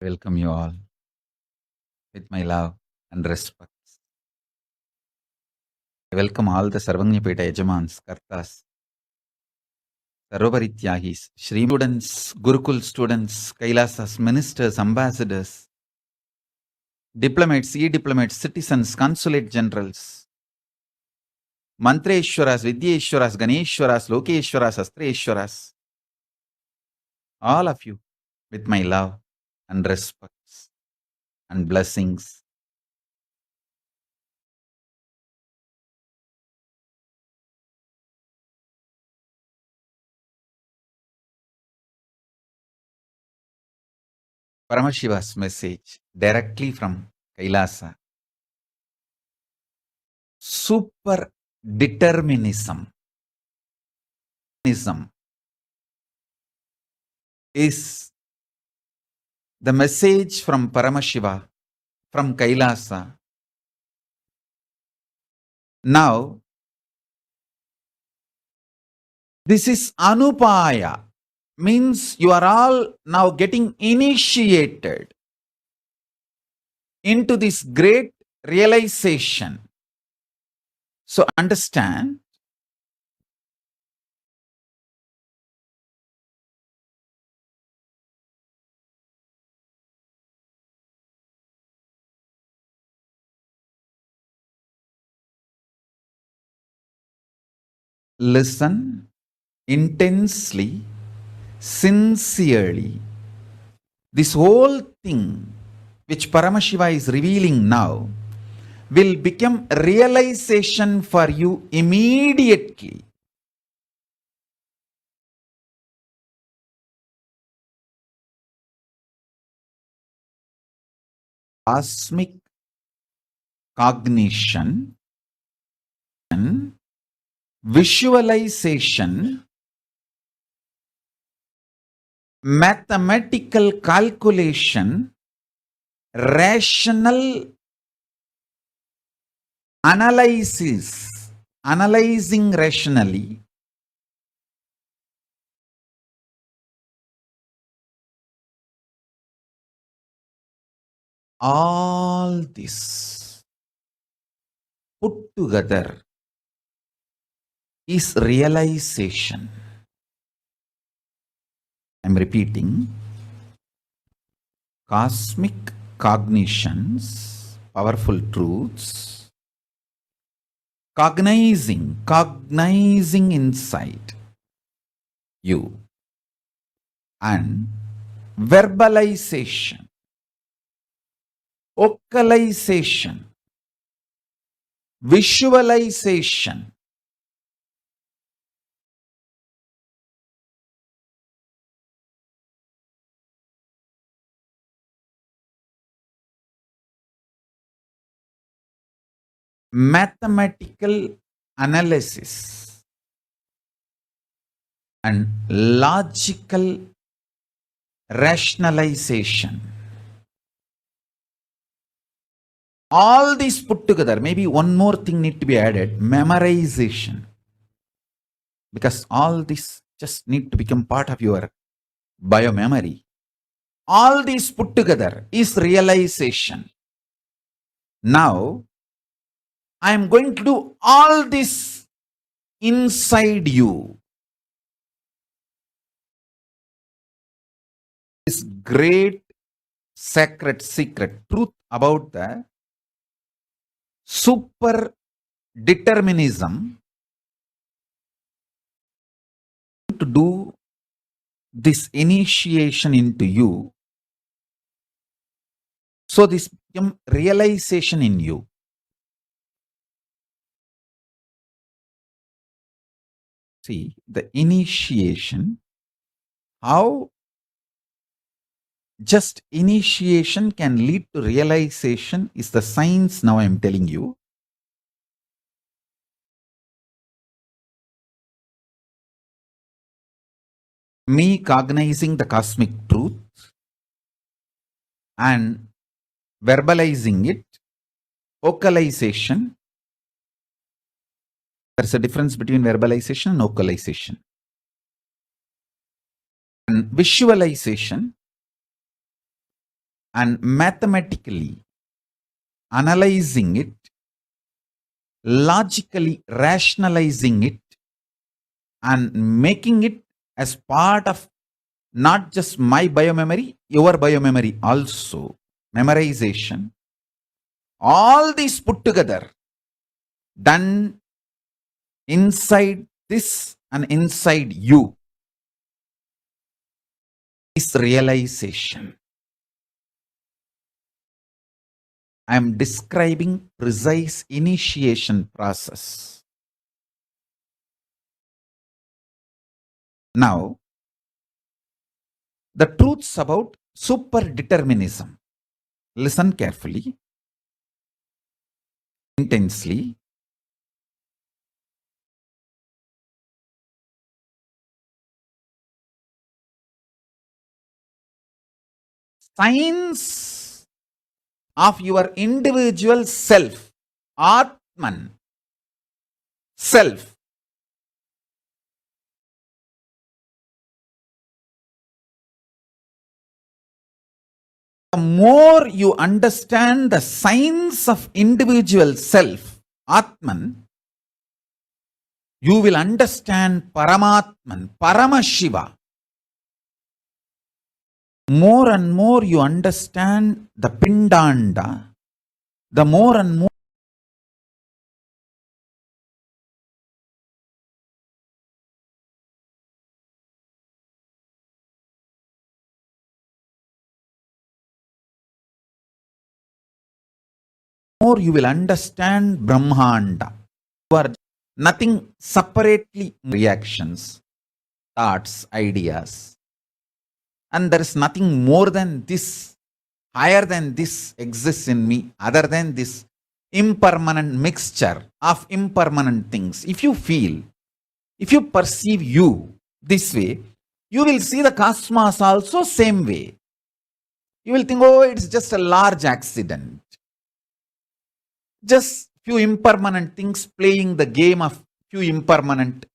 I welcome you all with my love and respect. I welcome all the Sarvanyapeta Yajamans, Kartas, Sarovari-tyagis, Shri students, Gurukul students, Kailasas, ministers, ambassadors, diplomats, e-diplomats, citizens, consulate generals, Mantreshwaras, Vidyeshwaras, Ganeshwaras, Lokeshwaras, Astreshwaras, all of you with my love and respects and blessings. Paramashiva's message directly from Kailasa. Super determinism is the message from Paramashiva, from Kailasa. Now, this is Anupaya, means you are all now getting initiated into this great realization. So understand, listen intensely, sincerely. This whole thing which Paramashiva is revealing now will become realization for you immediately. Cosmic cognition, visualization, mathematical calculation, rational analysis, analyzing rationally, all this put together is realization. I'm repeating. Cosmic cognitions, powerful truths, cognizing inside you, and verbalization, vocalization, visualization, mathematical analysis, and logical rationalization. All these put together, maybe one more thing need to be added, memorization. Because all this just need to become part of your biomemory. All these put together is realization. Now, I am going to do all this inside you. This great sacred secret truth about the super determinism to do this initiation into you. So this become realization in you. See, the initiation, how just initiation can lead to realization is the science now I am telling you. Me cognizing the cosmic truth and verbalizing it, vocalization. There's a difference between verbalization and vocalization. And visualization. and mathematically analyzing it, logically rationalizing it, and making it as part of not just my biomemory, your biomemory also, memorization, all these put together, done inside this and inside you, is realization. I am describing precise initiation process. Now, the truths about superdeterminism. Listen carefully, intensely. Science of your individual self, Atman, self. The more you understand the science of individual self, Atman, you will understand Paramatman, Paramashiva. More and more you understand the Pindanda, the more and more you will understand Brahmanda. You are nothing separately reactions, thoughts, ideas. And there is nothing more than this, higher than this exists in me, other than this impermanent mixture of impermanent things. If you feel, if you perceive you this way, you will see the cosmos also same way. You will think, oh, it's just a large accident. Just few impermanent things playing the game of few impermanent.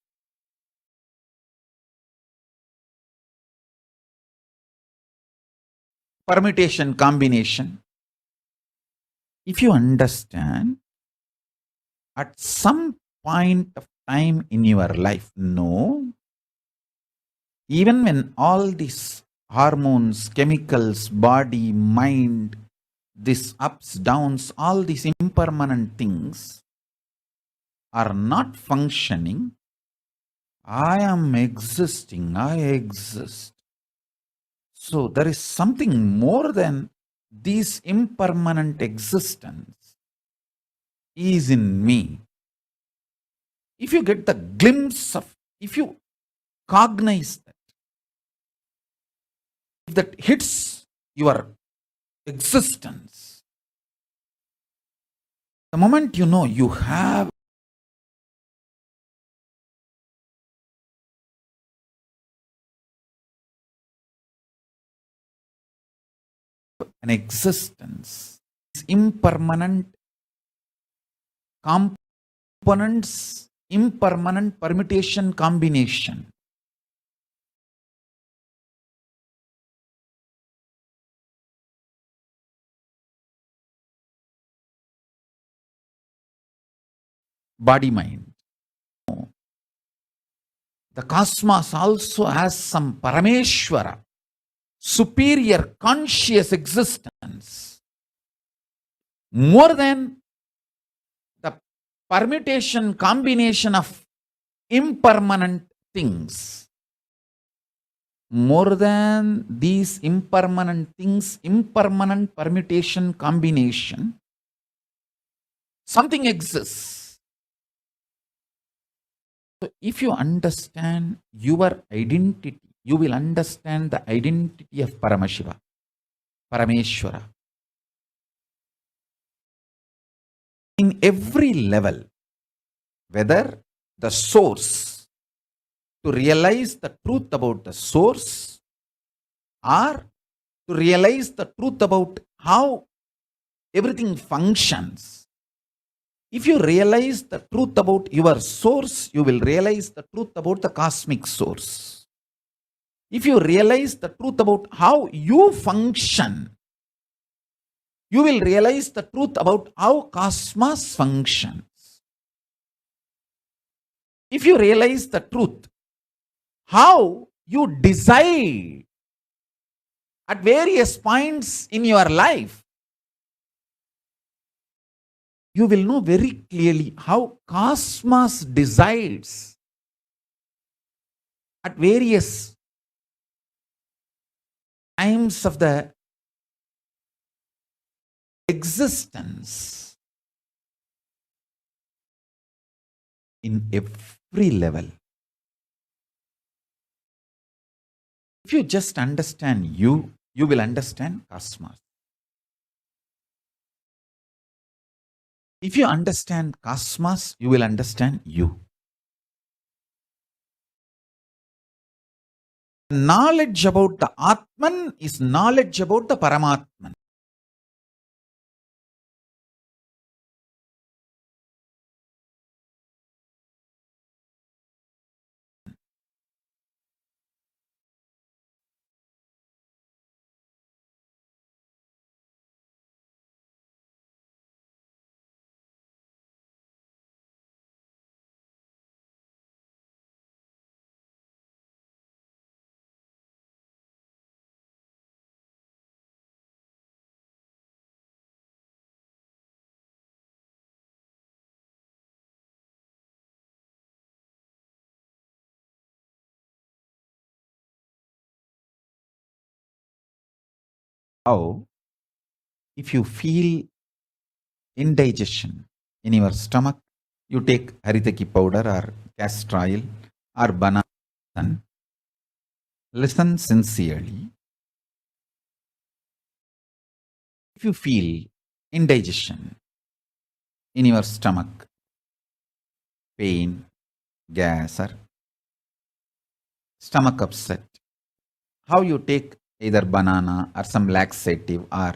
Permutation, combination. If you understand, at some point of time in your life, no, even when all these hormones, chemicals, body, mind, these ups, downs, all these impermanent things are not functioning, I am existing, I exist. So there is something more than this impermanent existence is in me. If you get the glimpse of, if you cognize that, if that hits your existence, the moment you know you have an existence, is impermanent components, impermanent permutation combination. Body mind. The cosmos also has some Parameshwara, superior conscious existence, more than the permutation combination of impermanent things. More than these impermanent things, impermanent permutation combination, something exists. So if you understand your identity, you will understand the identity of Paramashiva, Parameshwara. In every level, whether the source, to realize the truth about the source, or to realize the truth about how everything functions. If you realize the truth about your source, you will realize the truth about the cosmic source. If you realize the truth about how you function, you will realize the truth about how cosmos functions. If you realize the truth, how you decide at various points in your life, you will know very clearly how cosmos decides at various times of the existence in every level. If you just understand you, you will understand cosmos. If you understand cosmos, you will understand you. Knowledge about the Atman is knowledge about the Paramatman. How, if you feel indigestion in your stomach, you take haritaki powder or castor oil or banana. Listen sincerely. If you feel indigestion in your stomach, pain, gas, or stomach upset, how you take either banana or some laxative or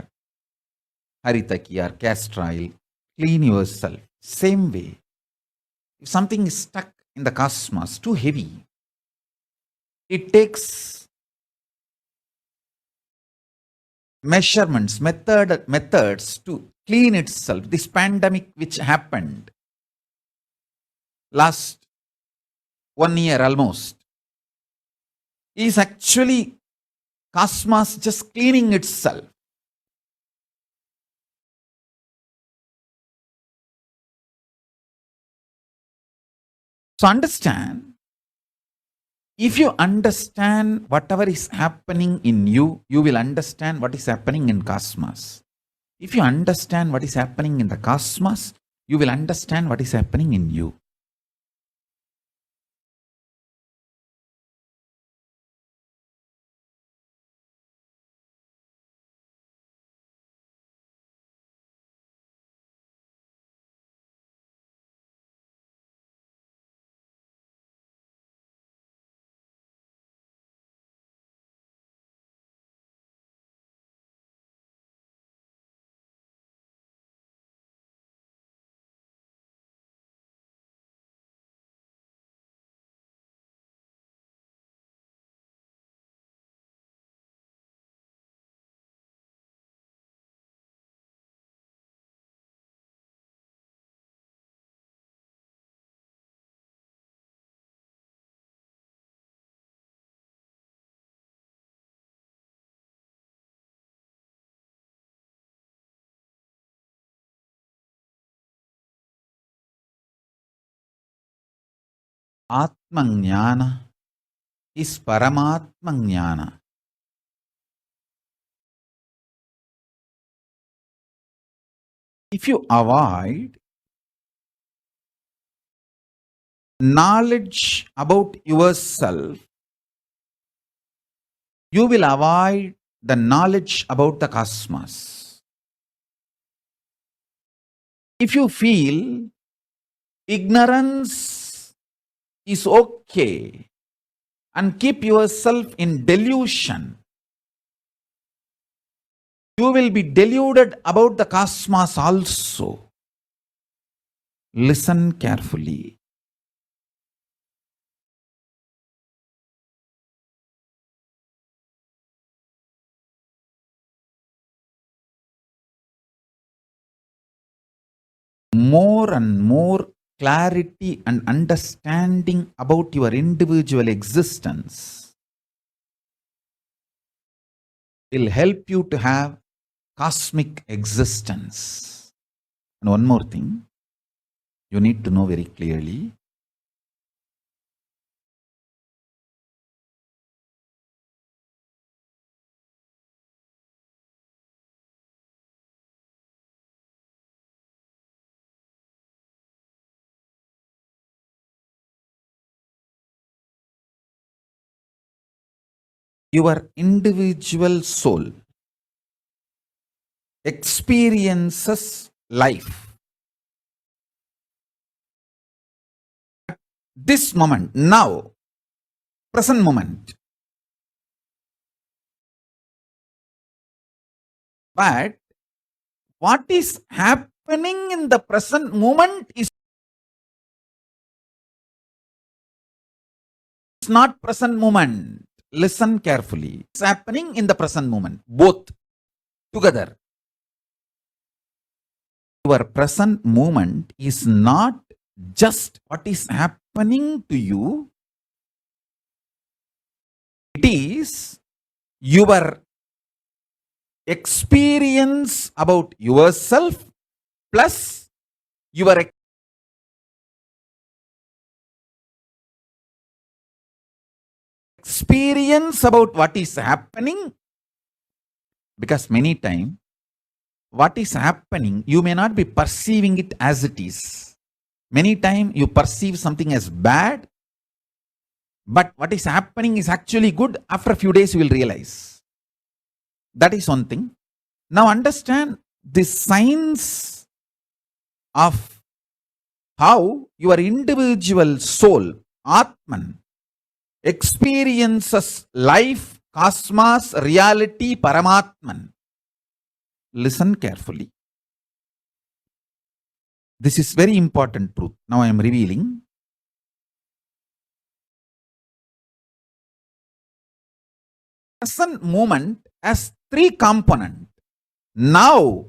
haritaki or castor oil, clean yourself. Same way, if something is stuck in the cosmos, too heavy, it takes measurements, methods to clean itself. This pandemic which happened last 1 year almost is actually cosmos just cleaning itself. So understand, if you understand whatever is happening in you, you will understand what is happening in cosmos. If you understand what is happening in the cosmos, you will understand what is happening in you. Atma Jnana is Paramatma Jnana. If you avoid knowledge about yourself, you will avoid the knowledge about the cosmos. If you feel ignorance is okay and keep yourself in delusion, you will be deluded about the cosmos also. Listen carefully. more and more clarity and understanding about your individual existence will help you to have cosmic existence. And one more thing, you need to know very clearly. Your individual soul experiences life. This moment, now, present moment. But what is happening in the present moment is not present moment. Listen carefully. It's happening in the present moment, both together. Your present moment is not just what is happening to you. It is your experience about yourself plus your experience about what is happening. Because many times, what is happening, you may not be perceiving it as it is. Many times you perceive something as bad, but what is happening is actually good. After a few days, you will realize. That is one thing. Now understand the science of how your individual soul, Atman, experiences life, cosmos, reality, Paramatman. Listen carefully. This is very important truth. Now I am revealing. Present moment has three components. Now,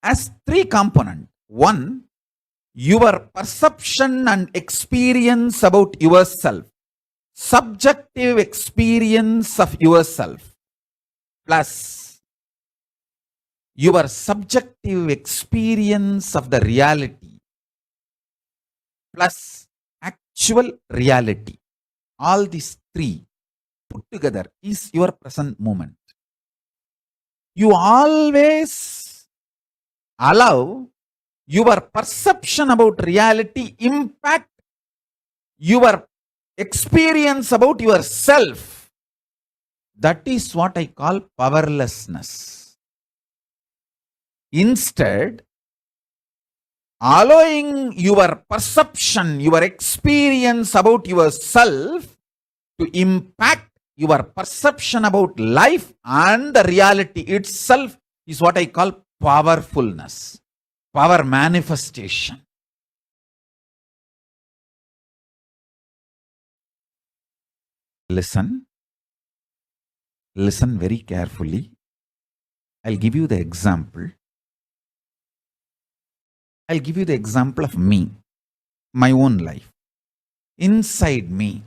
as three components. One, your perception and experience about yourself. Subjective experience of yourself. Plus, your subjective experience of the reality. Plus, actual reality. All these three put together is your present moment. You always allow your perception about reality impact your experience about yourself. That is what I call powerlessness. Instead, allowing your perception, your experience about yourself to impact your perception about life and the reality itself is what I call powerfulness, power manifestation. Listen very carefully. I'll give you the example. I'll give you the example of me, my own life. Inside me,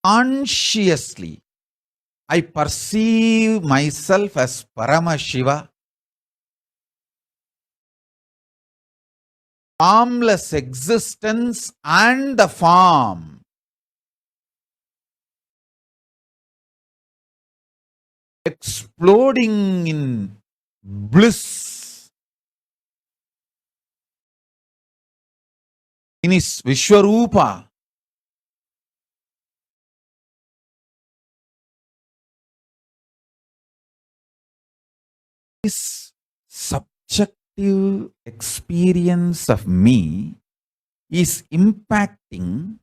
consciously, I perceive myself as Paramashiva, formless existence and the form. Exploding in bliss. In his Vishwarupa. This subjective experience of me is impacting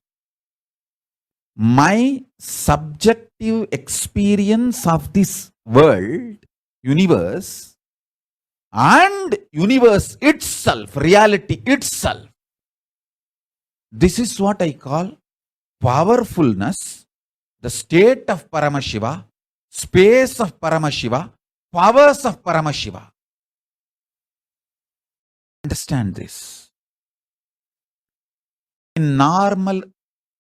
my subjective experience of this world, universe, and universe itself, reality itself. This is what I call powerfulness, the state of Paramashiva, space of Paramashiva, powers of Paramashiva. Understand this. In normal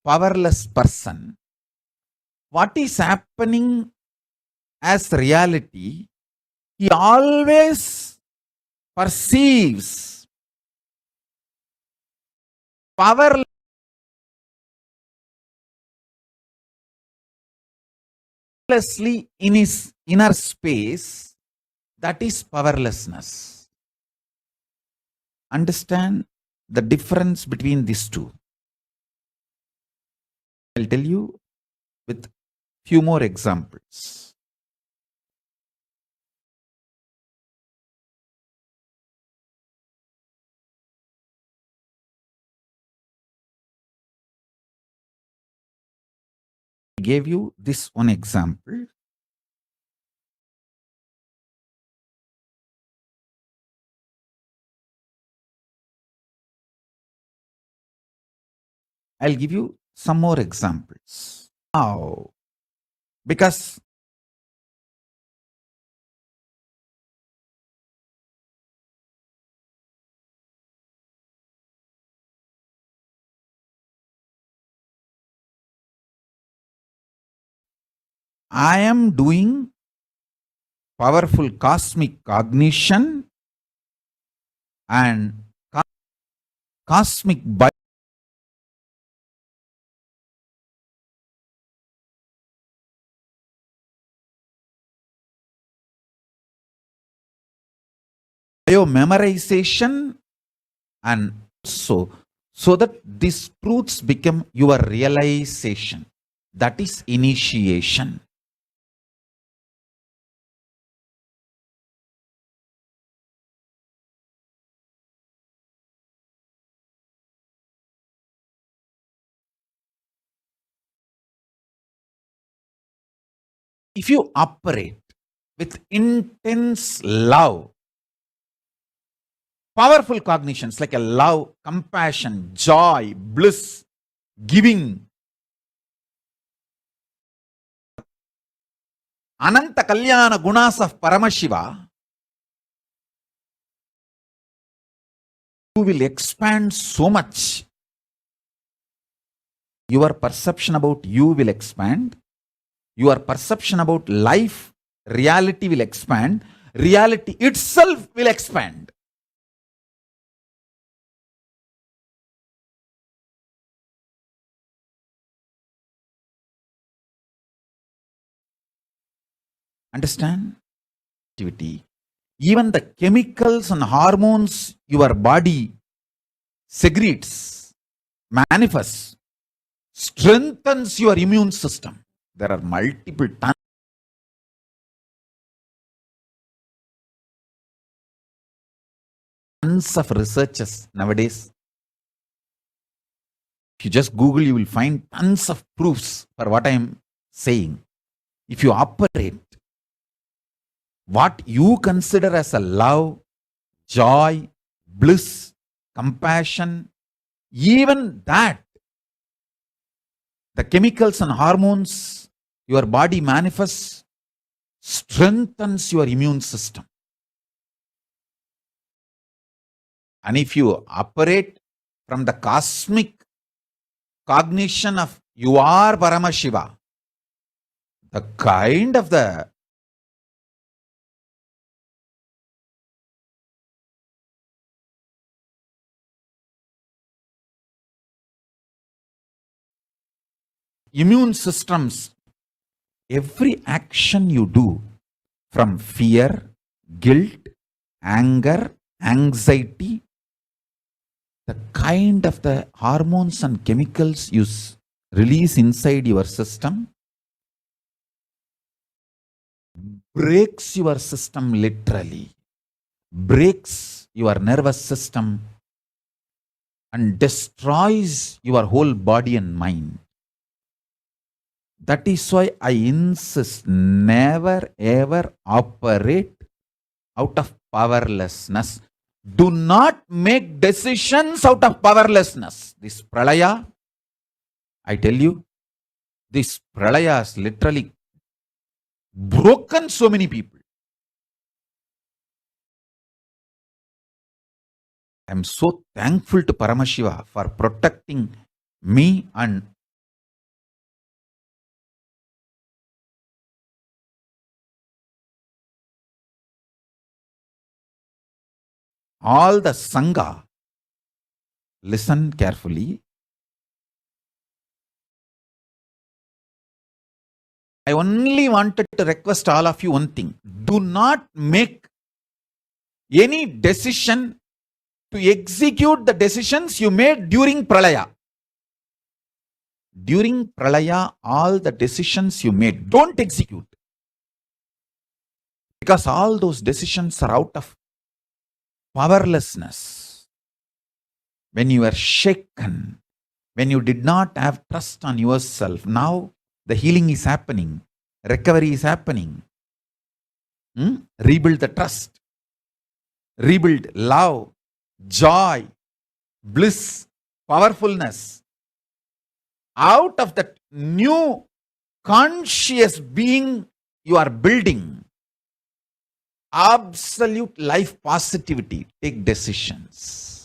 powerless person, what is happening as reality, he always perceives powerlessly in his inner space. That is powerlessness. Understand the difference between these two. I'll tell you with few more examples. I gave you this one example. I'll give you some more examples. Now, because I am doing powerful cosmic cognition and cosmic memorization, and so that these truths become your realization. That is initiation. If you operate with intense love, powerful cognitions like a love, compassion, joy, bliss, giving, Ananta Kalyana gunas of Paramashiva, you will expand so much. Your perception about you will expand. Your perception about life, reality will expand. Reality itself will expand. Understand? Activity. Even the chemicals and hormones your body secretes, manifests, strengthens your immune system. There are multiple tons of researches nowadays. If you just Google, you will find tons of proofs for what I am saying. If you operate what you consider as a love, joy, bliss, compassion, even that, the chemicals and hormones your body manifests, strengthens your immune system. And if you operate from the cosmic cognition of you are Paramashiva, the kind of the immune systems, every action you do from fear, guilt, anger, anxiety, the kind of the hormones and chemicals you release inside your system breaks your system literally, breaks your nervous system and destroys your whole body and mind. That is why I insist, never ever operate out of powerlessness. Do not make decisions out of powerlessness. This pralaya, I tell you, this pralaya has literally broken so many people. I'm so thankful to Paramashiva for protecting me and all the Sangha. Listen carefully. I only wanted to request all of you one thing. Do not make any decision to execute the decisions you made during Pralaya. During Pralaya, all the decisions you made, don't execute. Because all those decisions are out of powerlessness. When you were shaken, when you did not have trust on yourself, now the healing is happening, recovery is happening. Rebuild the trust, rebuild love, joy, bliss, powerfulness. Out of that new conscious being you are building, absolute life positivity, take decisions.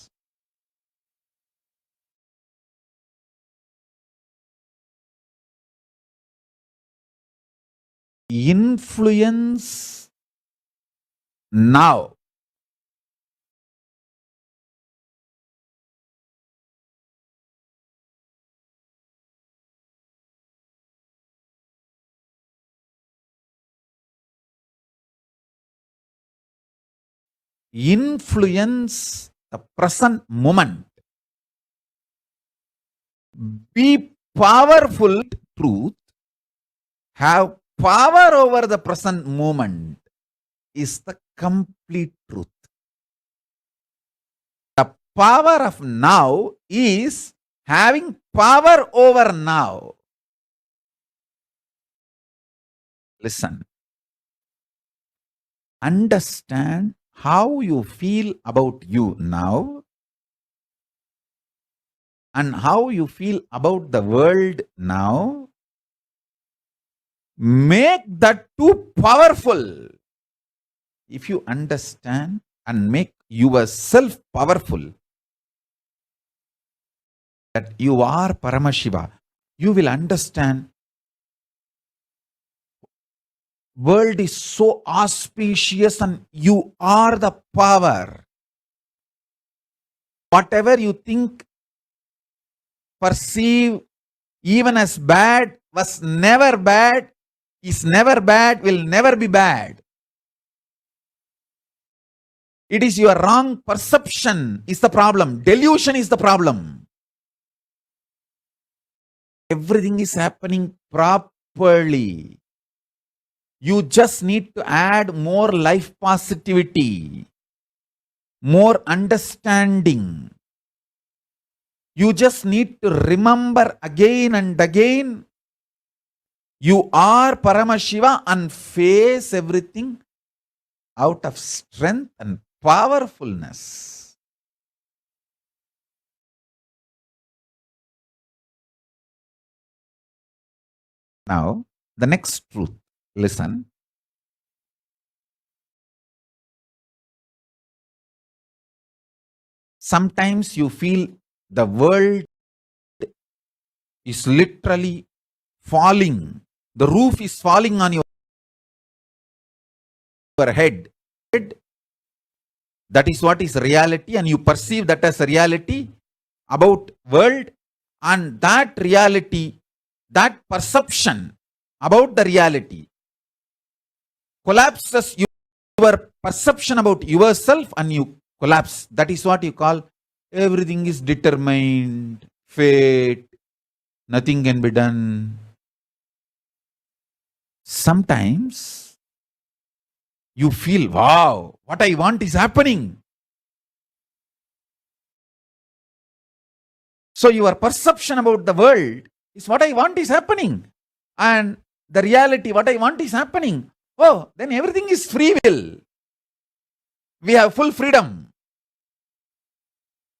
Influence now. Influence the present moment. Be powerful. Truth. Have power over the present moment is the complete truth. The power of now is having power over now. Listen. Understand how you feel about you now and how you feel about the world now. Make that too powerful. If you understand and make yourself powerful, that you are Paramashiva, you will understand world is so auspicious and you are the power. Whatever you think, perceive, even as bad, was never bad, is never bad, will never be bad. It is your wrong perception is the problem. Delusion is the problem. Everything is happening properly. You just need to add more life positivity, more understanding. You just need to remember again and again, you are Paramashiva, and face everything out of strength and powerfulness. Now, the next truth. Listen. Sometimes you feel the world is literally falling. The roof is falling on your head. That is what is reality, and you perceive that as a reality about world, and that reality, that perception about the reality collapses your perception about yourself, and you collapse. That is what you call everything is determined, fate, nothing can be done. Sometimes you feel, wow, what I want is happening. So your perception about the world is what I want is happening. And the reality, what I want is happening. Oh, then everything is free will. We have full freedom.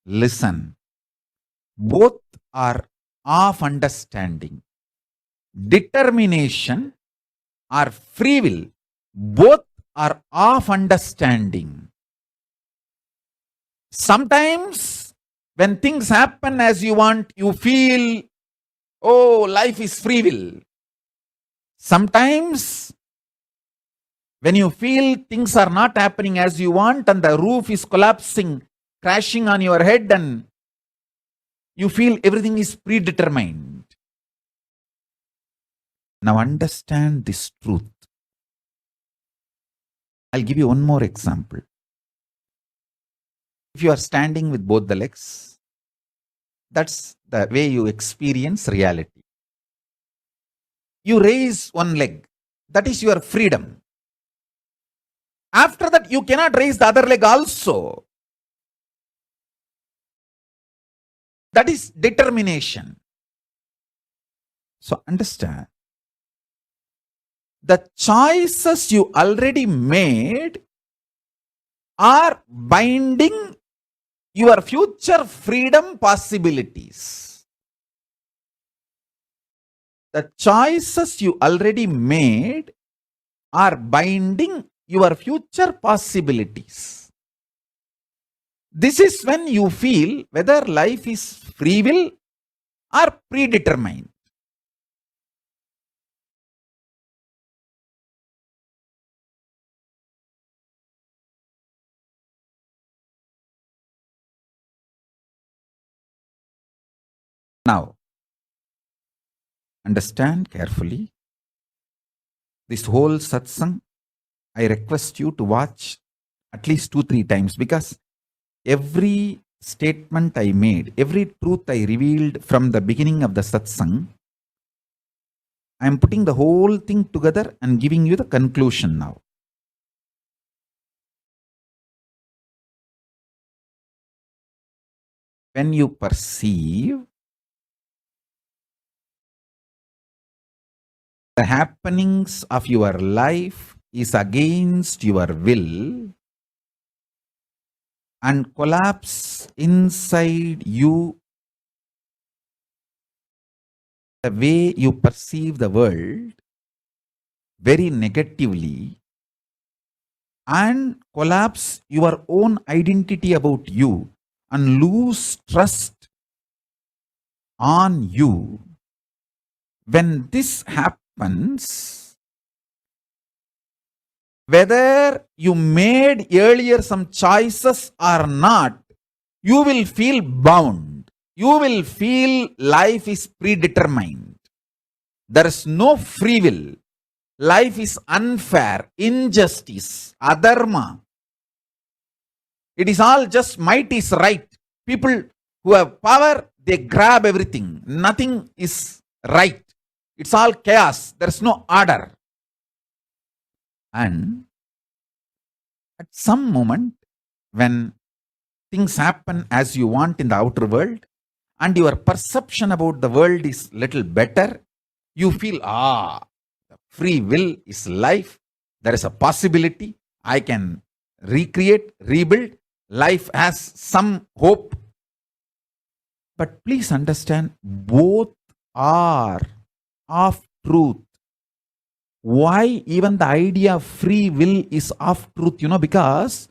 Listen. Both are of understanding. Determination or free will, both are of understanding. Sometimes when things happen as you want, you feel, oh, life is free will. Sometimes when you feel things are not happening as you want and the roof is collapsing, crashing on your head, and you feel everything is predetermined. Now understand this truth. I'll give you one more example. If you are standing with both the legs, that's the way you experience reality. You raise one leg, that is your freedom. After that, you cannot raise the other leg also. That is determination. So understand, the choices you already made are binding your future freedom possibilities. The choices you already made are binding your future possibilities. This is when you feel whether life is free will or predetermined. Now, understand carefully. This whole satsang, I request you to watch at least 2-3 times, because every statement I made, every truth I revealed from the beginning of the satsang, I am putting the whole thing together and giving you the conclusion now. When you perceive the happenings of your life is against your will and collapse inside you, the way you perceive the world very negatively, and collapse your own identity about you and lose trust on you, when this happens, whether you made earlier some choices or not, you will feel bound. You will feel life is predetermined. There is no free will. Life is unfair, injustice, adharma. It is all just might is right. People who have power, they grab everything. Nothing is right. It's all chaos. There's no order. And at some moment, when things happen as you want in the outer world, and your perception about the world is little better, you feel, free will is life. There is a possibility. I can recreate, rebuild. Life has some hope. But please understand, both are of truth. Why even the idea of free will is of truth? Because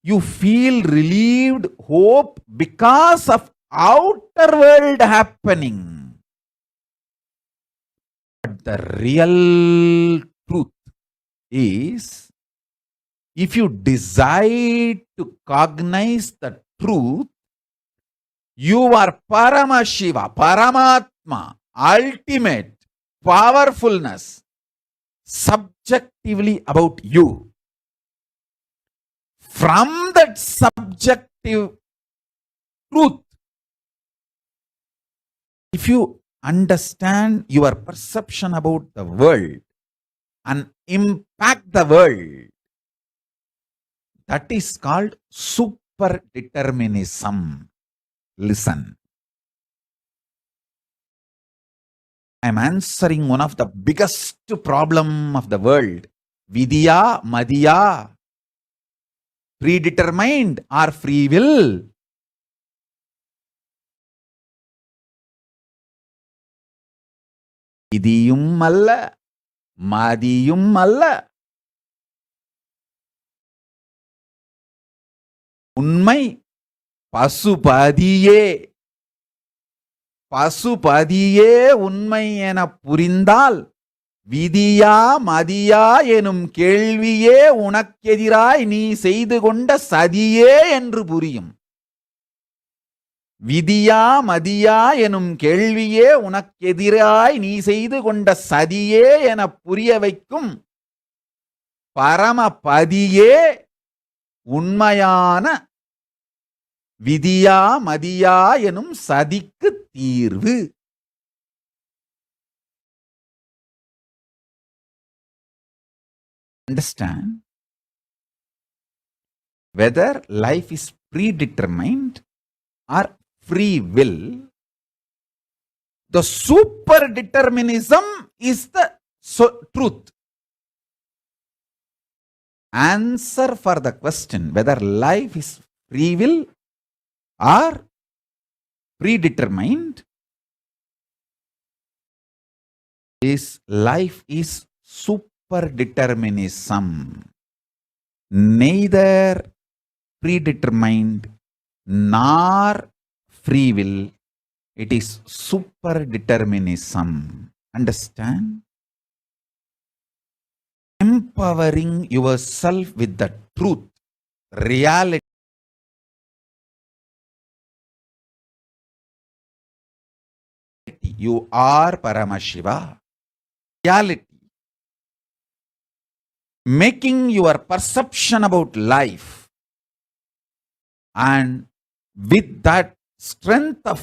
you feel relieved, hope, because of outer world happening. But the real truth is, if you decide to cognize the truth, you are Paramashiva, Paramatma, ultimate powerfulness, subjectively about you. From that subjective truth, if you understand your perception about the world and impact the world, that is called superdeterminism. Listen. I am answering one of the biggest problem of the world. Vidya, Madhya. Predetermined or free will. Vidiyum alla, Madhiyum alla. உண்மை பசுபதியே பசுபதியே உண்மை என புரிந்தால் விதியா மதியா எனும் கேள்வியே உனக்கெதிராய் நீ செய்து கொண்ட சதியே என்று புரியும். விதியா மதியா எனும் கேள்வியே உனக்கெதிராய் நீ செய்து கொண்ட சதியே என புரிய வைக்கும் பரமபதியே உண்மையான விதியா மதியா எனும் சதிக்கு தீர்வு. Understand? Whether life is predetermined or free will, the super determinism is the truth. Answer for the question whether life is free will or predetermined is life is super determinism. Neither predetermined nor free will. It is super determinism. Understand? Empowering yourself with the truth, reality. You are Paramashiva. Reality. Making your perception about life, and with that strength of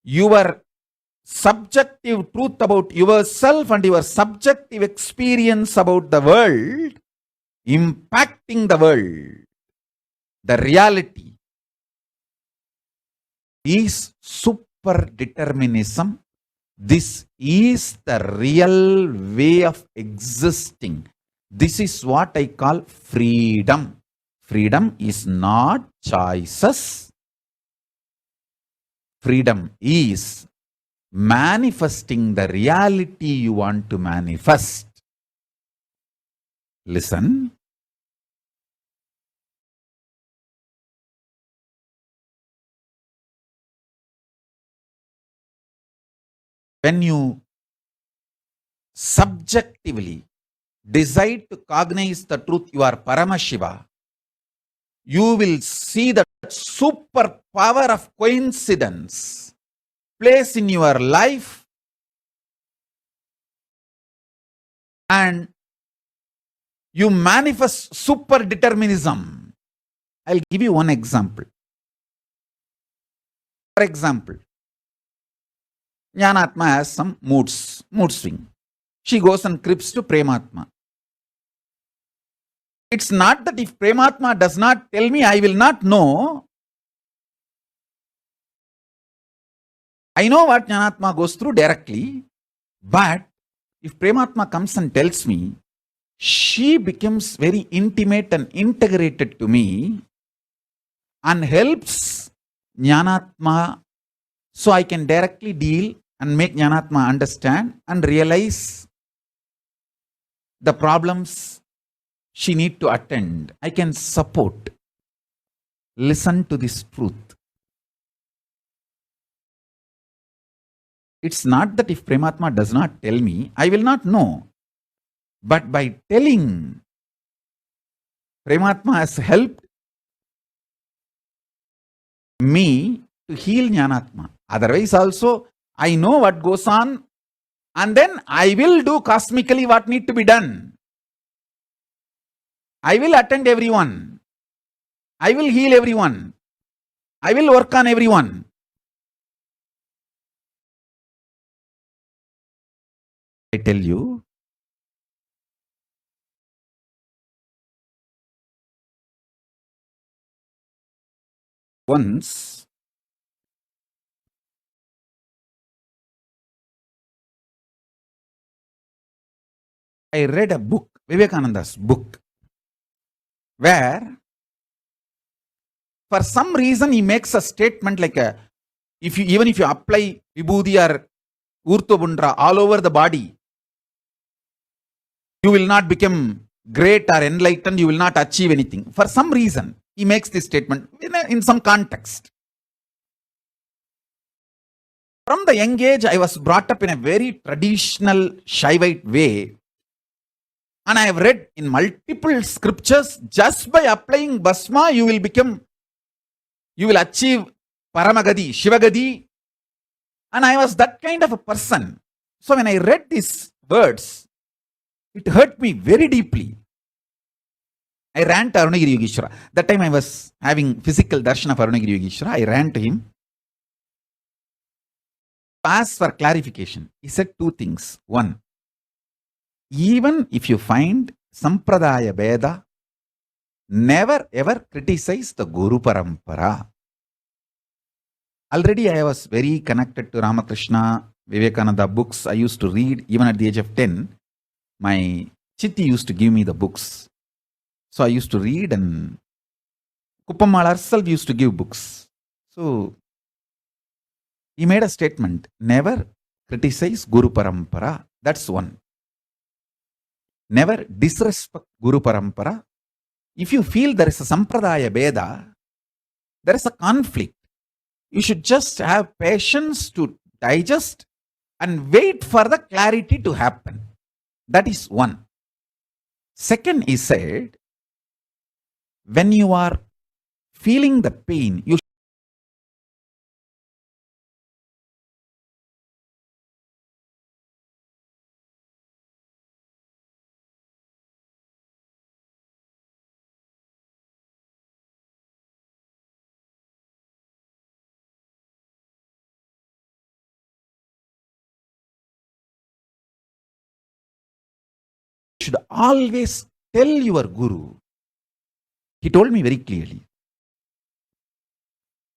your subjective truth about yourself and your subjective experience about the world, impacting the world, the reality is super determinism. This is the real way of existing. This is what I call freedom. Freedom is not choices. Freedom is manifesting the reality you want to manifest. Listen. When you subjectively decide to cognize the truth, you are Paramashiva, you will see the super power of coincidence plays in your life, and you manifest super determinism. I'll give you one example. For example, Jnanatma has some mood swing. She goes and creeps to Prematma. It's not that if Prematma does not tell me, I will not know. I know what Jnanatma goes through directly, but if Prematma comes and tells me, she becomes very intimate and integrated to me and helps Jnanatma, so I can directly deal and make Jnanatma understand and realize the problems she need to attend. I can support. Listen to this truth. It's not that if Prematma does not tell me, I will not know. But by telling, Prematma has helped me to heal Jnanatma. Otherwise also, I know what goes on, and then I will do cosmically what need to be done. I will attend everyone. I will heal everyone. I will work on everyone. I tell you, once I read a book, Vivekananda's book, where for some reason he makes a statement like even if you apply Vibhuti or Urtobundra all over the body, you will not become great or enlightened, you will not achieve anything. For some reason, he makes this statement in some context. From the young age, I was brought up in a very traditional Shaivite way. And I have read in multiple scriptures, just by applying Bhasma, you will achieve Paramagadi, Shivagadi. And I was that kind of a person. So when I read these words, it hurt me very deeply. I ran to Arunagiri Yogeshwara. That time I was having physical darshan of Arunagiri Yogeshwara. I ran to him. Asked for clarification. He said two things. One, even if you find Sampradaya Veda, never ever criticize the Guru Parampara. Already I was very connected to Ramakrishna, Vivekananda books. I used to read even at the age of 10. My Chitti used to give me the books. So I used to read, and Kupammal herself used to give books. So he made a statement, never criticize Guru Parampara. That's one. Never disrespect Guru Parampara. If you feel there is a Sampradaya Veda, there is a conflict. You should just have patience to digest and wait for the clarity to happen. That is one. Second, he said, when you are feeling the pain, you should always tell your Guru. He told me very clearly,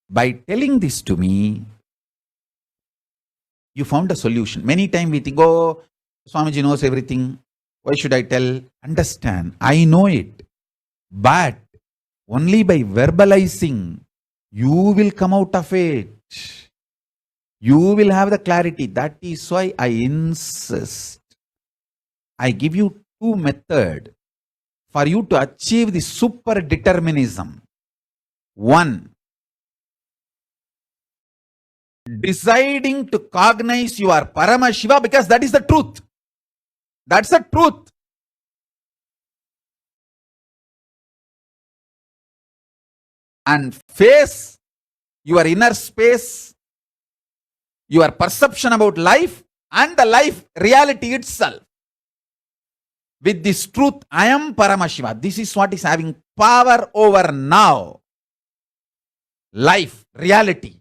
by telling this to me, you found a solution. Many times we think, oh, Swamiji knows everything. Why should I tell? Understand, I know it. But only by verbalizing, you will come out of it. You will have the clarity. That is why I insist. I give you two methods for you to achieve the super determinism. One, deciding to cognize you are Paramashiva, because that is the truth. That's the truth. And face your inner space, your perception about life and the life reality itself. With this truth, I am Paramashiva. This is what is having power over now. Life, reality.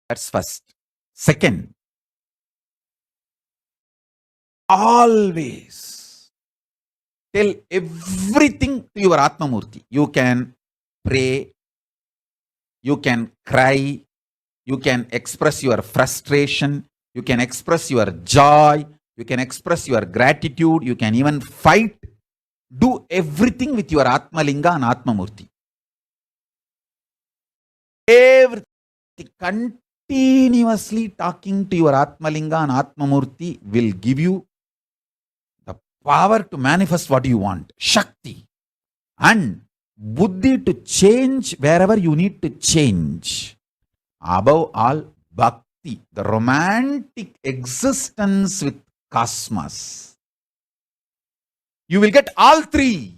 That's first. Second, always tell everything to your Atmamurti. You can pray, you can cry, you can express your frustration, you can express your joy, you can express your gratitude, you can even fight. Do everything with your Atmalinga and Atmamurti. Everything. Continuously talking to your Atmalinga and Atmamurti will give you the power to manifest what you want. Shakti. And Buddhi to change wherever you need to change. Above all, Bhakti, the romantic existence with cosmos. You will get all three.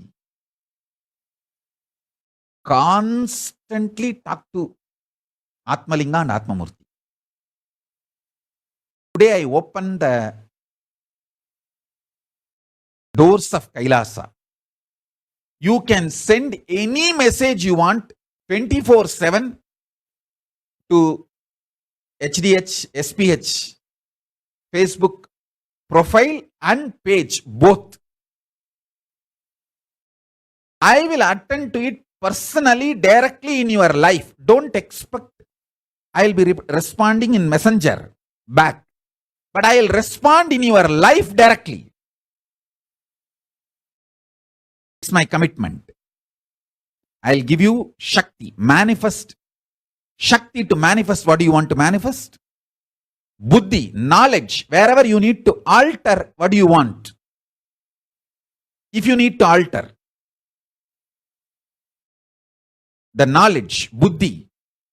Constantly talk to Atmalinga and Atmamurti. Today I open the doors of Kailasa. You can send any message you want 24/7 to HDH, SPH, Facebook profile and page, both. I will attend to it personally, directly in your life. Don't expect I will be responding in messenger back. But I will respond in your life directly. It's my commitment. I will give you Shakti, manifest. Shakti to manifest what you want to manifest. Buddhi, knowledge, wherever you need to alter what you want. If you need to alter the knowledge, buddhi,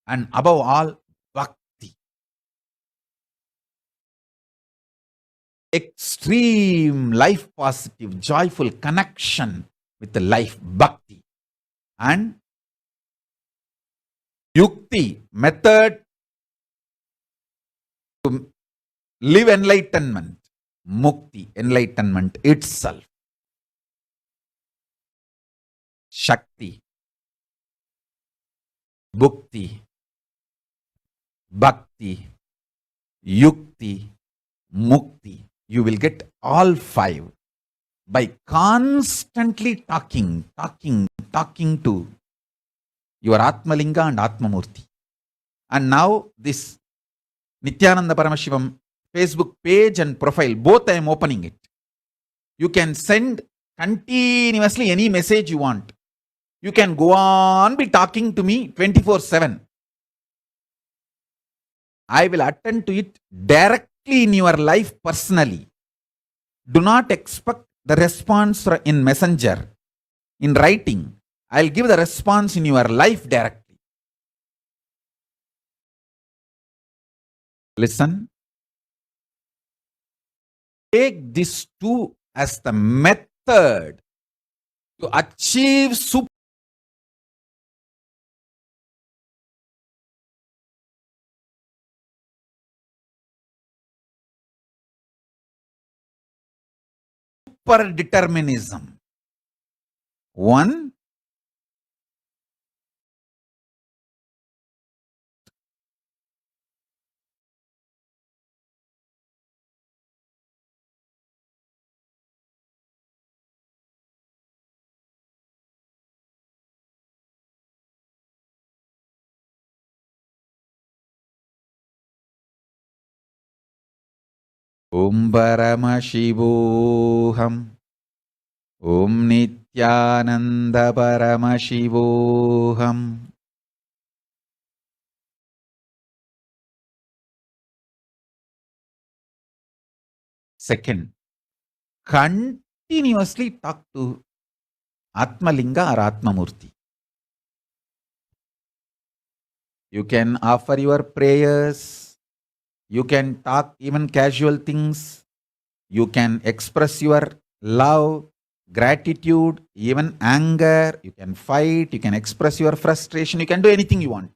and above all, bhakti, extreme life positive, joyful connection with the life, bhakti, and yukti, method to live enlightenment, mukti, enlightenment itself, shakti, bhukti, bhakti, yukti, mukti. You will get all five by constantly talking to your Atmalinga and Atmamurti. And now this Nithyananda Paramashivam Facebook page and profile, both I am opening it. You can send continuously any message you want. You can go on be talking to me 24/7. I will attend to it directly in your life personally. Do not expect the response in messenger, in writing. I'll give the response in your life directly. Listen. Take this two as the method to achieve super determinism. One, Om Paramashivoham, Om Nithyananda Paramashivoham. Second, continuously talk to Atmalinga or Atmamurti. You can offer your prayers. You can talk even casual things. You can express your love, gratitude, even anger. You can fight. You can express your frustration. You can do anything you want.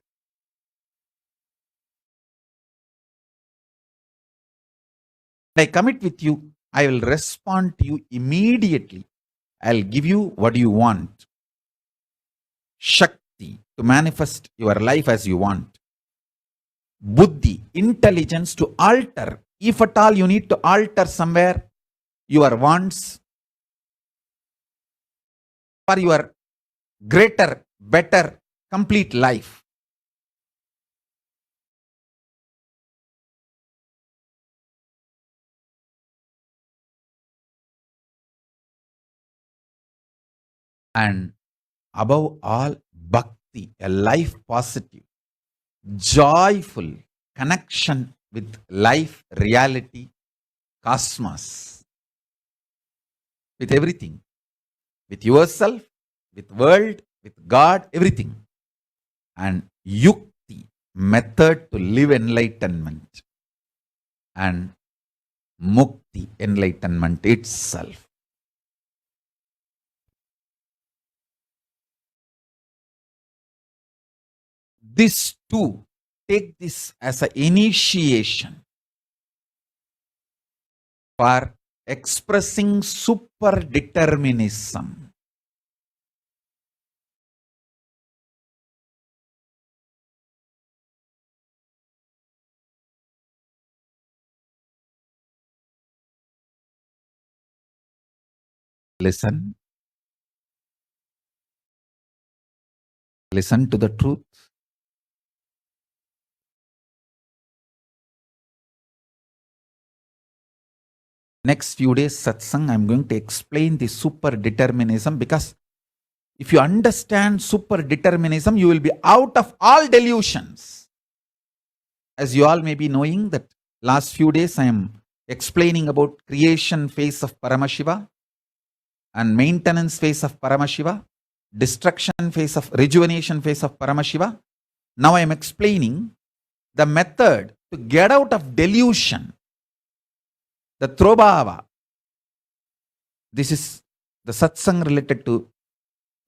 I commit with you. I will respond to you immediately. I'll give you what you want. Shakti, to manifest your life as you want. Buddhi, intelligence to alter. If at all you need to alter somewhere your wants for your greater, better, complete life. And above all, bhakti, a life positive, joyful connection with life, reality, cosmos, with everything, with yourself, with world, with God, everything. And yukti, method to live enlightenment. And mukti, enlightenment itself. This too, take this as an initiation for expressing super determinism. Listen. Listen to the truth. Next few days satsang, I'm going to explain the super determinism, because if you understand super determinism, you will be out of all delusions. As you all may be knowing that last few days I am explaining about creation phase of Paramashiva and maintenance phase of Paramashiva, destruction phase of rejuvenation phase of Paramashiva. Now I am explaining the method to get out of delusion, the Throbhava. This is the satsang related to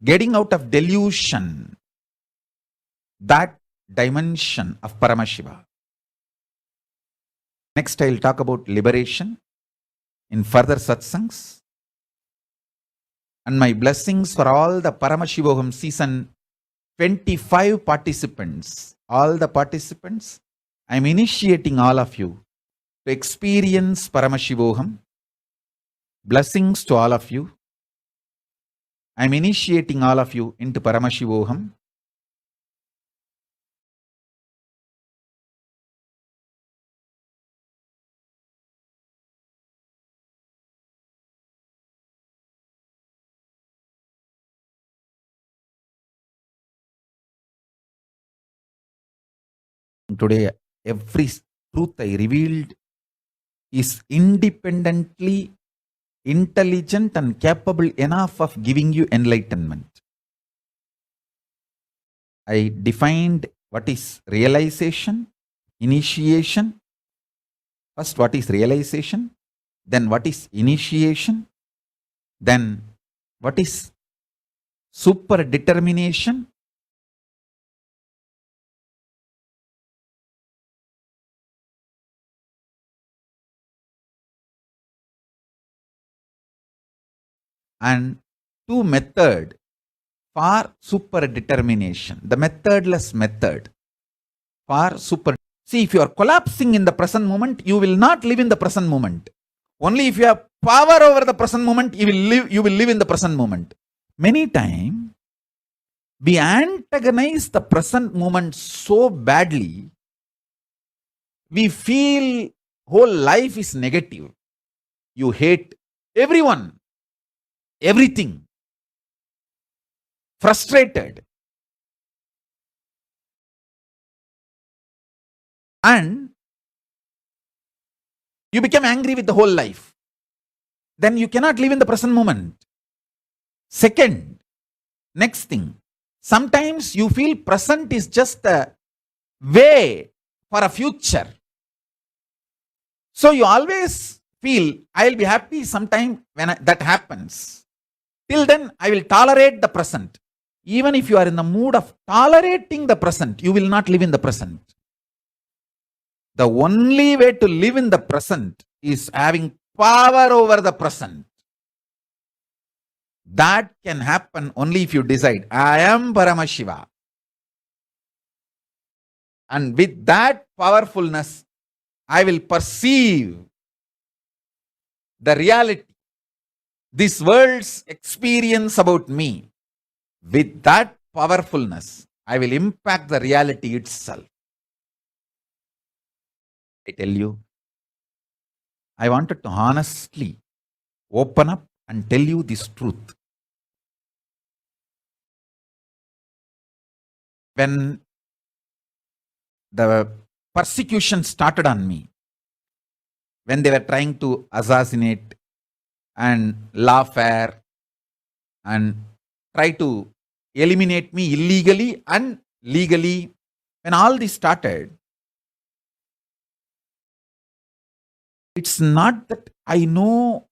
getting out of delusion, that dimension of Paramashiva. Next, I will talk about liberation in further satsangs. And my blessings for all the Paramashivoham season 25 participants. All the participants, I am initiating all of you to experience Paramashivoham. Blessings to all of you. I am initiating all of you into Paramashivoham. Today, every truth I revealed is independently intelligent and capable enough of giving you enlightenment. I defined what is realization, initiation. First, what is realization? Then, what is initiation? Then, what is super determination? And two method for super determination, the methodless method for super. See, if you are collapsing in the present moment, you will not live in the present moment. Only if you have power over the present moment, you will live in the present moment. Many times, we antagonize the present moment so badly, we feel whole life is negative. You hate everyone, everything, frustrated. And you become angry with the whole life. Then you cannot live in the present moment. Second, next thing, sometimes you feel present is just a way for a future. So you always feel, I will be happy sometime when that happens. Till then, I will tolerate the present. Even if you are in the mood of tolerating the present, you will not live in the present. The only way to live in the present is having power over the present. That can happen only if you decide, I am Paramashiva. And with that powerfulness, I will perceive the reality, this world's experience about me. With that powerfulness, I will impact the reality itself. I tell you, I wanted to honestly open up and tell you this truth. When the persecution started on me, when they were trying to assassinate and lawfare and try to eliminate me illegally and legally, when all this started, it's not that I know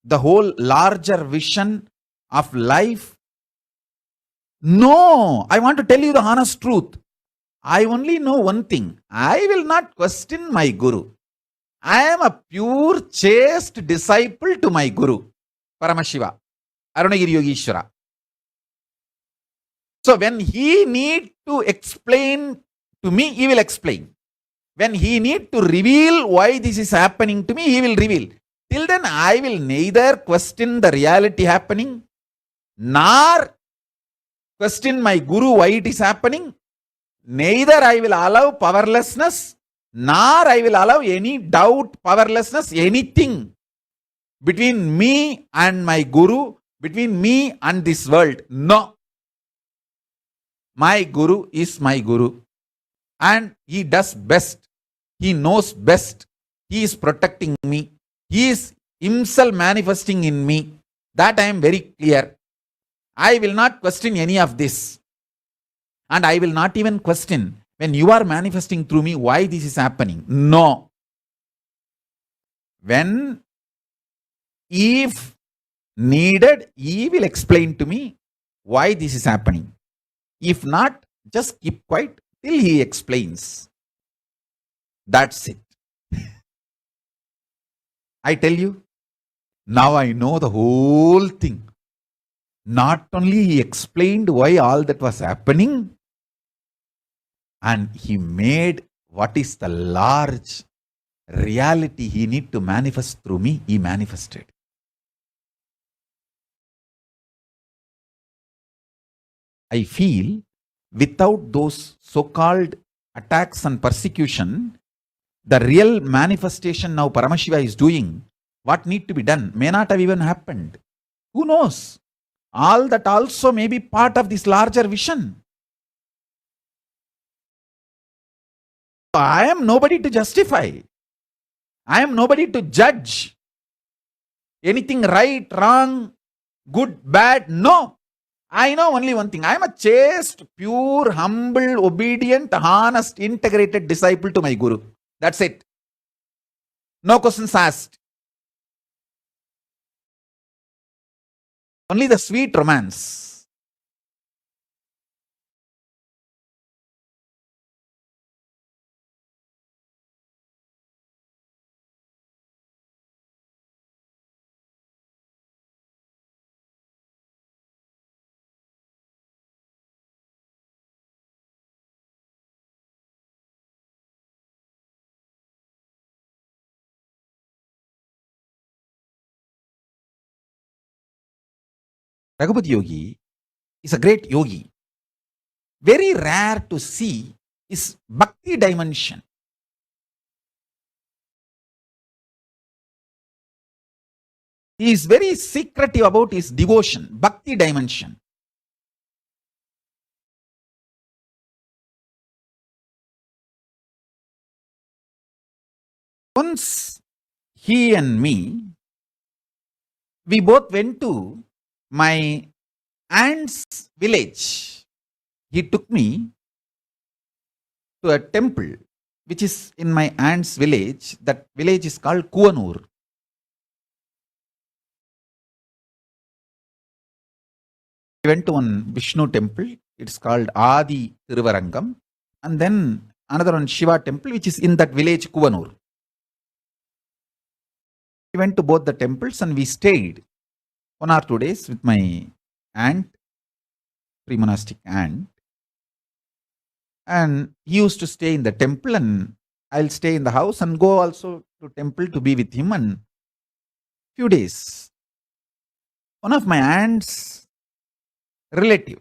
the whole larger vision of life. No, I want to tell you the honest truth. I only know one thing. I will not question my Guru. I am a pure, chaste disciple to my Guru, Paramashiva, Arunagiri Yogeshwara. So when he need to explain to me, he will explain. When he need to reveal why this is happening to me, he will reveal. Till then, I will neither question the reality happening, nor question my Guru why it is happening. Neither I will allow powerlessness, nor I will allow any doubt, powerlessness, anything between me and my Guru, between me and this world. No. My Guru is my Guru. And he does best. He knows best. He is protecting me. He is himself manifesting in me. That I am very clear. I will not question any of this. And I will not even question when you are manifesting through me why this is happening. No. When, if needed, he will explain to me why this is happening. If not, just keep quiet till he explains. That's it. I tell you, now I know the whole thing. Not only he explained why all that was happening, and he made what is the large reality he need to manifest through me, he manifested. I feel without those so-called attacks and persecution, the real manifestation now Paramashiva is doing, what need to be done, may not have even happened. Who knows? All that also may be part of this larger vision. I am nobody to justify. I am nobody to judge. Anything right, wrong, good, bad, no. I know only one thing. I am a chaste, pure, humble, obedient, honest, integrated disciple to my Guru. That's it. No questions asked. Only the sweet romance. Raghupati Yogi is a great yogi. Very rare to see is bhakti dimension. He is very secretive about his devotion, bhakti dimension. Once he and me, we both went to my aunt's village. He took me to a temple which is in my aunt's village. That village is called Kuvanur. We went to one Vishnu temple. It's called Adi Thiruvarangam. And then another one Shiva temple which is in that village Kuvanur. We went to both the temples and we stayed 1 or 2 days with my aunt, pre-monastic aunt. And he used to stay in the temple and I'll stay in the house and go also to temple to be with him. And few days, one of my aunt's relative,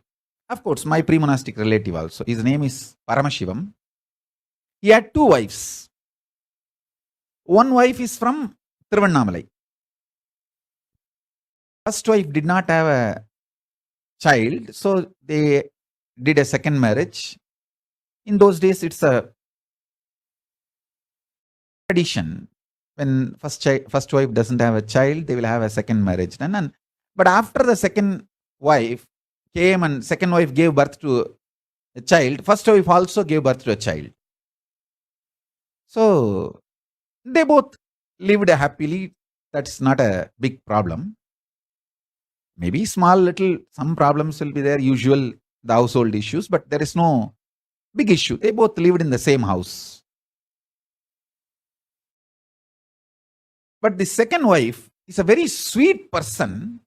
of course my pre-monastic relative also, his name is Paramashivam. He had 2 wives. One wife is from Tiruvannamalai. First wife did not have a child, so they did a second marriage. In those days, it's a tradition. When first wife doesn't have a child, they will have a second marriage done. But after the second wife came and second wife gave birth to a child, first wife also gave birth to a child. So they both lived happily. That's not a big problem. Maybe small little, some problems will be there, usual, the household issues, but there is no big issue. They both lived in the same house. But the second wife is a very sweet person.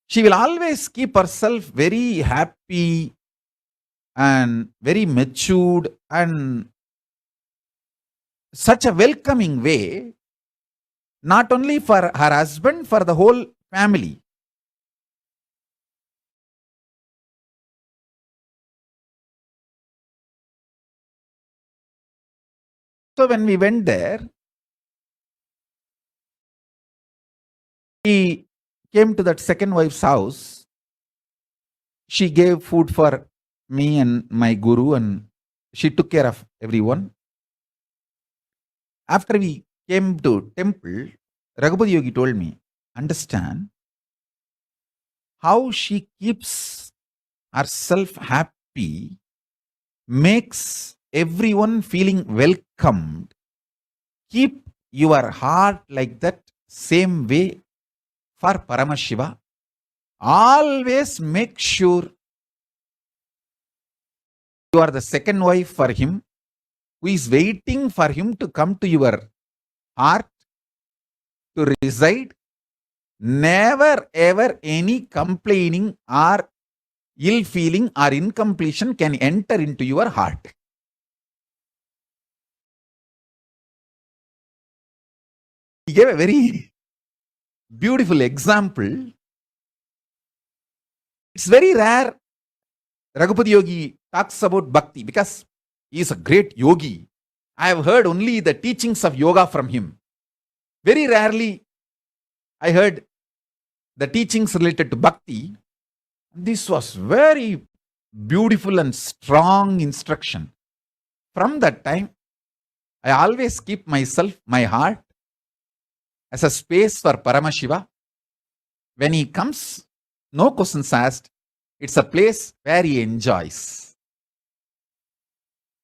She will always keep herself very happy and very matured and such a welcoming way, not only for her husband, for the whole family. So when we went there, he came to that second wife's house. She gave food for me and my guru and she took care of everyone. After we came to temple, Raghupati Yogi told me, understand how she keeps herself happy, makes everyone feeling welcomed. Keep your heart like that same way for Paramashiva. Always make sure you are the second wife for him, who is waiting for him to come to your heart to reside. Never ever any complaining or ill feeling or incompletion can enter into your heart. He gave a very beautiful example. It's very rare Raghupati Yogi talks about bhakti because he is a great yogi. I have heard only the teachings of yoga from him. Very rarely I heard the teachings related to bhakti. This was very beautiful and strong instruction. From that time, I always keep myself, my heart, as a space for Paramashiva. When he comes, no questions asked. It's a place where he enjoys.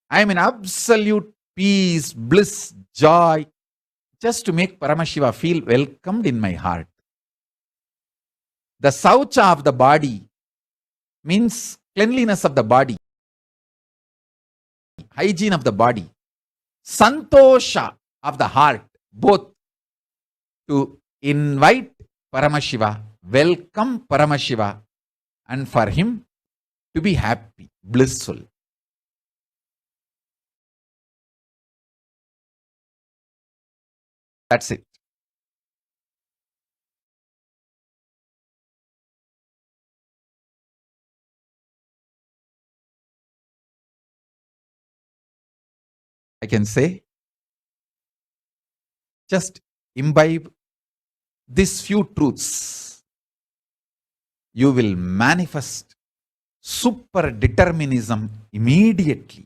I am in absolute peace, bliss, joy, just to make Paramashiva feel welcomed in my heart. The saucha of the body means cleanliness of the body, hygiene of the body, santosha of the heart, both to invite Paramashiva, welcome Paramashiva, and for him to be happy, blissful. That's it. I can say, just imbibe these few truths. You will manifest super determinism immediately.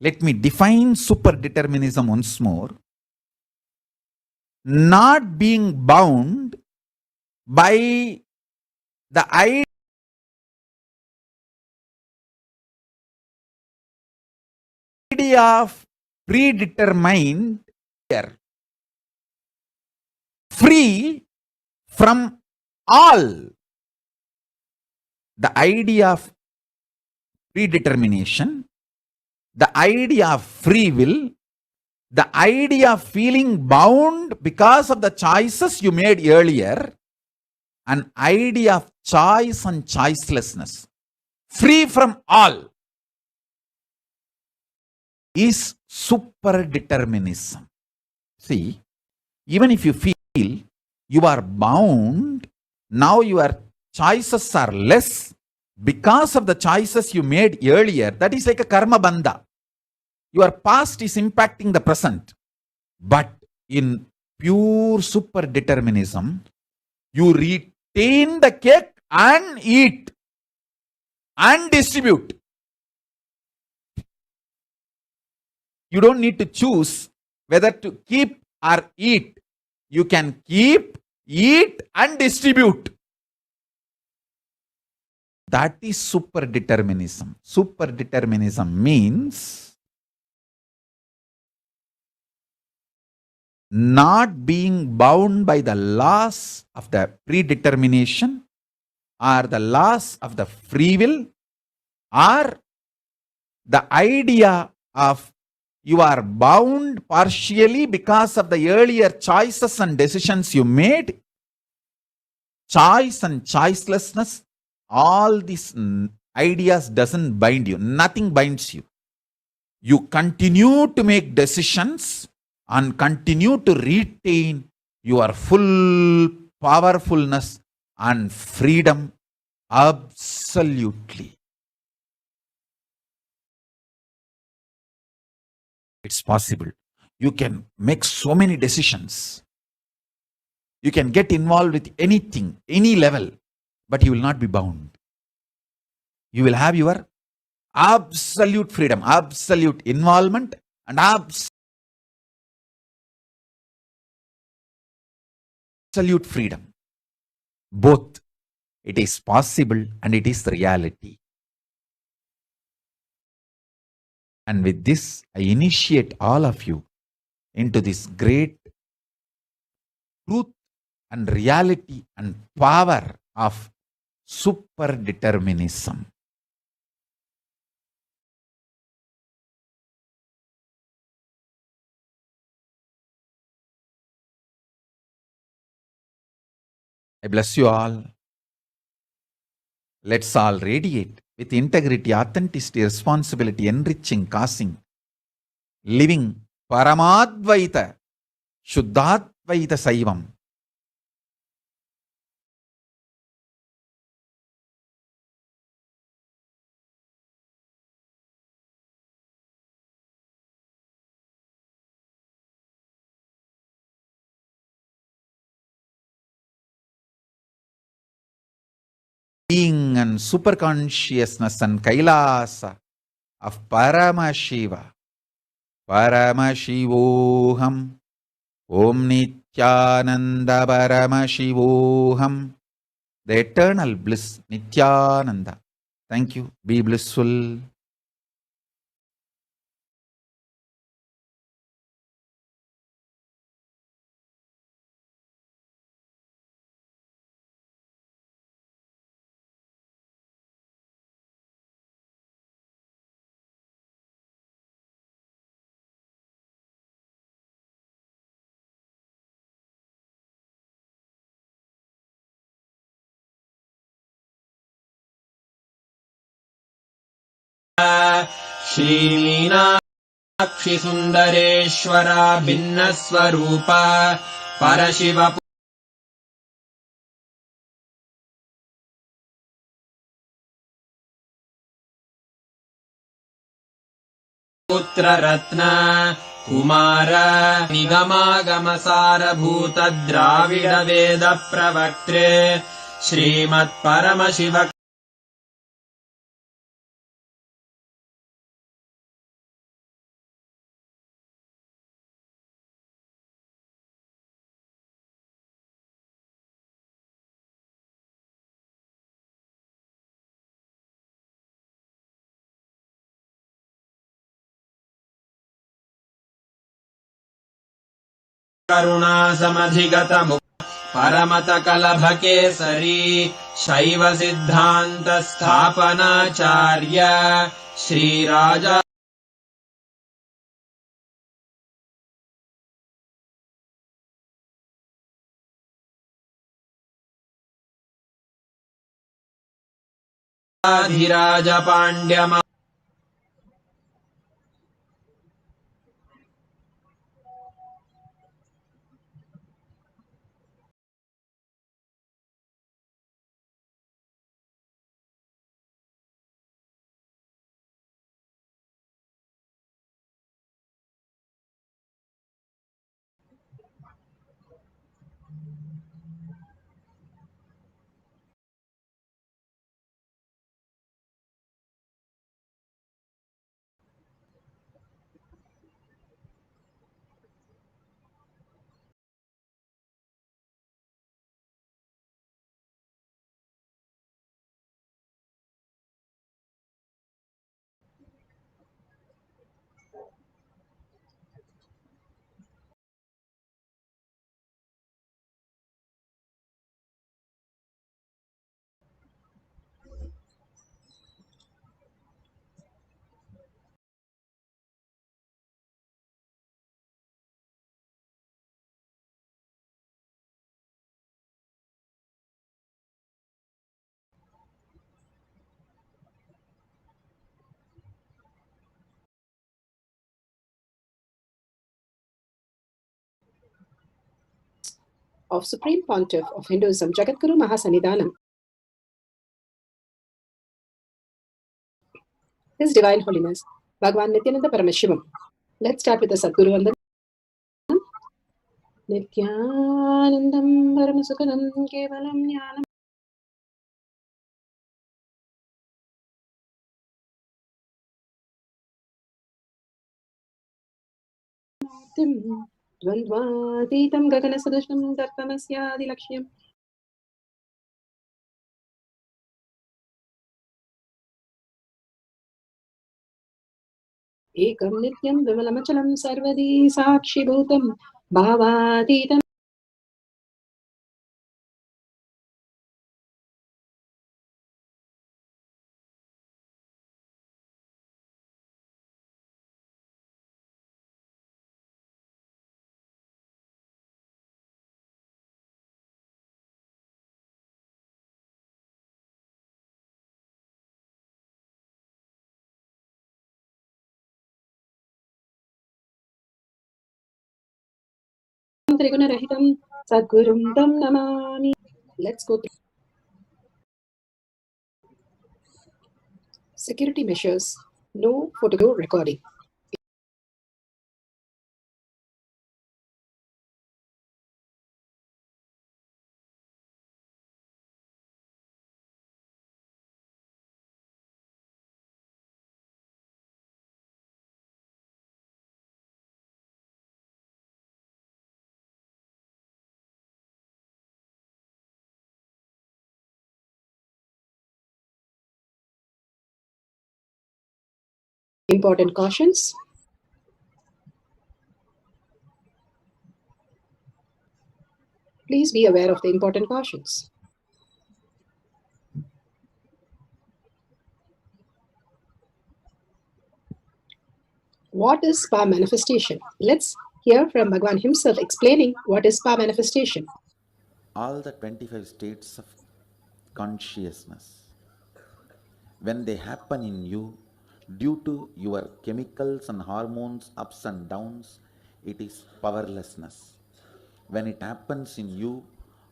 Let me define super determinism once more. Not being bound by the idea of predetermined, free from all. The idea of predetermination, the idea of free will, the idea of feeling bound because of the choices you made earlier, an idea of choice and choicelessness, free from all, is super determinism. See, even if you feel you are bound, now your choices are less because of the choices you made earlier. That is like a karma bandha. Your past is impacting the present. But in pure super determinism, you retain the cake and eat and distribute. You don't need to choose whether to keep or eat. You can keep, eat, and distribute. That is super determinism. Super determinism means not being bound by the laws of the predetermination or the laws of the free will or the idea of you are bound partially because of the earlier choices and decisions you made. Choice and choicelessness, all these ideas doesn't bind you. Nothing binds you. You continue to make decisions and continue to retain your full powerfulness and freedom absolutely. It's possible. You can make so many decisions. You can get involved with anything, any level, but you will not be bound. You will have your absolute freedom, absolute involvement, and absolute freedom. Both. It is possible and it is reality. And with this, I initiate all of you into this great truth and reality and power of super determinism. I bless you all. Let's all radiate with integrity, authenticity, responsibility, enriching, causing, living Paramadvaita, Shuddhadvaita Saivam. Being and super consciousness and Kailasa of Paramashiva, Paramashivoham, Om Nithyananda Paramashivoham, the eternal bliss, Nithyananda. Thank you. Be blissful. श्रीमीनाक्षि सुन्दरेश्वरा भिन्नस्वरूपा परशिव पुत्ररत्न Kumar निगमागमसारभूत Dravid वेद प्रवक्त्रे श्रीमत्परमशिव करुणासमधिगत परमत कलभकेसरी शैव सिद्धान्त स्थापनाचार्य श्रीराजा Dhiraj पाण्ड्यमा of Supreme Pontiff of Hinduism, Jagadguru Mahasannidhanam, His Divine Holiness, Bhagwan Nithyananda Paramashivam. Let's start with the Sadguru Vandanam. Nithyanandam Paramasukhanam Kevalam Jnanam Dvandvatitam Gagana Sadushnam Dartamasya Dilaksham Ekam nityam vimalamachalam sarvadi sakshibhutam bhavaतीतं. Trigunaраhitam Sadgurum Tam Namami. Let's go through security measures. No photo recording. Important cautions. Please be aware of the important cautions. What is spa manifestation? Let's hear from Bhagwan himself explaining what is spa manifestation. All the 25 states of consciousness, when they happen in you, due to your chemicals and hormones ups and downs, it is powerlessness. When it happens in you,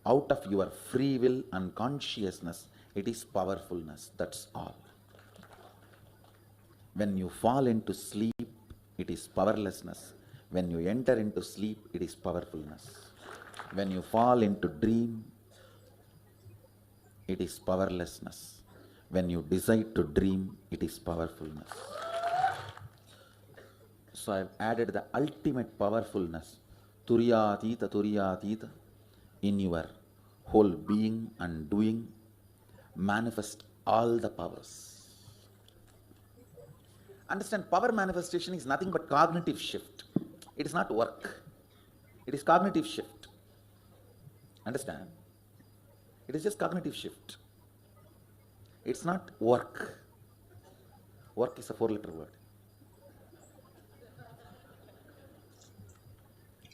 out of your free will and consciousness, it is powerfulness. That's all. When you fall into sleep, it is powerlessness. When you enter into sleep, it is powerfulness. When you fall into dream, it is powerlessness. When you decide to dream, it is powerfulness. So I've added the ultimate powerfulness, Turyatita, in your whole being and doing. Manifest all the powers. Understand, power manifestation is nothing but cognitive shift. It is not work. It is cognitive shift. Understand? It is just cognitive shift. It's not work. Work is a 4-letter word.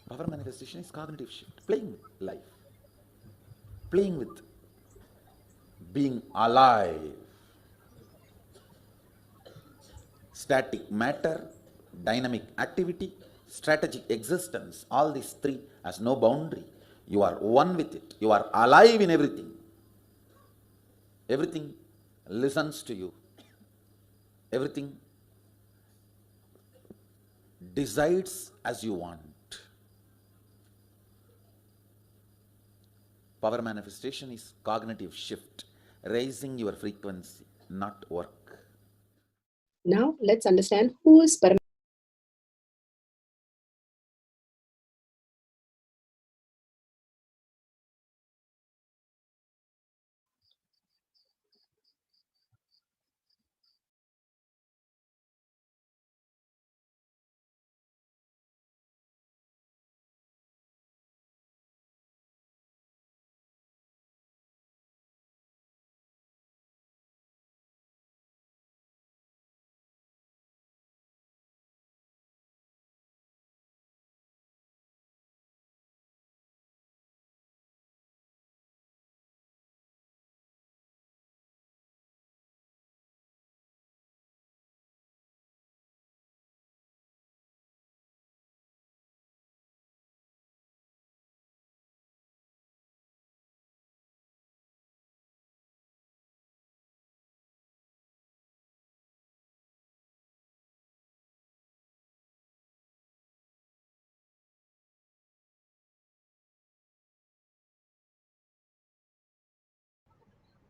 Power manifestation is cognitive shift. Playing with life. Playing with being alive. Static matter, dynamic activity, strategic existence, all these three has no boundary. You are one with it. You are alive in everything. Everything listens to you. Everything decides as you want. Power manifestation is cognitive shift, raising your frequency, not work. Now let's understand who is Paramashivoham.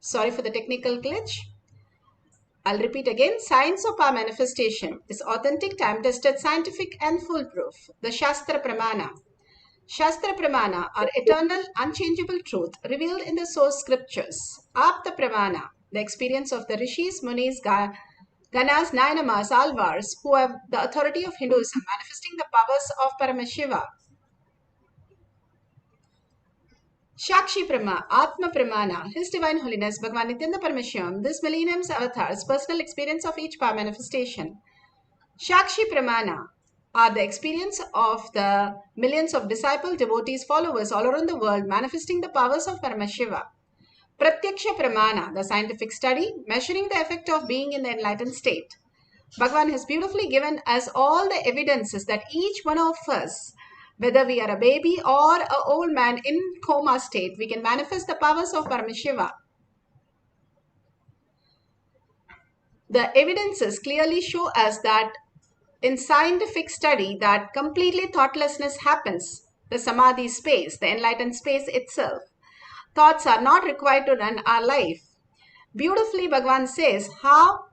Sorry for the technical glitch. I'll repeat again. Science of our manifestation is authentic, time-tested, scientific and foolproof. The Shastra Pramana. Shastra Pramana are eternal, unchangeable truth revealed in the source scriptures. Apta Pramana, the experience of the Rishis, Munis, Ganas, Nainamas, Alvars, who have the authority of Hinduism, manifesting the powers of Paramashiva. Shakshi Prama, Atma Pramana, His Divine Holiness, Bhagavan Nithyananda Paramashivam, this millennium's avatars, personal experience of each power manifestation. Shakshi Pramana are the experience of the millions of disciples, devotees, followers all around the world, manifesting the powers of Paramashiva. Pratyaksha Pramana, the scientific study, measuring the effect of being in the enlightened state. Bhagavan has beautifully given us all the evidences that each one of us, whether we are a baby or an old man in coma state, we can manifest the powers of Paramashiva. The evidences clearly show us that in scientific study that completely thoughtlessness happens, the samadhi space, the enlightened space itself. Thoughts are not required to run our life. Beautifully, Bhagavan says how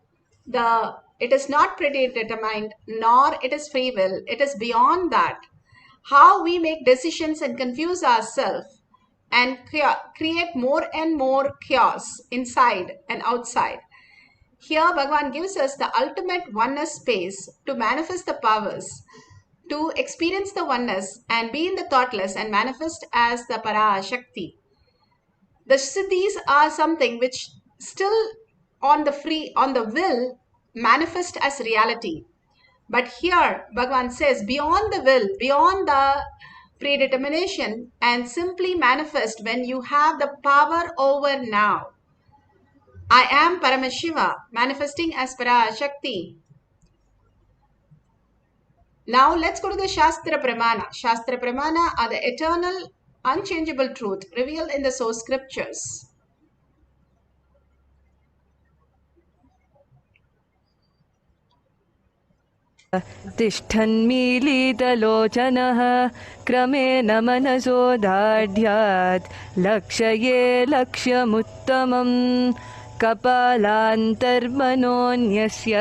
it is not predetermined nor it is free will. It is beyond that. How we make decisions and confuse ourselves and create more and more chaos inside and outside. Here, Bhagavan gives us the ultimate oneness space to manifest the powers, to experience the oneness and be in the thoughtless and manifest as the Parashakthi. The siddhis are something which still on the will manifest as reality. But here Bhagavan says beyond the will, beyond the predetermination, and simply manifest when you have the power over now. I am Paramashiva, manifesting as Parashakthi. Now let's go to the Shastra Pramana. Shastra Pramana are the eternal, unchangeable truth revealed in the source scriptures. तिष्ठन्मीलितलोचनः क्रमेण मनसोदाढ्यात् लक्ष्ये लक्ष्यमुत्तमं कपालान्तर्मनोऽन्यस्य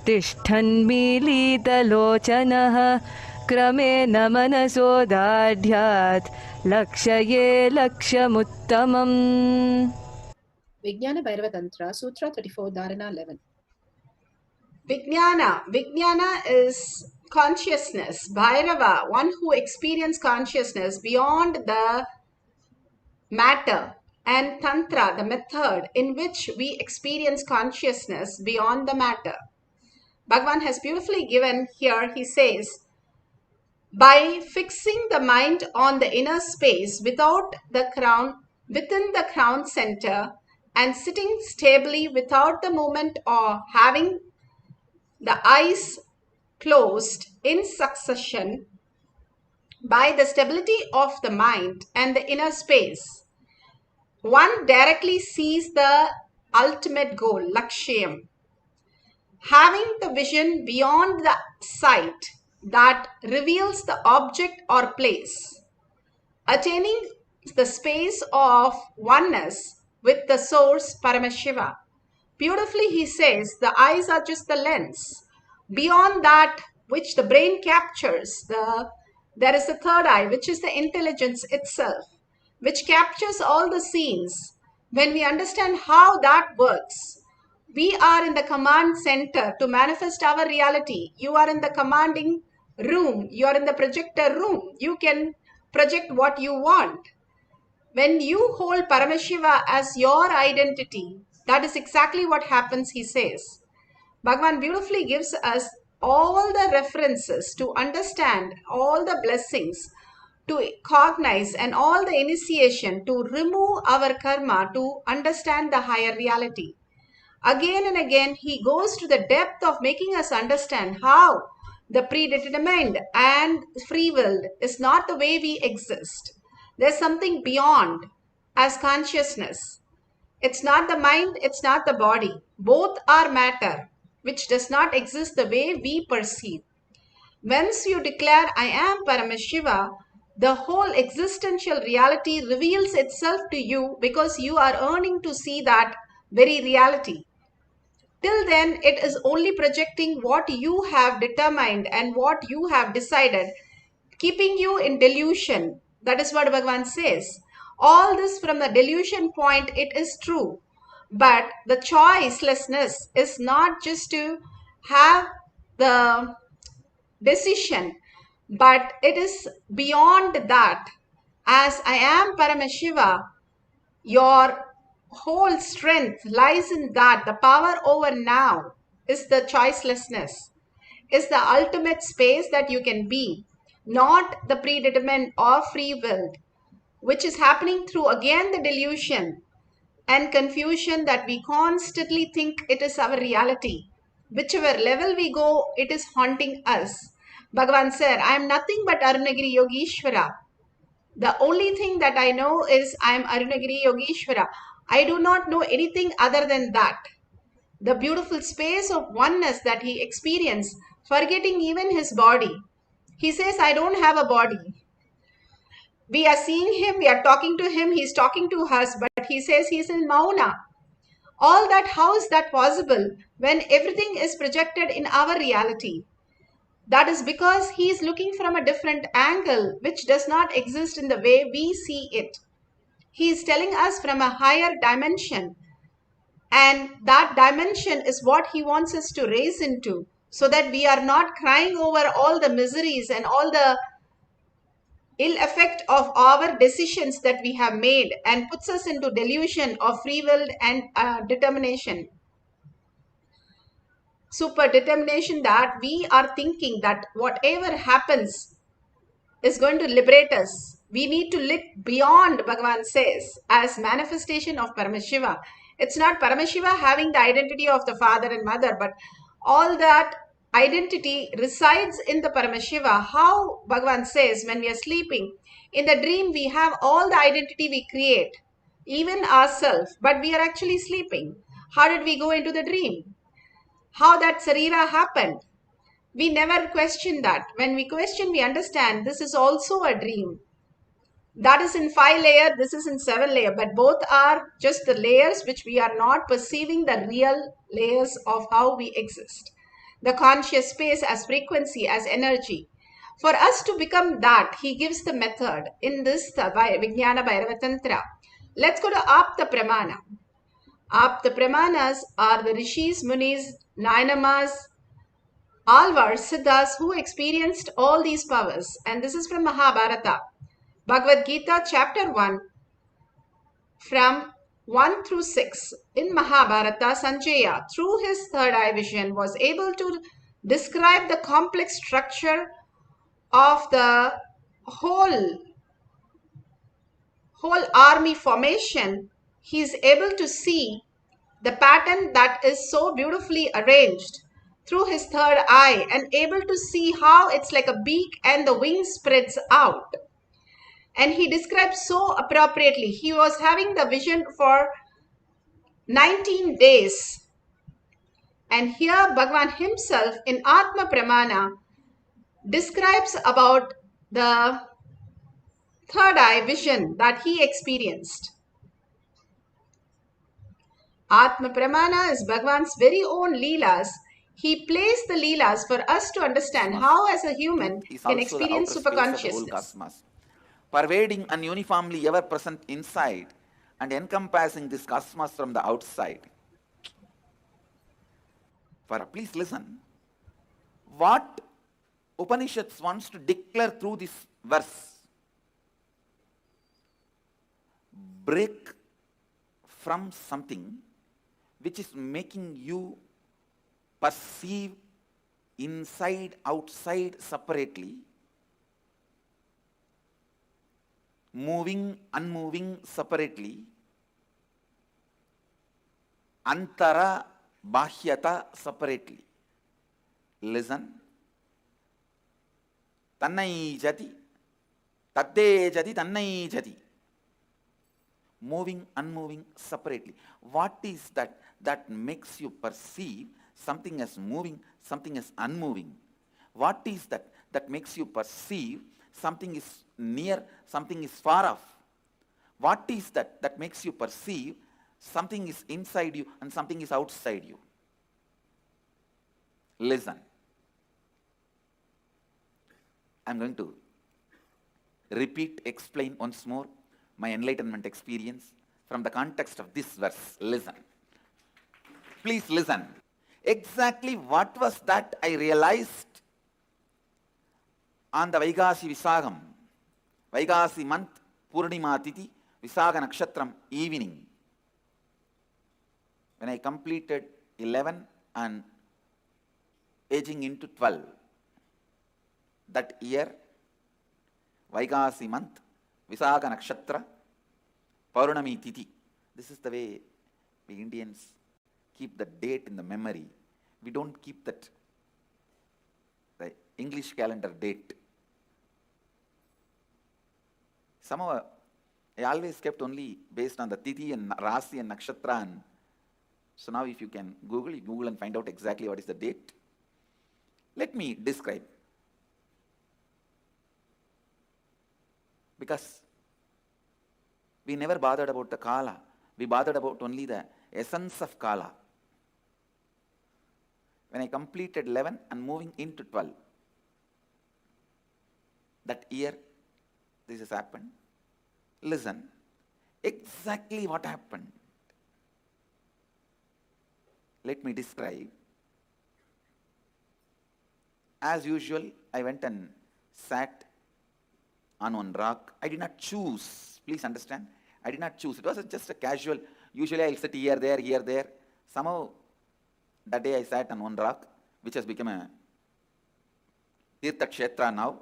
तिष्ठन्मीलितलोचनः क्रमेण मनसोदाढ्यात् लक्ष्ये लक्ष्यमुत्तमम्. Vijnana Bhairava Tantra, Sutra 34, Dharana 11. Vijnana is consciousness. Bhairava, one who experiences consciousness beyond the matter. And Tantra, the method in which we experience consciousness beyond the matter. Bhagavan has beautifully given here, he says, by fixing the mind on the inner space within the crown center, and sitting stably without the movement or having the eyes closed in succession, by the stability of the mind and the inner space, one directly sees the ultimate goal, Lakshyam. Having the vision beyond the sight that reveals the object or place, attaining the space of oneness with the source Paramashiva. Beautifully he says the eyes are just the lens. Beyond that which the brain captures, there is the third eye, which is the intelligence itself, which captures all the scenes. When we understand how that works, we are in the command center to manifest our reality. You are in the commanding room. You are in the projector room. You can project what you want. When you hold Paramashiva as your identity, that is exactly what happens, he says. Bhagavan beautifully gives us all the references to understand all the blessings, to cognize and all the initiation to remove our karma, to understand the higher reality. Again and again, he goes to the depth of making us understand how the predetermined and free-willed is not the way we exist. There's something beyond as consciousness. It's not the mind, it's not the body. Both are matter, which does not exist the way we perceive. Once you declare, I am Paramashiva, the whole existential reality reveals itself to you because you are yearning to see that very reality. Till then, it is only projecting what you have determined and what you have decided, keeping you in delusion. That is what Bhagavan says. All this from the delusion point, it is true. But the choicelessness is not just to have the decision, but it is beyond that. As I am Paramashiva, your whole strength lies in that. The power over now is the choicelessness, is the ultimate space that you can be, not the predetermined or free willed, which is happening through again the delusion and confusion that we constantly think it is our reality. Whichever level we go, it is haunting us. Bhagavan said, I am nothing but Arunagiri Yogeshwara. The only thing that I know is I am Arunagiri Yogeshwara. I do not know anything other than that. The beautiful space of oneness that he experienced, forgetting even his body. He says, I don't have a body. We are seeing him, we are talking to him, he's talking to us, but he says he's in Mauna. All that, how is that possible when everything is projected in our reality? That is because he is looking from a different angle, which does not exist in the way we see it. He is telling us from a higher dimension. And that dimension is what he wants us to raise into, so that we are not crying over all the miseries and all the ill effect of our decisions that we have made, and puts us into delusion of free will and determination. Super determination that we are thinking that whatever happens is going to liberate us. We need to look beyond, Bhagavan says, as manifestation of Paramashiva. It's not Paramashiva having the identity of the father and mother, but all that identity resides in the Paramashiva. How Bhagavan says, when we are sleeping, in the dream we have all the identity we create, even ourselves, but we are actually sleeping. How did we go into the dream? How that sarira happened? We never question that. When we question, we understand this is also a dream. That is in 5 layer, this is in 7 layer, but both are just the layers which we are not perceiving the real layers of how we exist. The conscious space as frequency, as energy. For us to become that, he gives the method in this Vijnana Bhairava Tantra. Let's go to Apta Pramana. Apta Pramanas are the Rishis, Munis, Nainamas, Alvars, Siddhas who experienced all these powers. And this is from Mahabharata. Bhagavad Gita chapter 1 from 1 through 6. In Mahabharata, Sanjaya, through his third eye vision, was able to describe the complex structure of the whole army formation. He is able to see the pattern that is so beautifully arranged through his third eye, and able to see how it's like a beak and the wing spreads out. And he describes so appropriately. He was having the vision for 19 days. And here Bhagavan himself in Atma Pramana describes about the third eye vision that he experienced. Atma Pramana is Bhagavan's very own Leelas. He plays the Leelas for us to understand how as a human can experience superconsciousness. Pervading and uniformly ever present inside and encompassing this cosmos from the outside. Please listen. What Upanishads wants to declare through this verse. Break from something which is making you perceive inside, outside separately, moving, unmoving separately, antara, bahyata separately. Listen. Tannai jati, tadde jati, tannai jati. Moving, unmoving separately. What is that that makes you perceive something as moving, something as unmoving? What is that that makes you perceive something is near, something is far off? What is that that makes you perceive something is inside you and something is outside you? Listen. I'm going to repeat, explain once more my enlightenment experience from the context of this verse. Listen. Please listen. Exactly what was that I realized on the Vaigasi Visagam, Vaigasi month, Purnima Tithi, Visaga Nakshatram evening, when I completed 11 and aging into 12. That year, Vaigasi month, Visaga Nakshatra, Paurnami Tithi. This is the way we Indians keep the date in the memory. We don't keep that, the English calendar date. Somehow, I always kept only based on the Tithi and Rasi and Nakshatra. And so now if you can Google and find out exactly what is the date. Let me describe. Because we never bothered about the Kala. We bothered about only the essence of Kala. When I completed 11 and moving into 12, that year, this has happened. Listen, exactly what happened. Let me describe. As usual, I went and sat on one rock. I did not choose. Please understand. I did not choose. It was just a casual. Usually I'll sit here, there, here, there. Somehow, that day I sat on one rock, which has become a Tirtha Kshetra now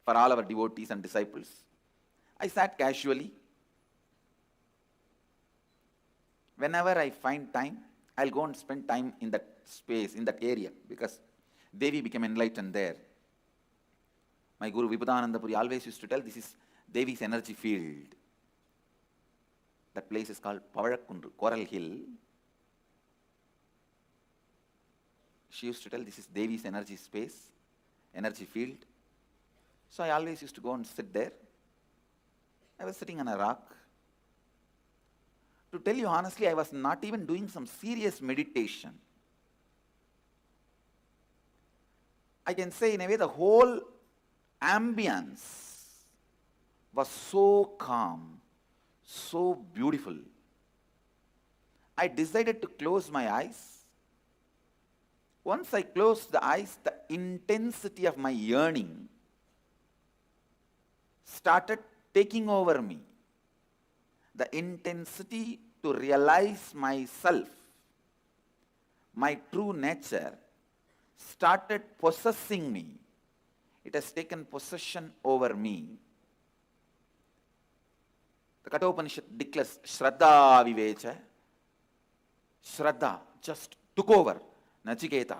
for all our devotees and disciples. I sat casually. Whenever I find time, I'll go and spend time in that space, in that area, because Devi became enlightened there. My Guru Vibhudananda Puri always used to tell, this is Devi's energy field. That place is called Pavalakundu, Coral Hill. She used to tell, this is Devi's energy space, energy field. So I always used to go and sit there. I was sitting on a rock. To tell you honestly, I was not even doing some serious meditation. I can say in a way the whole ambience was so calm, so beautiful. I decided to close my eyes. Once I closed the eyes, the intensity of my yearning started taking over me. The intensity to realize myself, my true nature, started possessing me. It has taken possession over me. The Kathopanishad declares, Shraddha Vivecha. Shraddha just took over Nachiketa.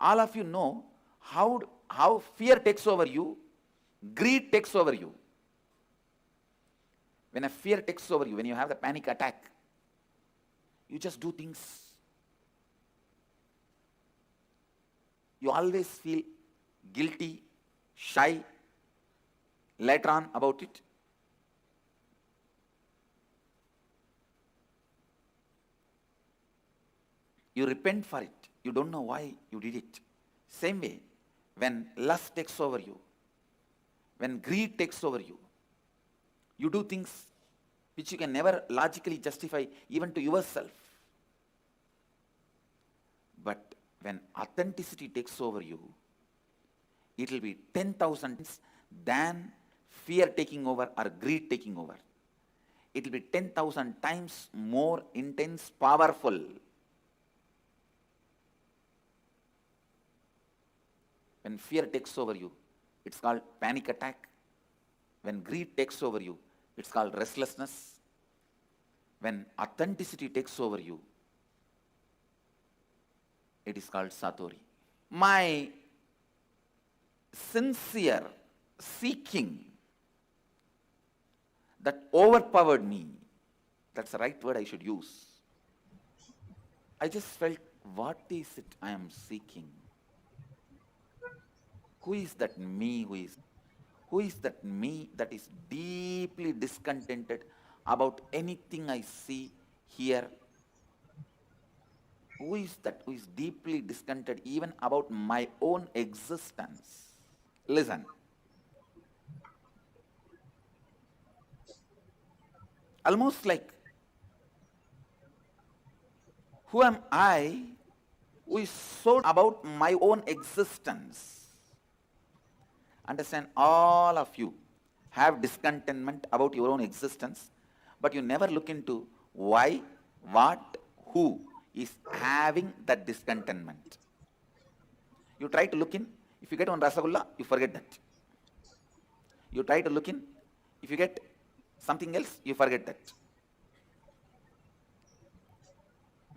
All of you know how fear takes over you, greed takes over you. When a fear takes over you, when you have the panic attack, you just do things. You always feel guilty, shy, later on about it. You repent for it. You don't know why you did it. Same way, when lust takes over you, when greed takes over you, you do things which you can never logically justify even to yourself. But when authenticity takes over you, it will be 10,000 than fear taking over or greed taking over. It will be 10,000 times more intense, powerful. When fear takes over you, it's called panic attack. When greed takes over you, it's called restlessness. When authenticity takes over you, it is called satori. My sincere seeking that overpowered me, that's the right word I should use. I just felt, what is it I am seeking? Who is that me who is that me that is deeply discontented about anything I see, hear? Who is that who is deeply discontented even about my own existence? Listen. Almost like Who am I who is so about my own existence? Understand, all of you have discontentment about your own existence, but you never look into why, what, who is having that discontentment. You try to look in, if you get one rasagulla, you forget that. You try to look in, if you get something else, you forget that.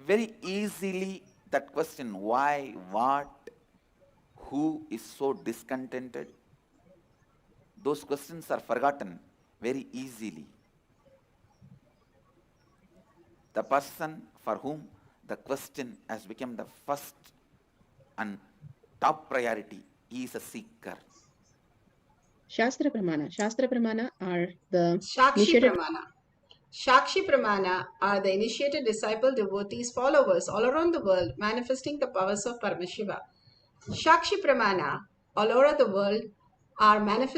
Very easily that question, why, what, who is so discontented, those questions are forgotten very easily. The person for whom the question has become the first and top priority, he is a seeker. Shastra Pramana are the Shakshi initiated. Pramana. Shakshi Pramana are the initiated disciple, devotees, followers all around the world manifesting the powers of Paramashiva. Shakshi Pramana all over the world are manifesting